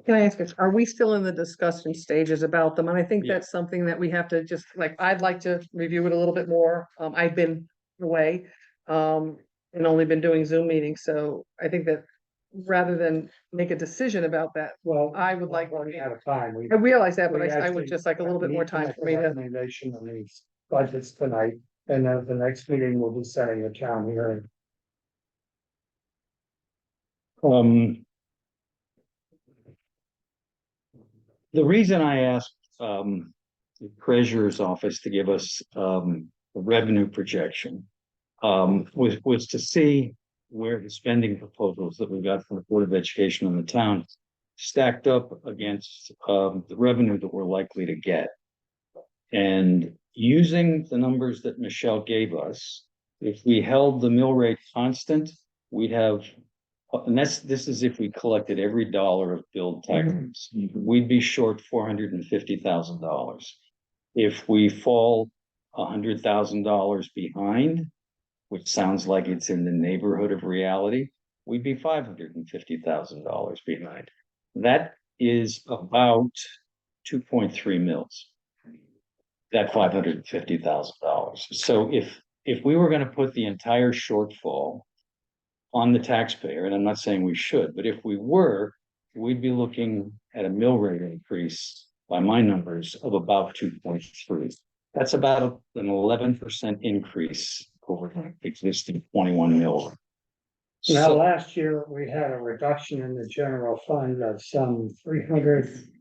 Can I ask this? Are we still in the discussion stages about them? And I think Yeah. that's something that we have to just I'd like to review it a little bit more. I've been away, and only been doing Zoom meetings. So I think that rather than make a decision about that, Well, I would like, running out of time. I realize that, but we I would actually just like a little bit more need to time make for a me to. recommendation on these budgets tonight, and then the next meeting will be setting a town hearing. The reason I asked, the treasurer's office to give us, a revenue projection, was to see where the spending proposals that we got from the Board of Education in the town stacked up against, the revenue that we're likely to get. And using the numbers that Michelle gave us, if we held the mill rate constant, we'd have And this is if we collected every dollar of billed taxes, we'd be short $450,000. If we fall $100,000 behind, which sounds like it's in the neighborhood of reality, we'd be $550,000 behind. That is about 2.3 mils. That $550,000. So if we were going to put the entire shortfall on the taxpayer, and I'm not saying we should, but if we were, we'd be looking at a mill rate increase by my numbers of about 2.3. That's about an 11% increase over the existing 21 mil. Now, last year, we had a reduction in the general fund of some 330.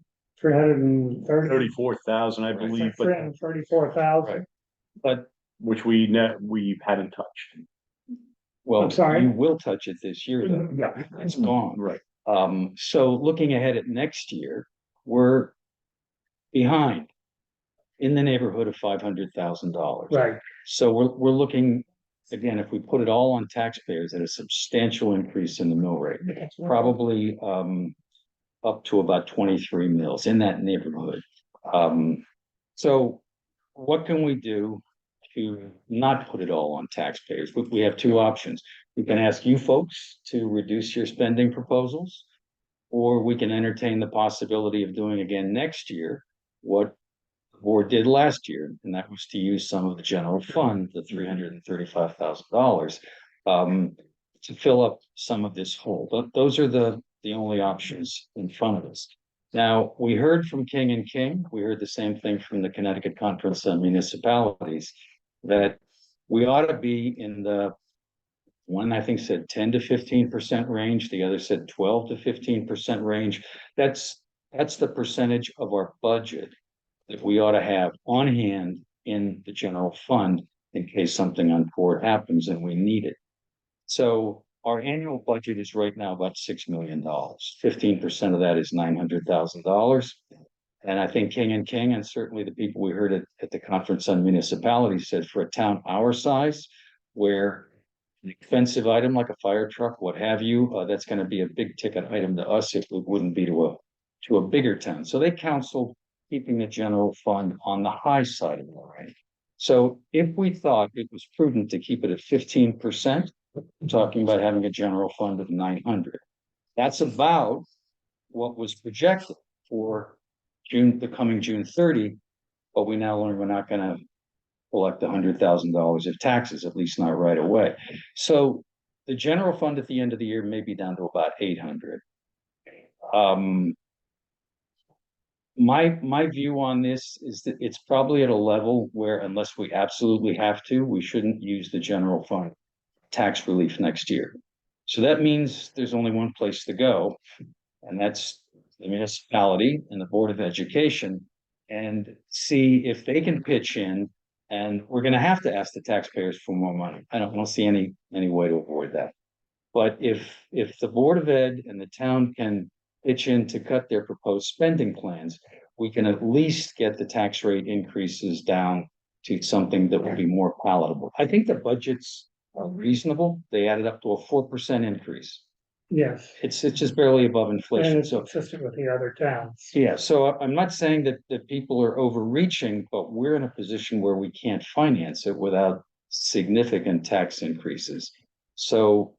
34,000, I believe, but 334,000. But which we hadn't touched. well, I'm sorry? you will touch it this year, though. Yeah. It's gone. Right. So looking ahead at next year, we're behind in the neighborhood of $500,000. Right. So we're looking, again, if we put it all on taxpayers, at a substantial increase in the mill rate, probably up to about 23 mils, in that neighborhood. So what can we do to not put it all on taxpayers? We have two options. We can ask you folks to reduce your spending proposals, or we can entertain the possibility of doing again next year what the board did last year, and that was to use some of the general fund, the $335,000, to fill up some of this hole. But those are the only options in front of us. Now, we heard from King and King. We heard the same thing from the Connecticut Conference on Municipalities, that we ought to be in the, one I think said 10 to 15% range, the other said 12 to 15% range. That's the percentage of our budget that we ought to have on hand in the general fund in case something untoward happens and we need it. So our annual budget is right now about $6 million. 15% of that is $900,000. And I think King and King, and certainly the people we heard at the conference on municipalities, said for a town our size, where an expensive item like a fire truck, what have you, that's going to be a big ticket item to us if it wouldn't be to a bigger town. So they counseled keeping the general fund on the high side of the range. So if we thought it was prudent to keep it at 15%, we're talking about having a general fund of 900. That's about what was projected for the coming June 30, but we now learn we're not going to collect $100,000 of taxes, at least not right away. So the general fund at the end of the year may be down to about 800. My view on this is that it's probably at a level where, unless we absolutely have to, we shouldn't use the general fund tax relief next year. So that means there's only one place to go, and that's the municipality and the Board of Education, and see if they can pitch in. And we're going to have to ask the taxpayers for more money. I don't see any way to avoid that. But if the Board of Ed and the town can pitch in to cut their proposed spending plans, we can at least get the tax rate increases down to something that will be more palatable. I think the budgets are reasonable. They added up to a 4% increase. Yes. It's just barely above inflation. And it's So consistent with the other towns. yeah, so I'm not saying that people are overreaching, but we're in a position where we can't finance it without significant tax increases. So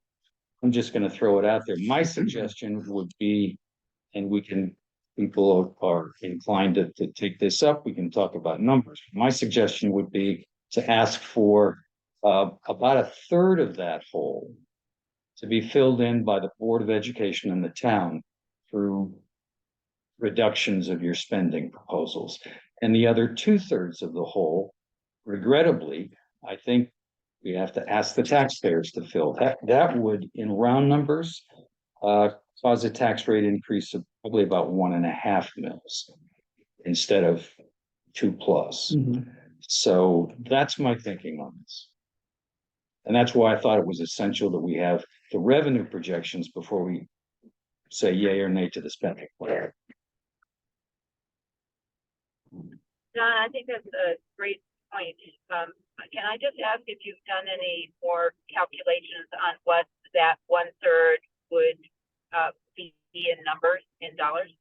I'm just going to throw it out there. My suggestion would be, and people are inclined to take this up, we can talk about numbers. My suggestion would be to ask for about a third of that hole to be filled in by the Board of Education and the town through reductions of your spending proposals. And the other 2/3 of the hole, regrettably, I think we have to ask the taxpayers to fill. That would, in round numbers, cause a tax rate increase of probably about 1.5 mils instead of 2+. So that's my thinking on this. And that's why I thought it was essential that we have the revenue projections before we say yay or nay to the spending plan. John, I think that's a great point. Can I just ask if you've done any more calculations on what that 1/3 would, be in numbers, in dollars?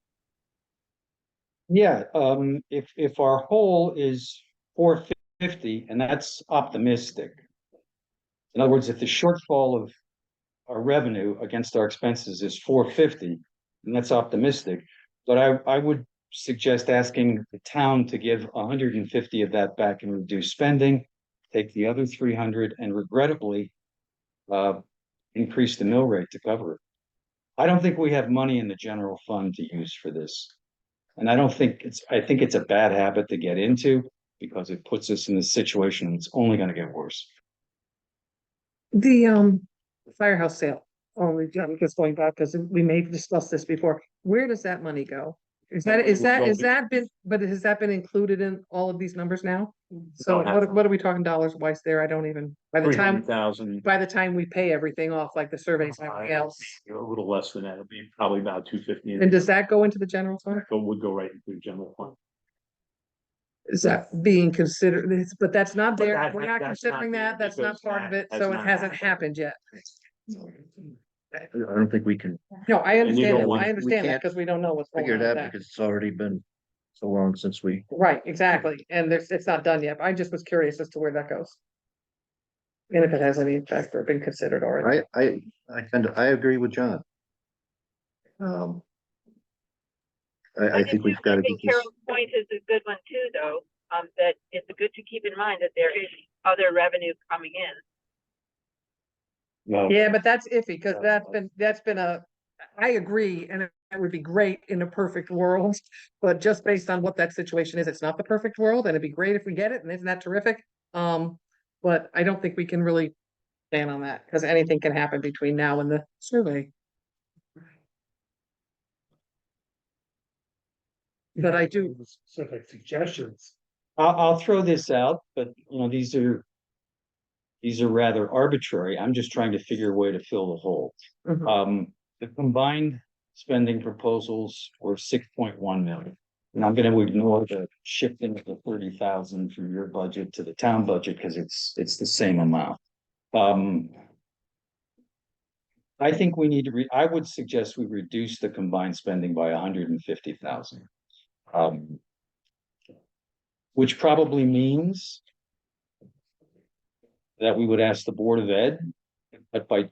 Yeah, if our whole is 450, and that's optimistic. In other words, if the shortfall of our revenue against our expenses is 450, and that's optimistic. But I would suggest asking the town to give 150 of that back and reduce spending, take the other 300 and regrettably increase the mill rate to cover it. I don't think we have money in the general fund to use for this. And I think it's a bad habit to get into because it puts us in this situation that's only going to get worse. The firehouse sale, I'm just going back, because we may have discussed this before, where does that money go? Has that been included in all of these numbers now? So what are we talking dollars wise there? I don't even, by the time 300,000. by the time we pay everything off, like the surveys and everything else. A little less than that. It'll be probably about 250. And does that go into the general fund? It would go right into the general fund. Is that being considered, but that's not there, But we're not that's considering not that, there that's not because part of that it, has so it not hasn't happened yet. I don't think we can No, I And you understand, don't that. want- I understand that, can't because we don't know what's going figure on it with out that. because it's already been so long since we. Right, exactly, and it's not done yet, I just was curious as to where that goes. And if it has any effect or been considered already. I agree with John. I think we've got to think get this. Carol's point is a good one too, though, that it's good to keep in mind that there is other revenue coming in. No. Yeah, but that's iffy, because that's been I agree, and it would be great in a perfect world, but just based on what that situation is, it's not the perfect world, and it'd be great if we get it, and isn't that terrific? But I don't think we can really stand on that, because anything can happen between now and the survey. But I do. Specific suggestions. I'll throw this out, but you know, these are rather arbitrary. I'm just trying to figure a way to fill the hole. Mhm. The combined spending proposals were 6.1 million. And I'm going to ignore the shifting of the 30,000 from your budget to the town budget because it's the same amount. I think we need to I would suggest we reduce the combined spending by 150,000. Which probably means that we would ask the Board of Ed, but by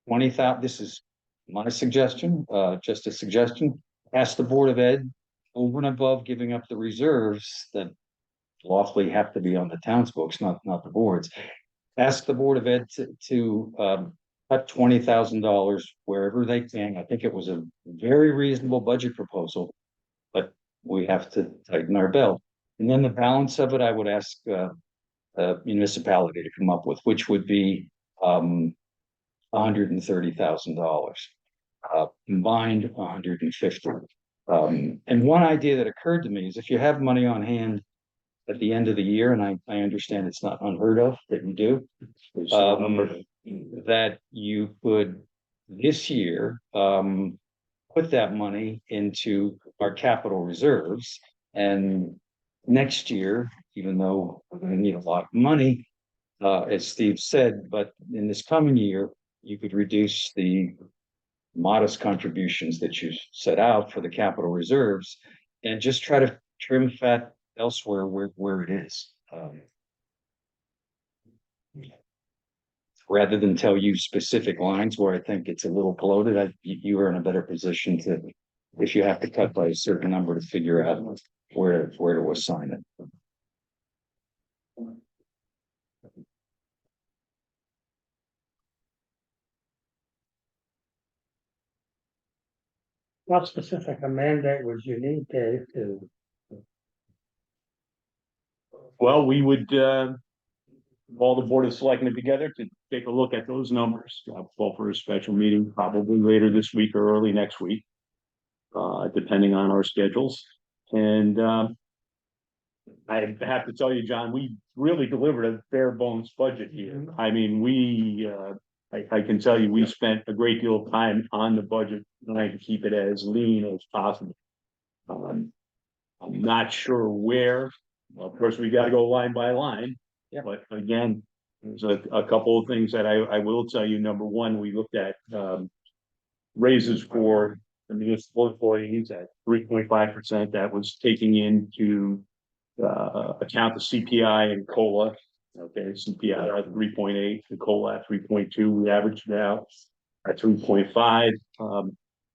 20,000, this is my suggestion, just a suggestion, ask the Board of Ed over and above giving up the reserves that lawfully have to be on the town's books, not the board's. Ask the Board of Ed to cut $20,000 wherever they can. I think it was a very reasonable budget proposal, but we have to tighten our belt. And then the balance of it, I would ask municipality to come up with, which would be $130,000. Combined 150. And one idea that occurred to me is if you have money on hand at the end of the year, and I understand it's not unheard of that you do, that you could this year put that money into our capital reserves, and next year, even though we're going to need a lot of money, as Steve said, but in this coming year, you could reduce the modest contributions that you set out for the capital reserves and just try to trim fat elsewhere where it is. Rather than tell you specific lines where I think it's a little bloated, you are in a better position to, if you have to cut by a certain number, to figure out where to assign it. What specific a mandate would you need, Dave, to? Well, we would call the Board of Selectmen together to take a look at those numbers. Call for a special meeting probably later this week or early next week, depending on our schedules. And I have to tell you, John, we really delivered a bare bones budget here. I mean, I can tell you, we spent a great deal of time on the budget trying to keep it as lean as possible. I'm not sure where. Well, of course, we got to go line by line. Yeah. But again, there's a couple of things that I will tell you. Number one, we looked at raises for the municipal employees at 3.5%. That was taking into account the CPI and COLA. Okay, CPI at 3.8, the COLA at 3.2. We averaged it out at 3.5.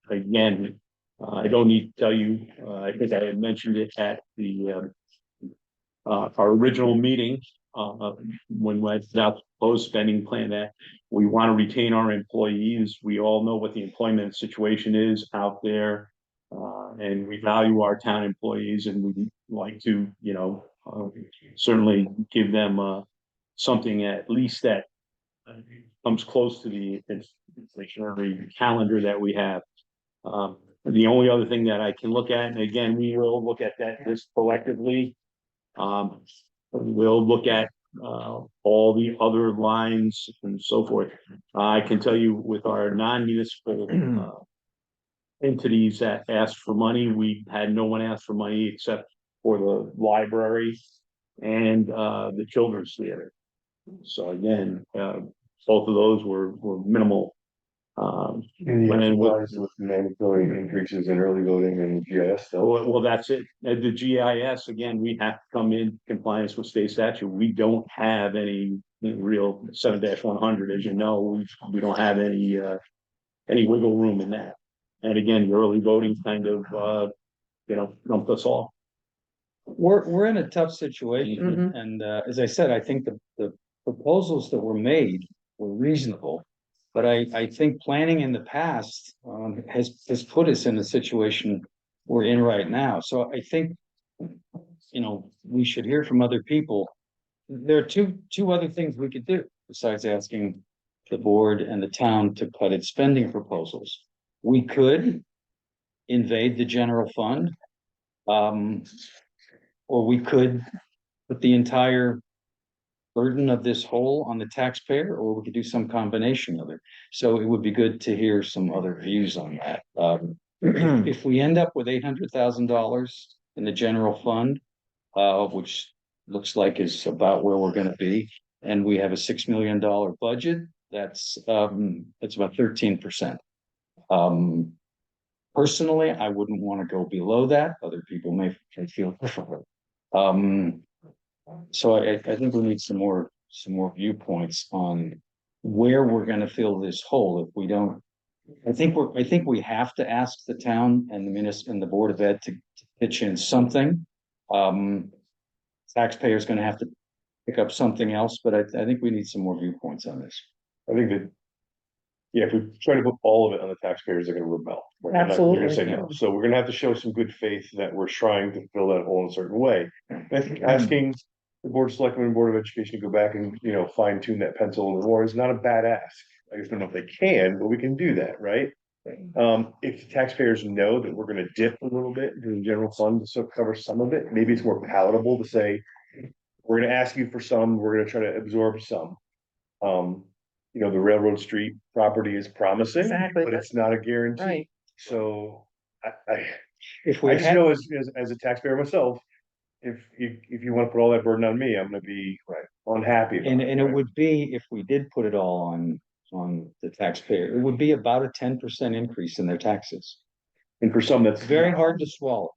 Again, I don't need to tell you, I think I had mentioned it at the our original meeting, when we had out proposed spending plan, that we want to retain our employees. We all know what the employment situation is out there. And we value our town employees, and we like to, certainly give them something at least that comes close to the inflationary calendar that we have. The only other thing that I can look at, and again, we will look at this collectively. We'll look at all the other lines and so forth. I can tell you with our non-municipal entities that asked for money, we had no one ask for money except for the library and the children's theater. So again, both of those were minimal. With mandatory increases in early voting and GIS. Well, that's it. The GIS, again, we have to come in compliance with state statute. We don't have any real 7-100, as you know. We don't have any wiggle room in that. And again, the early voting kind of dumped us all. We're in a tough situation, and as I said, I think the proposals that were made were reasonable. But I think planning in the past has put us in the situation we're in right now. So I think, we should hear from other people. There are two other things we could do besides asking the board and the town to cut its spending proposals. We could invade the general fund, or we could put the entire burden of this whole on the taxpayer, or we could do some combination of it. So it would be good to hear some other views on that. If we end up with $800,000 in the general fund, which looks like is about where we're going to be, and we have a $6 million budget, that's about 13%. Personally, I wouldn't want to go below that. Other people may feel differently. So I think we need some more viewpoints on where we're going to fill this hole. If we don't, I think we have to ask the town and the municipal and the Board of Ed to pitch in something. Taxpayers going to have to pick up something else, but I think we need some more viewpoints on this. I think that, if we try to put all of it on the taxpayers, they're gonna rebel. Absolutely. They're gonna say no. So we're gonna have to show some good faith that we're trying to fill that hole in a certain way. And I think asking the Board of Selectmen and Board of Education to go back and, fine tune that pencil a little more is not a bad ask. I just don't know if they can, but we can do that, right? If the taxpayers know that we're gonna dip a little bit into the general fund to cover some of it, maybe it's more palatable to say, we're gonna ask you for some, we're gonna try to absorb some. The Railroad Street property is promising, Exactly. but it's not a guarantee. Right. So I If we just had, know as a taxpayer myself, if you want to put all that burden on me, I'm gonna be unhappy. and it would be, if we did put it all on the taxpayer, it would be about a 10% increase in their taxes. And for some, that's Very hard to swallow.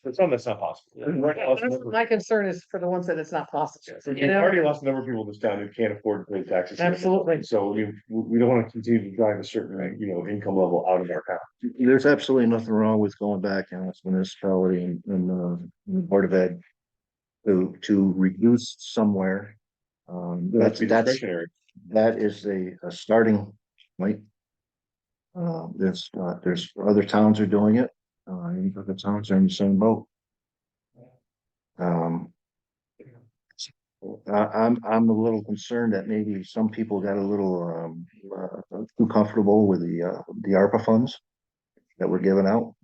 For some, that's not possible. My concern is for the ones that it's not possible. We've already lost a number of people in this town who can't afford to pay taxes. Absolutely. So we don't want to continue to drive a certain, income level out of our town. There's absolutely nothing wrong with going back and ask municipality and Board of Ed to reduce somewhere. That's discretionary. That is a starting point. There's other towns are doing it. The towns are in the same boat. I'm a little concerned that maybe some people got a little too comfortable with the ARPA funds that were given out.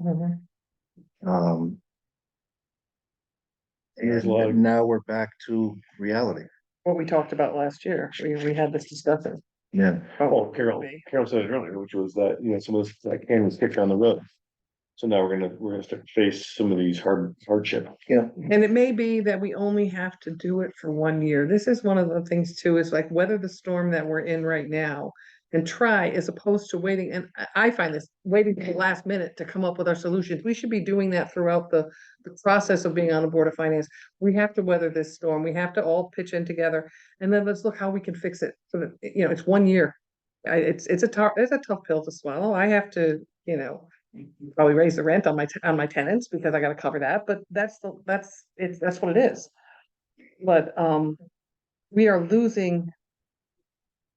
And now we're back to reality. What we talked about last year, we had this discussion. Yeah. Oh, Carol said it earlier, which was that, some of this can was kicked down the road. So now we're gonna start to face some of these hardship. Yeah. And it may be that we only have to do it for 1 year. This is one of the things too, is like weather the storm that we're in right now and try as opposed to waiting, and I find this, waiting till the last minute to come up with our solutions. We should be doing that throughout the process of being on the Board of Finance. We have to weather this storm. We have to all pitch in together, and then let's look how we can fix it. So that, it's 1 year. It's a tough pill to swallow. I have to, probably raise the rent on my tenants because I gotta cover that, but that's what it is. But, we are losing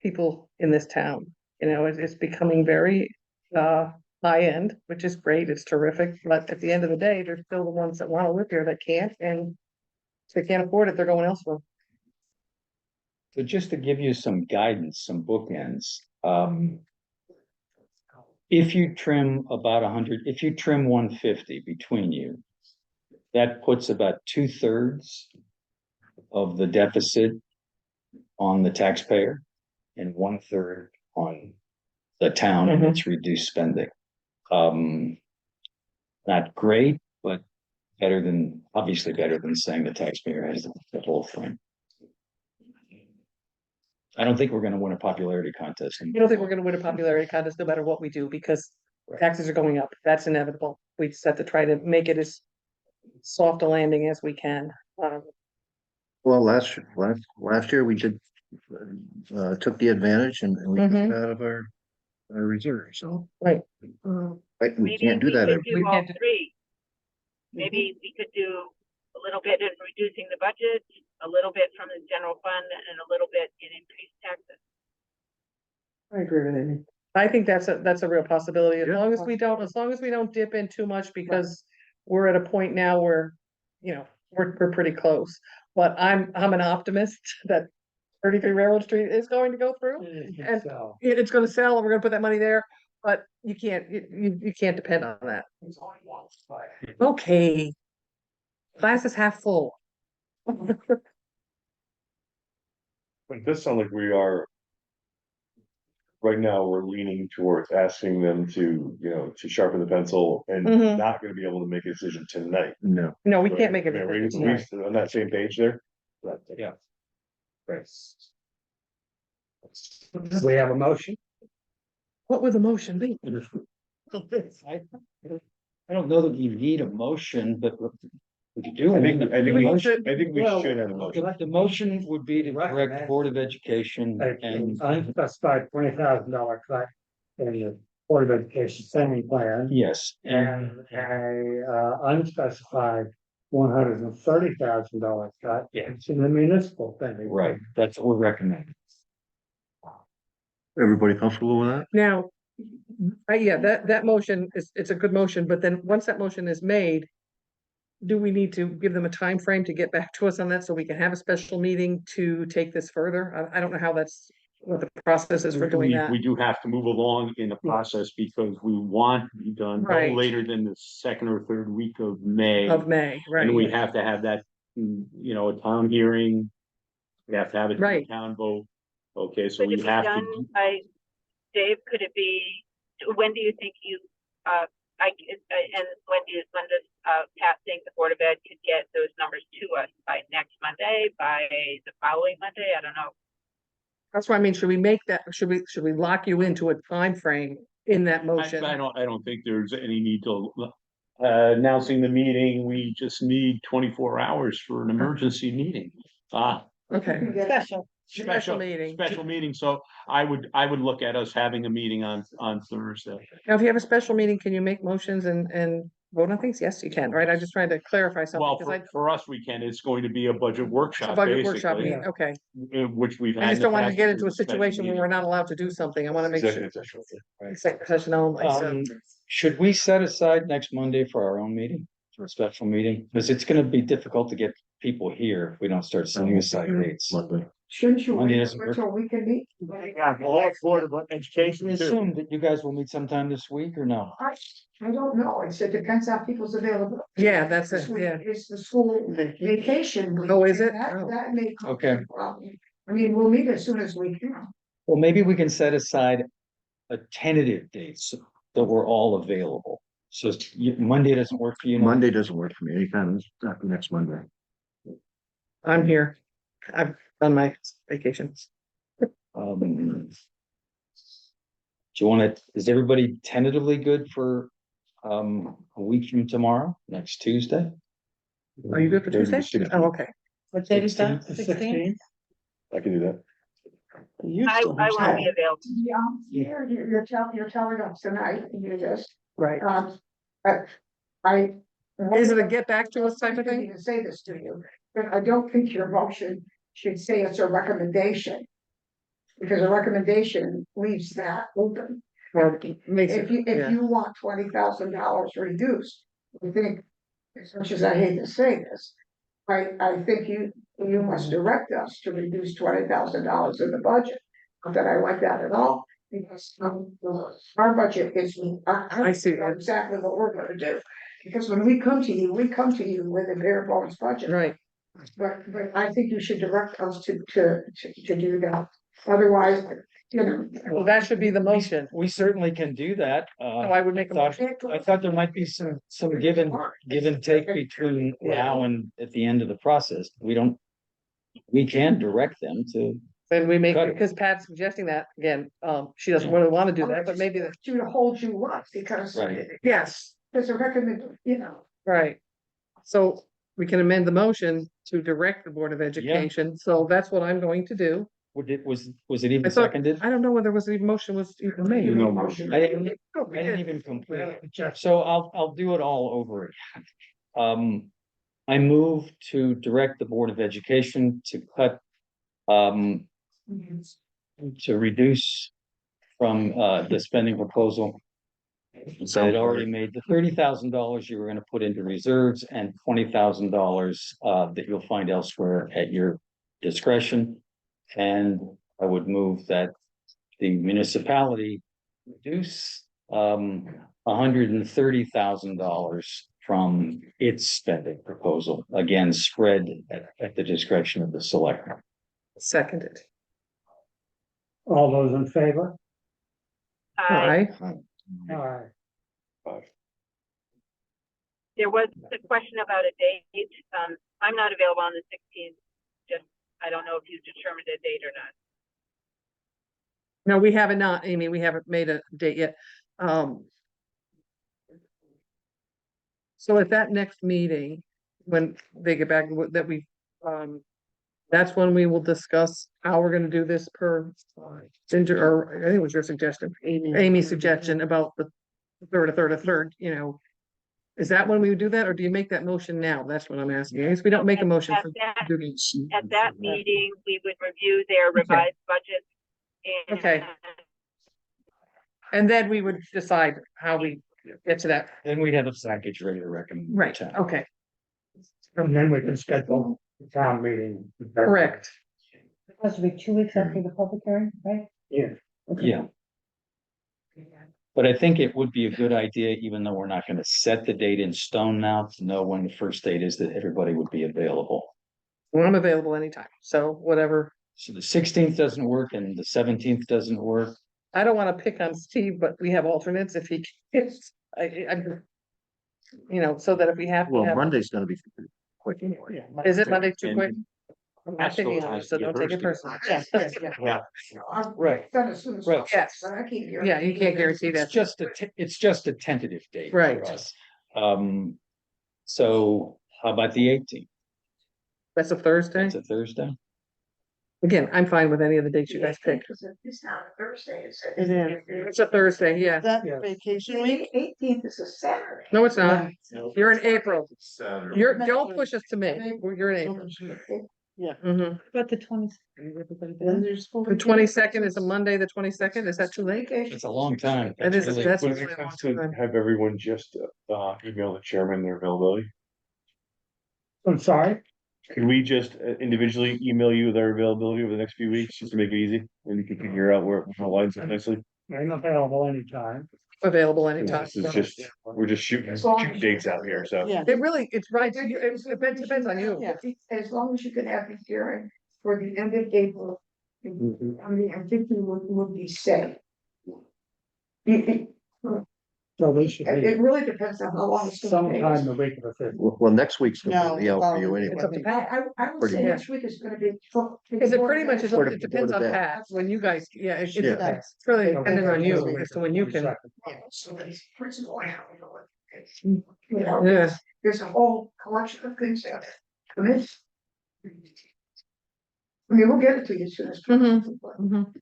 people in this town. It's becoming very high end, which is great. It's terrific. But at the end of the day, there's still the ones that want to live here that can't, and if they can't afford it, they're going elsewhere. So just to give you some guidance, some bookends, if you trim about 100, if you trim 150 between you, that puts about 2/3 of the deficit on the taxpayer and 1/3 on the town and its reduced spending. Not great, but obviously better than saying the taxpayer has the whole thing. I don't think we're gonna win a popularity contest. I don't think we're gonna win a popularity contest no matter what we do, because taxes are going up. That's inevitable. We just have to try to make it as soft a landing as we can. Well, last year we did, took the advantage and we took it out of our reserve, so. Right. We Maybe can't do we that. could every- do all three. Maybe we could do a little bit in reducing the budget, a little bit from the general fund, and a little bit in increased taxes. I agree with Amy. I think that's a real possibility, as Yeah. long as we don't dip in too much, because we're at a point now where, we're pretty close. But I'm an optimist that 33 Railroad Street is going to go through. And it's gonna sell, and we're gonna put that money there, but you can't depend on that. Okay. Glass is half full. But it does sound like we are. Right now, we're leaning towards asking them to sharpen the pencil and Mhm. not gonna be able to make a decision tonight. No. No, we can't make a Right? decision We tonight. on that same page there? Yeah. We have a motion. What would the motion be? I don't know that you need a motion, but we could do. I think we We should, I think we Well, should have a motion. The motion would be to direct the Board of Education an and, unspecified $20,000 cut in the Board of Education spending plan. yes, And a unspecified $130,000 cut. Yeah. In the municipal spending. right, that's what we're recommending. Everybody comfortable with that? Now, yeah, that motion it's a good motion, but then once that motion is made, do we need to give them a time frame to get back to us on that so we can have a special meeting to take this further? I don't know what the process is for doing that. We do have to move along in the process because we want to be done no Right. later than the second or third week of May. Of May, And we right? have to have that, a town hearing. We have to have it, Right. town vote. Okay, so Could we it be have done to, by, Dave, could it be, when do you think and when does, Pat think the Board of Ed could get those numbers to us by next Monday, by the following Monday? I don't know. That's what I mean. Should we make that, should we lock you into a time frame in that motion? I don't think there's any need to, announcing the meeting, we just need 24 hours for an emergency meeting. Okay. Special meeting. Special meeting, so I would look at us having a meeting on Thursday. Now, if you have a special meeting, can you make motions and vote on things? Yes, you can, right? I'm just trying to clarify something. Well, 'Cause for us, we can, it's going to be a budget a workshop, budget workshop basically, meeting, okay. which we've had. I just in the don't want to past get into a as special situation where meeting. we're not allowed to do something. I want to make sure. Executive session. Executive session only, so. Should we set aside next Monday for our own meeting, for a special meeting? Because it's gonna be difficult to get people here if we don't start setting aside dates. Shouldn't you Monday wait doesn't work. until we can meet? Yeah, all Board of Education We too. assume that you guys will meet sometime this week or no? I don't know, it depends on people's availability. Yeah, that's This it, week yeah. is the school vacation. week, Oh, is and it? That, Oh. that may. cause Okay. a problem. I mean, we'll meet as soon as we can. Well, maybe we can set aside a tentative date so that we're all available. So Monday doesn't work for you? now? Monday doesn't work for me. Anytime after next Monday. I'm here. I've done my vacations. Um, Do you want to, is everybody tentatively good for a week from tomorrow, next Tuesday? Are you good for Maybe the Tuesday? 16th. Oh, okay. What date is that? 16th. 16? I can do that. I won't be available. Yeah, you're telling us tonight, you just, Right. I. Is it a get back to us type of I thing? didn't say this to you, but I don't think your motion should say it's a recommendation. Because a recommendation leaves that open. Well, makes If it, if yeah. you want $20,000 reduced, I think, as much as I hate to say this, I think you must direct us to reduce $20,000 in the budget. Not that I like that at all, because our budget is, I see. know exactly what we're gonna do. Because when we come to you with a bare bones budget. Right. But I think you should direct us to do that. Otherwise, you know. Well, that should be the motion. We certainly can do that. So I would make a motion. I thought there might be some give and take between now and at the end of the process. We can direct them to, Then we make, Cut it. because Pat's suggesting that, again, she doesn't really want to do that, but maybe, To hold you up, because. Right. yes, There's a recommend, you know. right. So we can amend the motion to direct the Board of Education, so that's what I'm going to do. was it even I thought, seconded? I don't know whether was even motion was even made. No motion. I didn't even complete it. So I'll do it all over again. I move to direct the Board of Education to cut, to reduce from, the spending proposal. So I'd already made the $30,000 you were gonna put into reserves and $20,000, that you'll find elsewhere at your discretion. And I would move that the municipality reduce, $130,000 from its spending proposal, again, spread at the discretion of the selectmen. Seconded. All those in favor? Aye. Aye. There was a question about a date. I'm not available on the 16th. Just, I don't know if you determined a date or not. No, we haven't not, Amy, we haven't made a date yet. So at that next meeting, when they get back, that we, that's when we will discuss how we're gonna do this per Ginger, or I think it was your suggestion, Amy's suggestion about the third, you know. Is that when we would do that, or do you make that motion now? That's what I'm asking. I guess we don't make a motion for. At that meeting, we would review their revised budget. And Okay. And then we would decide how we get to that. Then we'd have a package ready to recommend. to the Right, town. okay, And then we can schedule the town meeting. correct. It has to be 2 weeks after the public hearing, right? Yeah. Yeah. But I think it would be a good idea, even though we're not gonna set the date in stone now, to know when the first date is that everybody would be available. Well, I'm available anytime, so whatever. So the 16th doesn't work and the 17th doesn't work. I don't wanna pick on Steve, but we have alternates if he gets, I'm. You know, so that if we have. to Well, have- Monday's gonna be quick anyway. Is it Monday too And quick? I'm not Pascal picking on you, has so to don't get take it hers personally. Yeah. Yeah. Right. Done as soon as Right. possible, Yes. but I keep hearing. Yeah, you can't guarantee It's that. it's just a tentative date for Right. us. So how about the 18th? That's a Thursday. It's a Thursday. Again, I'm fine with any of the dates you guys pick. It's not a Thursday, it's. It's a Thursday, yeah. That Yeah. vacation week? 18th is a Saturday. No, it's not. You're in April. Saturday. Don't push us to May. You're in April. Mhm. About the 20th. The 22nd is a Monday, the 22nd. Is that too late? It's a long time. That is, really- that's. Would really it a make long sense to time. have everyone just email the chairman their availability? I'm sorry, Could we just individually email you their availability over the next few weeks, just to make it easy, and you can figure out where it lines up nicely? I'm available anytime. Available anytime. This is just, we're just shooting dates out here, so. Yeah. It really, it's right. It depends on you. Yeah. As long as you can have the hearing for the end of April. I mean, I think we would be safe. So we should It, be it really depends on how long it's gonna take. sometime the week of the fifth. Well, next week's No, completely out for you it's anyway. up to Pat. I would Pretty say much. next week is gonna be. Because it pretty much is, Sort of it depends on before the day. Pat, when you guys, yeah, it's Yeah. it's really dependent on you as to when you can. Somebody's principal. You know, Yeah. there's a whole collection of things that come in. I mean, we'll get it to you soon as. Mhm.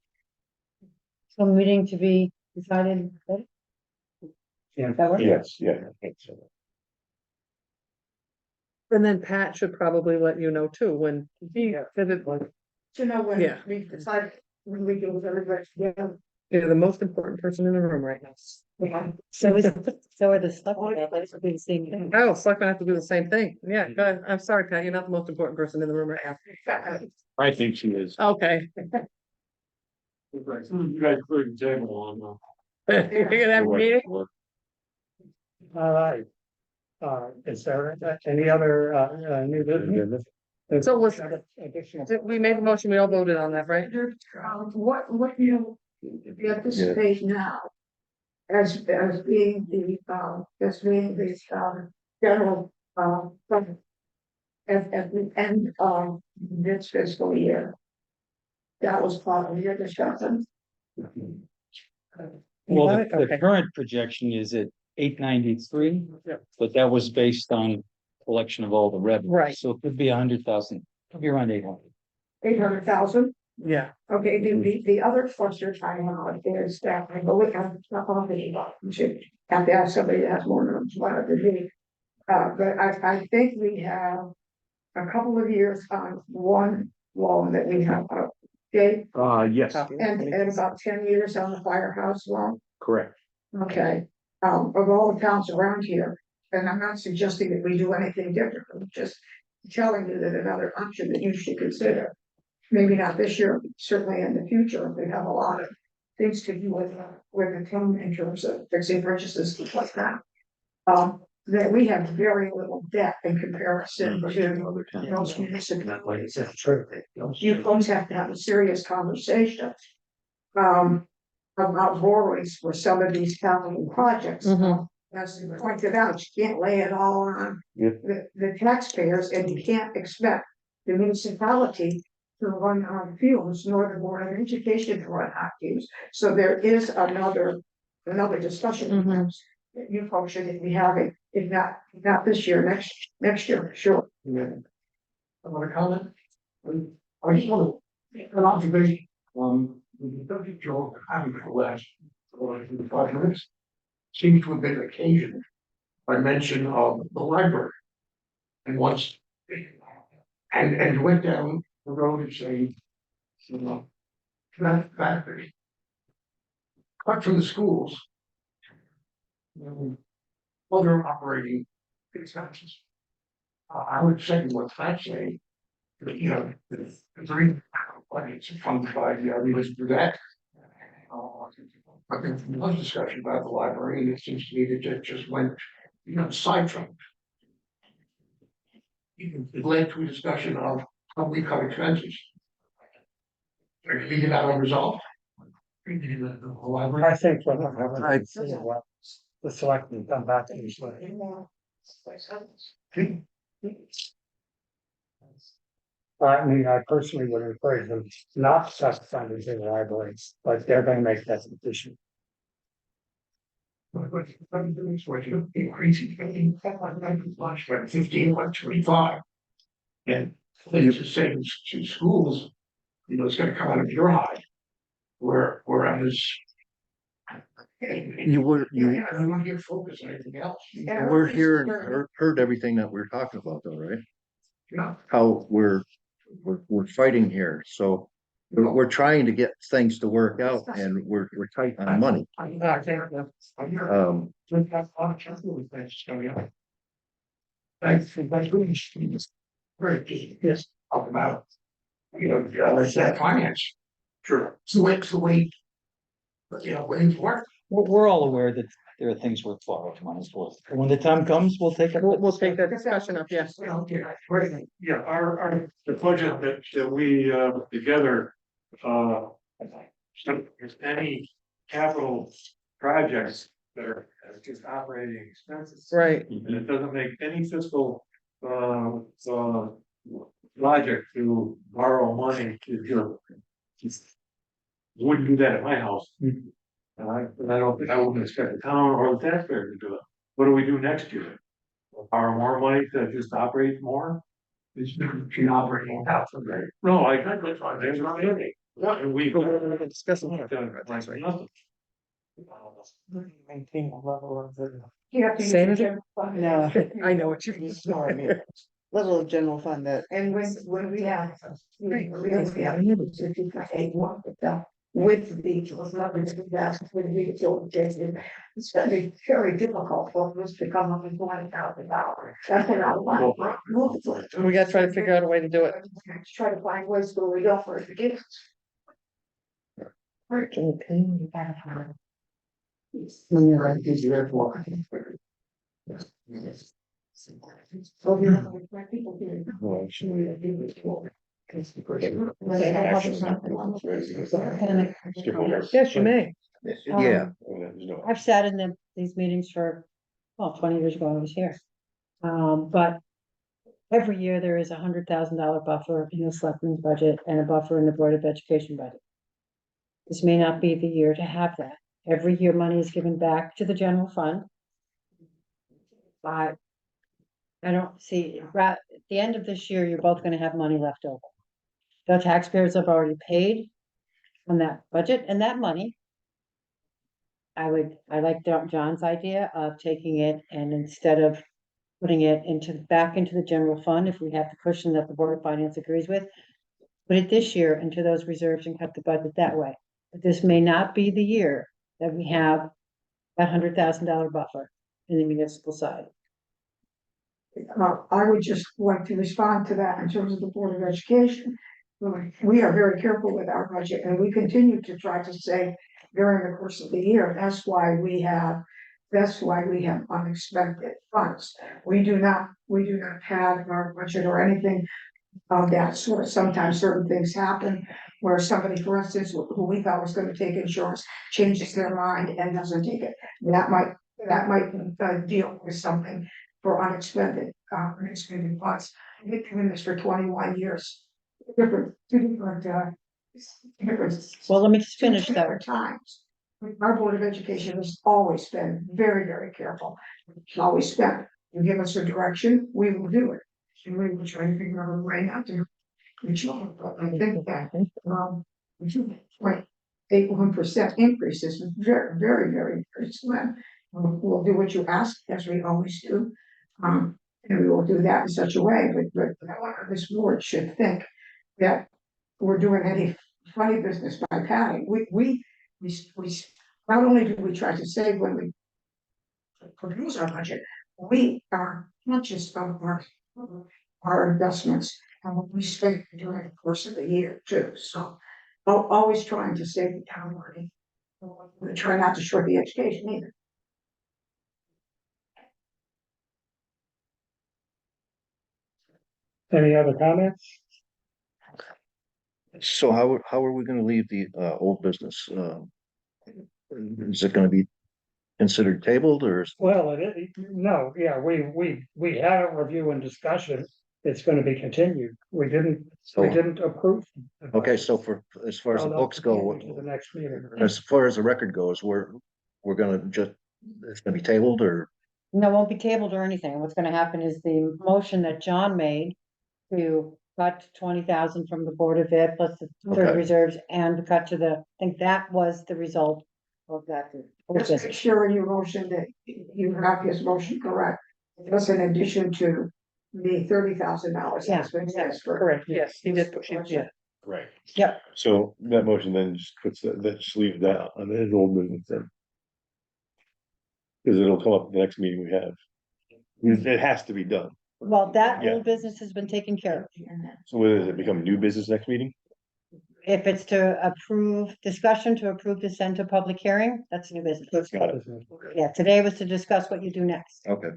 So meeting to be decided. later? Yeah. That work? Yes, yeah. I think so. And then Pat should probably let you know too, when he did it, To know when Yeah. we decide, when we do with everybody together. you're the most important person in the room right now. So is, so are the selectmen, that's what the same thing. Oh, selectmen have to do the same thing. Yeah, go ahead. I'm sorry, Pat, you're not the most important person in the room right now. I think she is. Okay. You guys put a table on. You're gonna have a meeting? All right. Is there any other, new business? So was, Additional. we made the motion, we all voted on that, right? What you anticipate now as being the general, budget at the end of this fiscal year. That was part of your discussion. Well, Got it? the Okay. current projection is at 893, but that was based on collection of all the revenue. Right. So it could be 100,000, could be around 800. 800,000. Yeah. Okay, the other question I have is that I go look at stuff on the, you should have to ask somebody that has more than one of the. But I think we have a couple of years on one loan that we have, okay, Yes, and about 10 years on the firehouse loan. correct. Okay, of all the towns around here, and I'm not suggesting that we do anything different, I'm just telling you that another option that you should consider. Maybe not this year, but certainly in the future, we have a lot of things to do with the town in terms of fixing purchases, stuff like that. That we have very little debt in comparison to most municipalities. That's true. You folks have to have a serious conversation. About borrowings for some of these capital projects. Mhm. As you pointed out, you can't lay it all on Yep. the taxpayers, and you can't expect the municipality to run on fumes, nor the Board of Education to run on fumes. So there is another discussion Mhm. that you folks should be having, if not this year, next year, for sure. I want to comment. I just want to make an observation. The subject Joe having for the last 5 minutes seems to have been an occasion by mention of the library. And once, and went down the road and saying, you know, that factory. Cut from the schools. Other operating expenses. I would say what Pat saying. You know, the three budgets are funded by the armies do that. I think there was discussion about the library, and it seems to me that it just went, sidetracked. It led to a discussion of how we cut expenses. Are you leaving that unresolved? The library. I think the selectmen come back to this. I mean, I personally would encourage them not to cut funding in the libraries, but they're gonna make that decision. Increasing 15, 25. And it's the same to schools, it's gonna come out of your eye. Whereas. You were, I don't want to get focused on anything else. we're here and heard everything that we're talking about though, right? Yeah. How we're fighting here, so we're trying to get things to work out and we're tight on money. Thanks for yes, talk about, that finance. Sure. It's the way, ways work. We're all aware that there are things worth borrowing money for. And when the time comes, we'll take it. We'll take that discussion up, yes. Yeah, the budget that we, together, if any capital projects They're just operating expenses. Right. And it doesn't make any fiscal, logic to borrow money to do. Wouldn't do that at my house. And I don't think I wouldn't expect the town or the taxpayer to do it. What do we do next year? Borrow more money to just operate more? It's been operating out, right? No, I got good fund, there's not any. What, and we. Discuss it. Nothing. Maintain a level of the. You have to use Say the it. general fund. No, I know what you're. Level of general fund that. And when we have, we have 58.1%. With the leverage of that, with the utilization, it's gonna be very difficult for us to come up with $20,000. That's what I want. We gotta try to figure out a way to do it. Try to find ways where we don't forget. Yes, you may. Yeah. I've sat in these meetings for, well, 20 years ago I was here. But every year there is $100,000 buffer in the selectmen's budget and a buffer in the Board of Education budget. This may not be the year to have that. Every year money is given back to the general fund. But I don't see, at the end of this year, you're both gonna have money left over. The taxpayers have already paid on that budget and that money. I like John's idea of taking it and instead of putting it back into the general fund, if we have the cushion that the Board of Finance agrees with, put it this year into those reserves and cut the budget that way. But this may not be the year that we have that $100,000 buffer in the municipal side. I would just like to respond to that in terms of the Board of Education. We are very careful with our budget and we continue to try to save during the course of the year. That's why we have unexpected funds. We do not pad our budget or anything of that sort. Sometimes certain things happen where somebody, for instance, who we thought was going to take insurance, changes their mind and doesn't take it. That might deal with something for unexpended funds. We've been doing this for 21 years. Two different Well, let me just finish that. different times. Our Board of Education has always been very, very careful. It's always spent. You give us a direction, we will do it. And we will try to figure out a way not to. But I think that, 0.81% increase is very, very, very, very slim. We'll do what you ask, as we always do. And we will do that in such a way, but this board should think that we're doing any funny business by padding. We not only do we try to save when we produce our budget, we are conscious of our investments and what we spend during the course of the year too. So always trying to save the town money. We try not to short the education either. Any other comments? So how are we gonna leave the old business? Is it gonna be considered tabled or? Well, no, yeah, we had a review and discussion. It's gonna be continued. We didn't approve. Okay, so as far as the books go, To the next meeting. as far as the record goes, we're gonna it's gonna be tabled or? No, it won't be tabled or anything. What's gonna happen is the motion that John made to cut 20,000 from the Board of Ed plus the third Okay. reserves and cut to I think that was the result of that. Just make sure in your motion that you have his motion correct. That's in addition to the $30,000. Yeah, that's been asked for. Correct, yes, he did, yeah. Right. Yep. So that motion then just puts that, just leave that on the old business then. Cause it'll come up at the next meeting we have. It has to be done. Well, that Yeah. old business has been taken care of. So whether does it become new business next meeting? If it's to discussion to approve to send to public hearing, that's new business. Got it. Yeah, today was to discuss what you do next. Okay,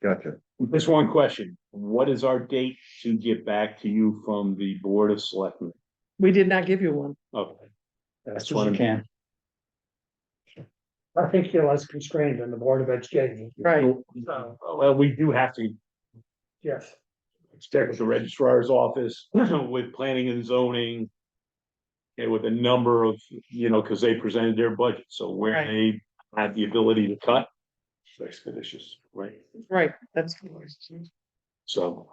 gotcha. Just one question. What is our date to get back to you from the Board of Selectmen? We did not give you one. Okay. That's what you can. I think you're less constrained than the Board of Education. Right. Well, we do have to Yes, check with the registrar's office, with planning and zoning. And with a number of, because they presented their budget, so where Right. they had the ability to cut, It's expeditious. right? Right, that's So.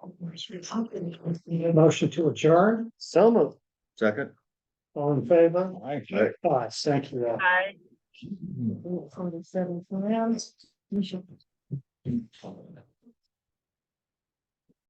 motion to adjourn, so moved. Second. all in favor? Aye. Aye, thank you. I. 47 plans.